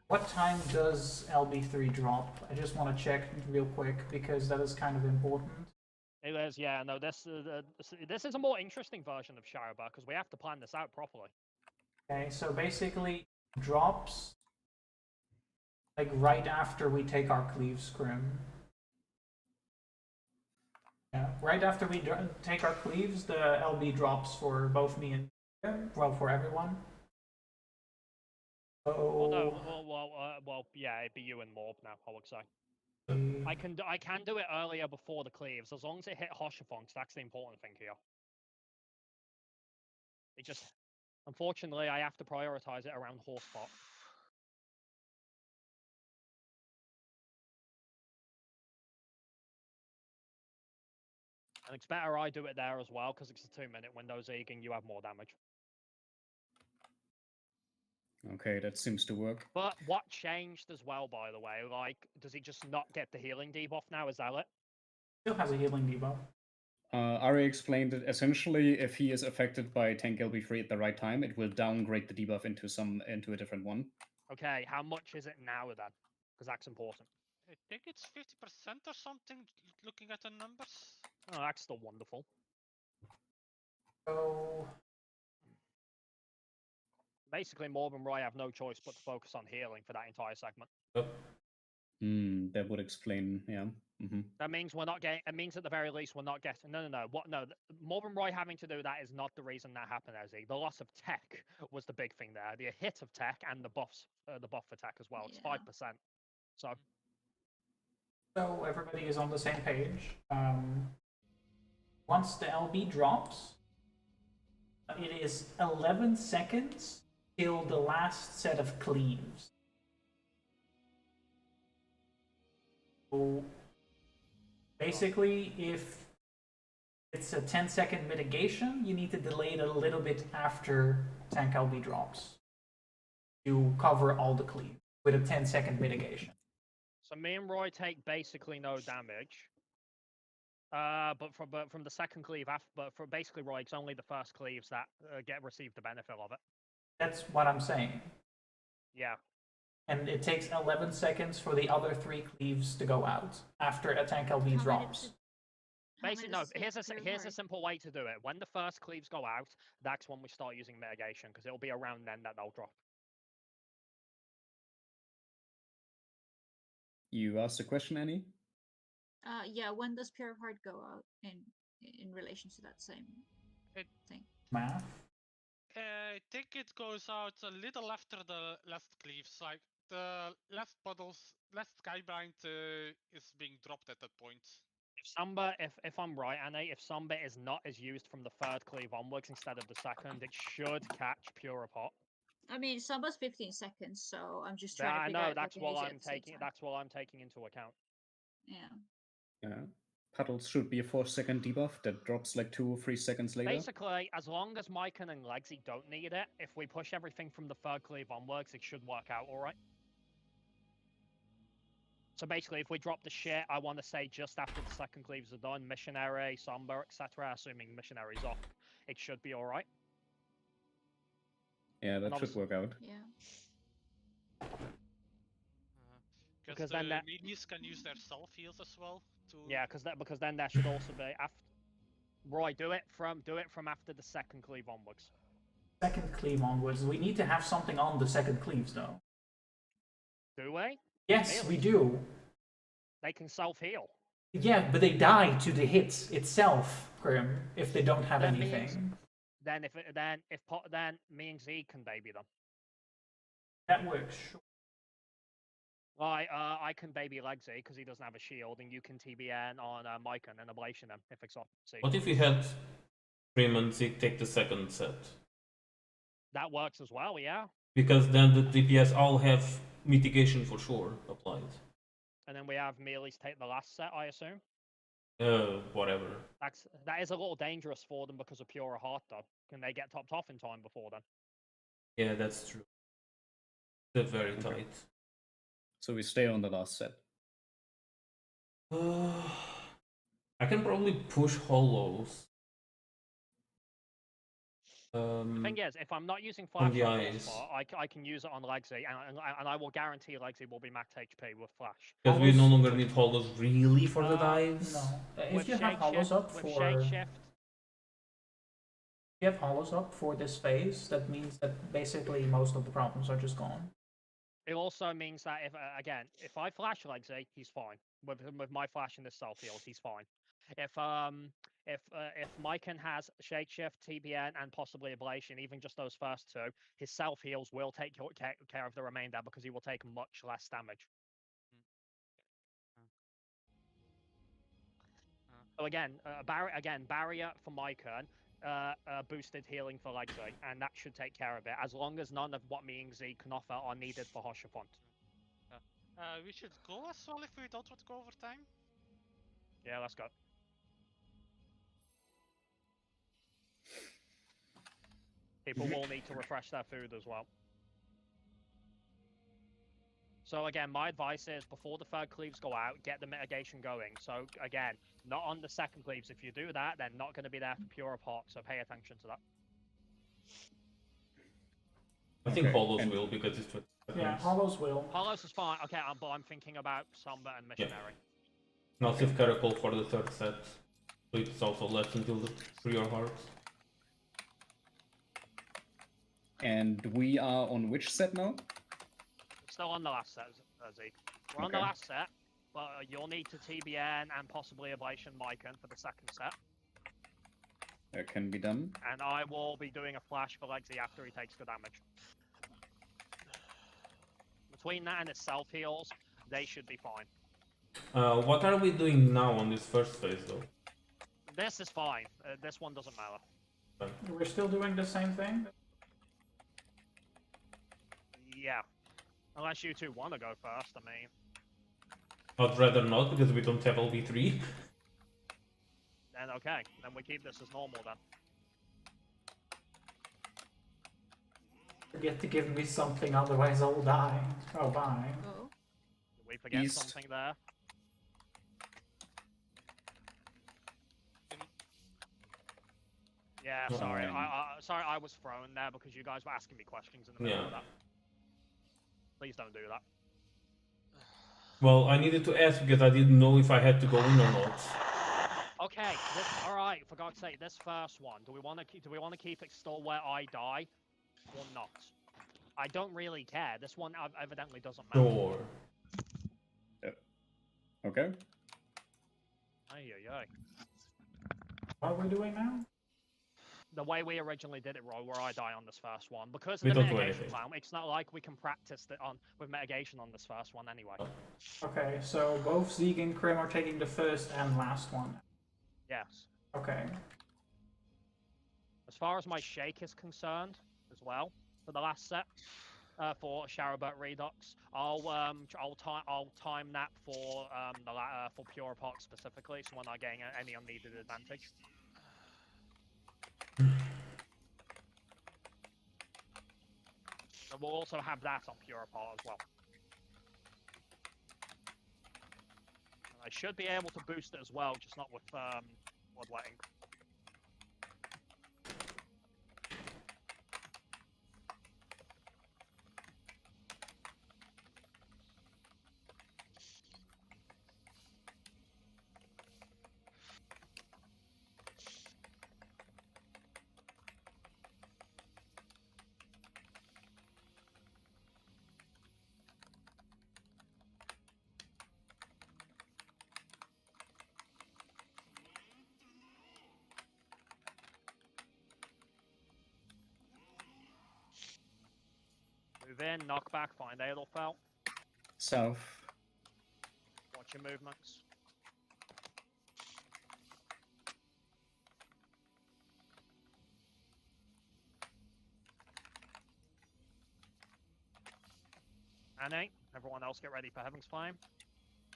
what time does LB3 drop? I just want to check real quick, because that is kind of important. It is, yeah. No, this is a more interesting version of Shariba, because we have to plan this out properly. Okay, so basically, drops like right after we take our cleave scrim. Yeah, right after we take our cleaves, the LB drops for both me and well, for everyone. Well, no, yeah, it'd be you and Morb now, I would say. I can do it earlier before the cleaves, as long as it hit Hoshafonks. That's the important thing here. It just, unfortunately, I have to prioritize it around Horsepot. And it's better I do it there as well, because it's a 2-minute window, Zeke, and you have more damage. Okay, that seems to work. But what changed as well, by the way? Like, does he just not get the healing debuff now? Is that it? Still has a healing debuff. Ari explained that essentially, if he is affected by tank LB3 at the right time, it will downgrade the debuff into a different one. Okay, how much is it now then? Because that's important. I think it's 50% or something, looking at the numbers. Oh, that's still wonderful. So basically, Morb and Roy have no choice but to focus on healing for that entire segment. That would explain, yeah. That means we're not getting. It means at the very least we're not getting. No. What? No. Morb and Roy having to do that is not the reason that happened, Ezzy. The loss of tech was the big thing there. The hit of tech and the buffs, the buff for tech as well. It's 5%. So everybody is on the same page. Once the LB drops, it is 11 seconds till the last set of cleaves. So basically, if it's a 10-second mitigation, you need to delay it a little bit after tank LB drops to cover all the cleaves with a 10-second mitigation. So me and Roy take basically no damage. But from the second cleave, but for basically Roy, it's only the first cleaves that receive the benefit of it. That's what I'm saying. Yeah. And it takes 11 seconds for the other 3 cleaves to go out after a tank LB drops. Basically, no. Here's a simple way to do it. When the first cleaves go out, that's when we start using mitigation, because it'll be around then that they'll drop. You asked a question, Annie? Yeah, when does Pure of Heart go out in relation to that same thing? Math? I think it goes out a little after the last cleaves. Like the last skybind is being dropped at that point. If I'm right, Annie, if Samba is not as used from the third cleave onwards instead of the second, it should catch Pure of Hot. I mean, Samba's 15 seconds, so I'm just trying to figure out. I know that's what I'm taking. That's what I'm taking into account. Yeah. Puddles should be a 4-second debuff that drops like 2 or 3 seconds later. Basically, as long as Mycon and Legsy don't need it, if we push everything from the third cleave onwards, it should work out all right. So basically, if we drop the shit, I want to say just after the second cleaves are done, Missionary, Samba, etc., assuming Missionary's off, it should be all right. Yeah, that should work out. Yeah. Because then the meanies can use their self heals as well. Yeah, because then that should also be after. Roy, do it from after the second cleave onwards. Second cleave onwards. We need to have something on the second cleaves, though. Do we? Yes, we do. They can self-heal. Yeah, but they die to the hit itself, Grim, if they don't have anything. Then me and Z can baby them. That works. I can baby Legsy because he doesn't have a shield, and you can TBN on Mycon and ablation him if it's off. What if we had Grim and Zeke take the second set? That works as well, yeah. Because then the DPS all have mitigation for sure applied. And then we have meelees take the last set, I assume. Whatever. That is a little dangerous for them because of pure heart, though. Can they get topped off in time before then? Yeah, that's true. They're very tight. So we stay on the last set. I can probably push hollows. The thing is, if I'm not using on flash the on this eyes. part, I can use it on Legsy, and I will guarantee Legsy will be max HP with flash. Because we no Hollows- longer need hollows really for the dives. No. With If you have Shake hollows Shift- up with for Shake Shift, if you have hollows up for this phase, that means that basically most of the problems are just gone. it also means that if I flash Legsy, he's fine. With my flash in the self heals, he's fine. If Myken has Shake Shift, TBN, and possibly Ablation, even just those first two, his self heals will take care of the remainder because he will take much less damage. So again, barrier for Myken, boosted healing for Legsy, and that should take care of it, as long as none of what me and Z can offer are needed for Hoshafont. We should go as well if we don't want to go over time. Yeah, let's go. People will need to refresh their food as well. So again, my advice is before the third cleaves go out, get the mitigation going. So again, not on the second cleaves. If you do that, they're not going to be there for pure of hot, so pay attention to that. I think Okay, hollows and- will because it's 20 Yeah, seconds. hollows will. Hollows is fine. Okay, but I'm thinking about Samba and Missionary. Now save Caracol for the third set. So it's also left until the Prior Hearts. And we are on which set now? Still on the last set, Zeke. We're on the Okay. last set, but you'll need to TBN and possibly Ablation Myken for the second set. That can be done. And I will be doing a flash for Legsy after he takes the damage. Between that and his self heals, they should be fine. What are we doing now on this first phase though? This is fine. This one doesn't matter. We're still doing the same thing? Yeah. Unless you two want to go first, I mean. I'd rather not because we don't have LB3. Then okay. Then we keep this as normal then. Forget to give me something, otherwise I'll die. Oh, bye. Oh, Did we forget East. something there? Yeah, sorry. Sorry, I was thrown there because you guys were asking me questions in the middle of that. Please don't do that. Well, I needed to ask because I didn't know if I had to go in or not. Okay, all right. For God's sake, this first one. Do we want to keep it still where I die, or not? I don't really care. This one evidently doesn't matter. Sure. Okay. Ay, ay, ay. What are we doing now? The way we originally did it, Roy, where I die on this first one, because of We the don't do mitigation anything. plan, it's not like we can practice it with mitigation on this first one anyway. Okay, so both Zeke and Krim are taking the first and last one. Yes. Okay. As far as my shake is concerned, as well, for the last set, for Sharabert Redux, I'll time that for for Pure Pot specifically, so we're not getting any unneeded advantage. So we'll also have that on Pure Pot as well. And I should be able to boost it as well, just not with Bloodletting. Move in, knockback, find Adelfell. South. Watch your movements. Annie, everyone else get ready for Heaven's Flame.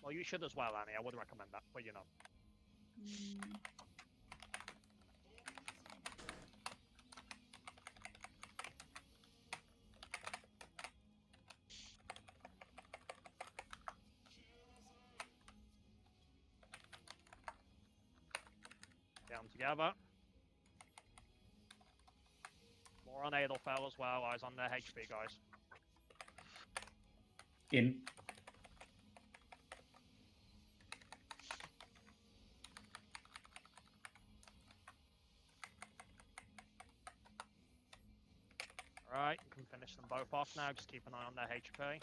Well, you should as well, Annie. I would recommend that, but you know. Mm. Get them together. More on Adelfell as well. Eyes on their HP, guys. In. Alright, you can finish them both off now. Just keep an eye on their HP.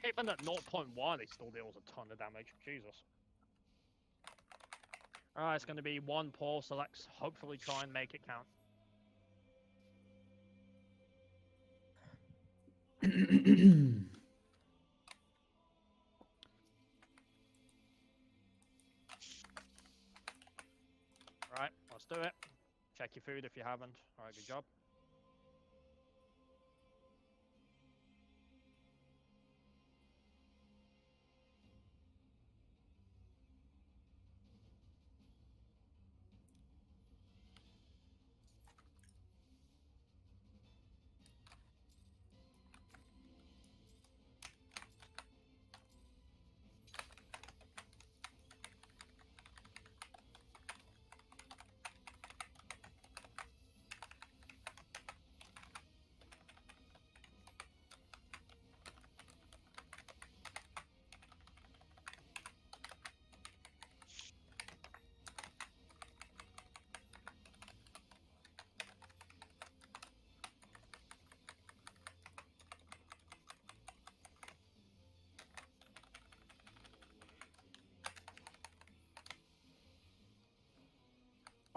Even at 0.1, it still deals a ton of damage. Jesus. Alright, it's going to be one pull, so let's hopefully try and make it count. Alright, let's do it. Check your food if you haven't. Alright, good job.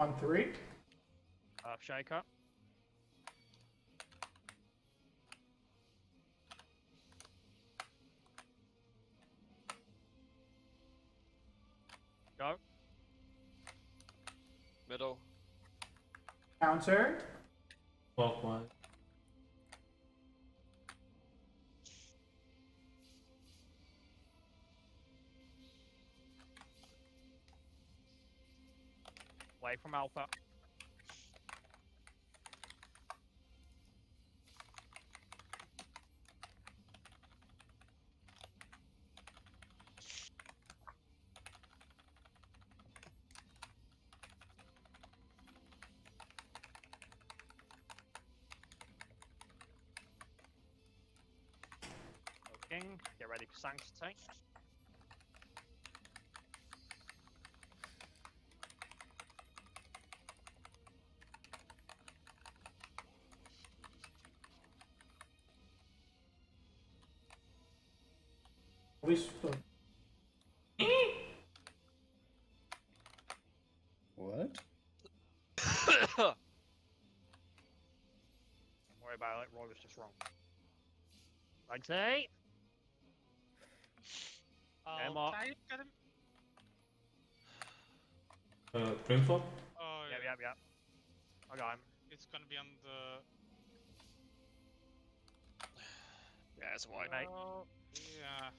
On 3. Shaker. Go. Middle. Counter. Clockwise. Away from Alpha. King, get ready for Sanctity. Whisper. What? Don't worry about it, Roy was just wrong. Legs 8. I'll Mark. try and get him. Brimfall? Oh, Yep, yeah. yep. I got him. It's gonna be on the. Yeah, it's a white. Mate. Yeah.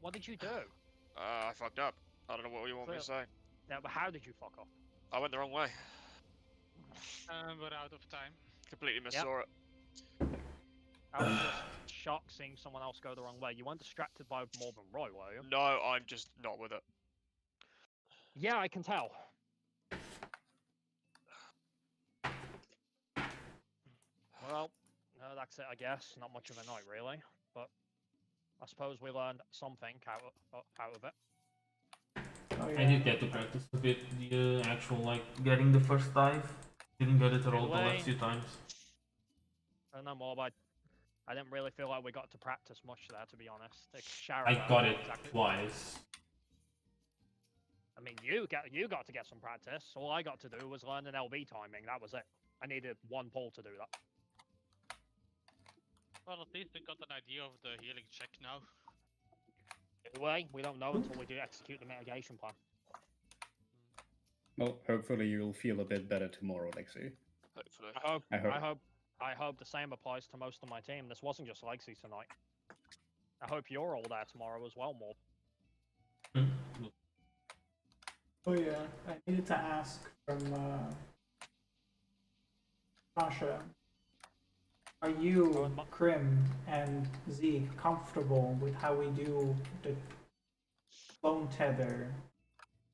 What did you do? I fucked up. I don't know what you want me to say. Yeah, but how did you fuck off? I went the wrong way. We're out of time. Completely missaw it. I was just shocked seeing someone else go the wrong way. You weren't distracted by more than Roy, were you? No, I'm just not with it. Yeah, I can tell. Well, that's it, I guess. Not much of a night, really. But I suppose we learned something out of it. Oh, yeah. I did get to practice a bit the actual like getting the first dive. Didn't get it at all the last few times. I don't know more, but I didn't really feel like we got to practice much there, to be honest. I got it twice. I mean, you got to get some practice. All I got to do was learn an LB timing. That was it. I needed one pull to do that. Well, at least we got an idea of the healing check now. Anyway, we don't know until we do execute the mitigation plan. Well, hopefully you'll feel a bit better tomorrow, Lexi. Hopefully. I hope the same applies to most of my team. This wasn't just Lexi tonight. I hope you're all there tomorrow as well, Morb. Oh yeah, I needed to ask from Sasha. Are you, Krim, and Zeke comfortable with how we do the clone tether,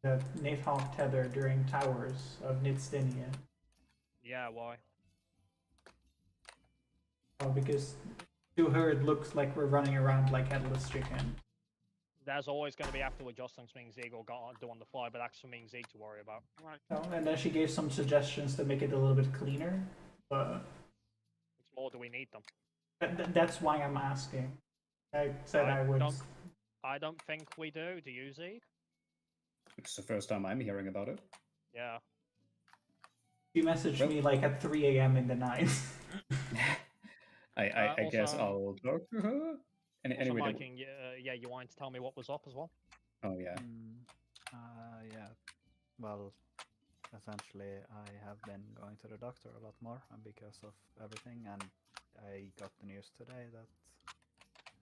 the Nighthawk tether during towers of Nidstinia? Yeah, why? Oh, because to her it looks like we're running around like headless chicken. There's always going to be after adjusting something Zeke will do on the fly, but that's something Zeke to worry about. Right. Oh, and then she gave some suggestions to make it a little bit cleaner, but Which more do we need them? that's why I'm asking. I said I would. I don't think we do. Do you, Zeke? It's the first time I'm hearing about it. Yeah. She messaged me like at 3 a.m. in the night. I guess I'll talk to her. Anyway, Viking, yeah, you wanted to tell me what was up as well? Oh yeah. Yeah. Well, essentially, I have been going to the doctor a lot more, and because of everything, and I got the news today that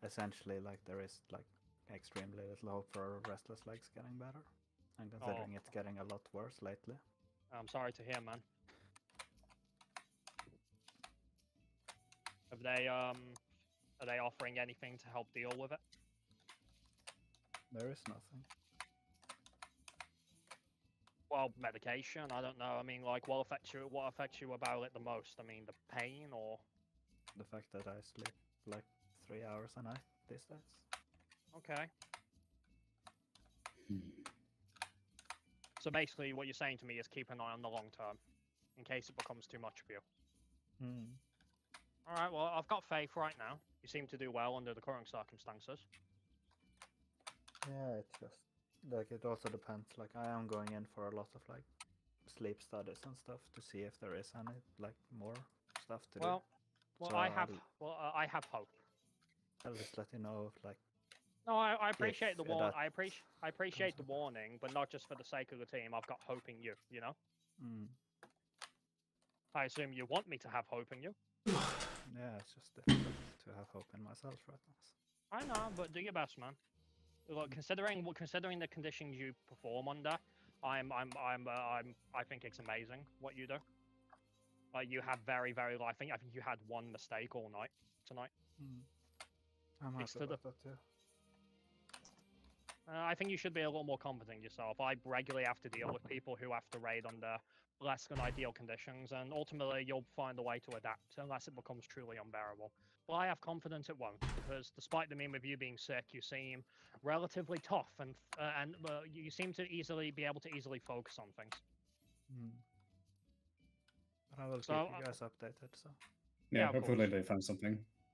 essentially, like, there is like extremely little hope for restless legs getting better, and considering it's getting a lot worse lately. I'm sorry to hear, man. Are they offering anything to help deal with it? There is nothing. Well, medication. I don't know. I mean, like, what affects you about it the most? I mean, the pain or the fact that I sleep like 3 hours a night these days. Okay. So basically, what you're saying to me is keep an eye on the long term, in case it becomes too much for you. All right. Well, I've got faith right now. You seem to do well under the current circumstances. Yeah, it's just like it also depends. Like I am going in for a lot of like sleep studies and stuff to see if there is any like more stuff to do. Well, So I have hope. I'll just let you know if like. No, I appreciate the warning. that I appreciate the warning, but not just for the sake of the team. I've got hope in you. You know. I assume you want me to have hope in you. Yeah, it's just difficult to have hope in myself right now. I know, but do your best, man. Look, considering the conditions you perform under, I think it's amazing what you do. Like you have very I think you had one mistake all night tonight. I'm happy about that too. I think you should be a little more confident yourself. I regularly have to deal with people who have to raid under less than ideal conditions, and ultimately you'll find a way to adapt unless it becomes truly unbearable. But I have confidence it won't, because despite the meme of you being sick, you seem relatively tough, and you seem to be able to easily focus on things. But I will keep you guys updated. So yeah hopefully they find something.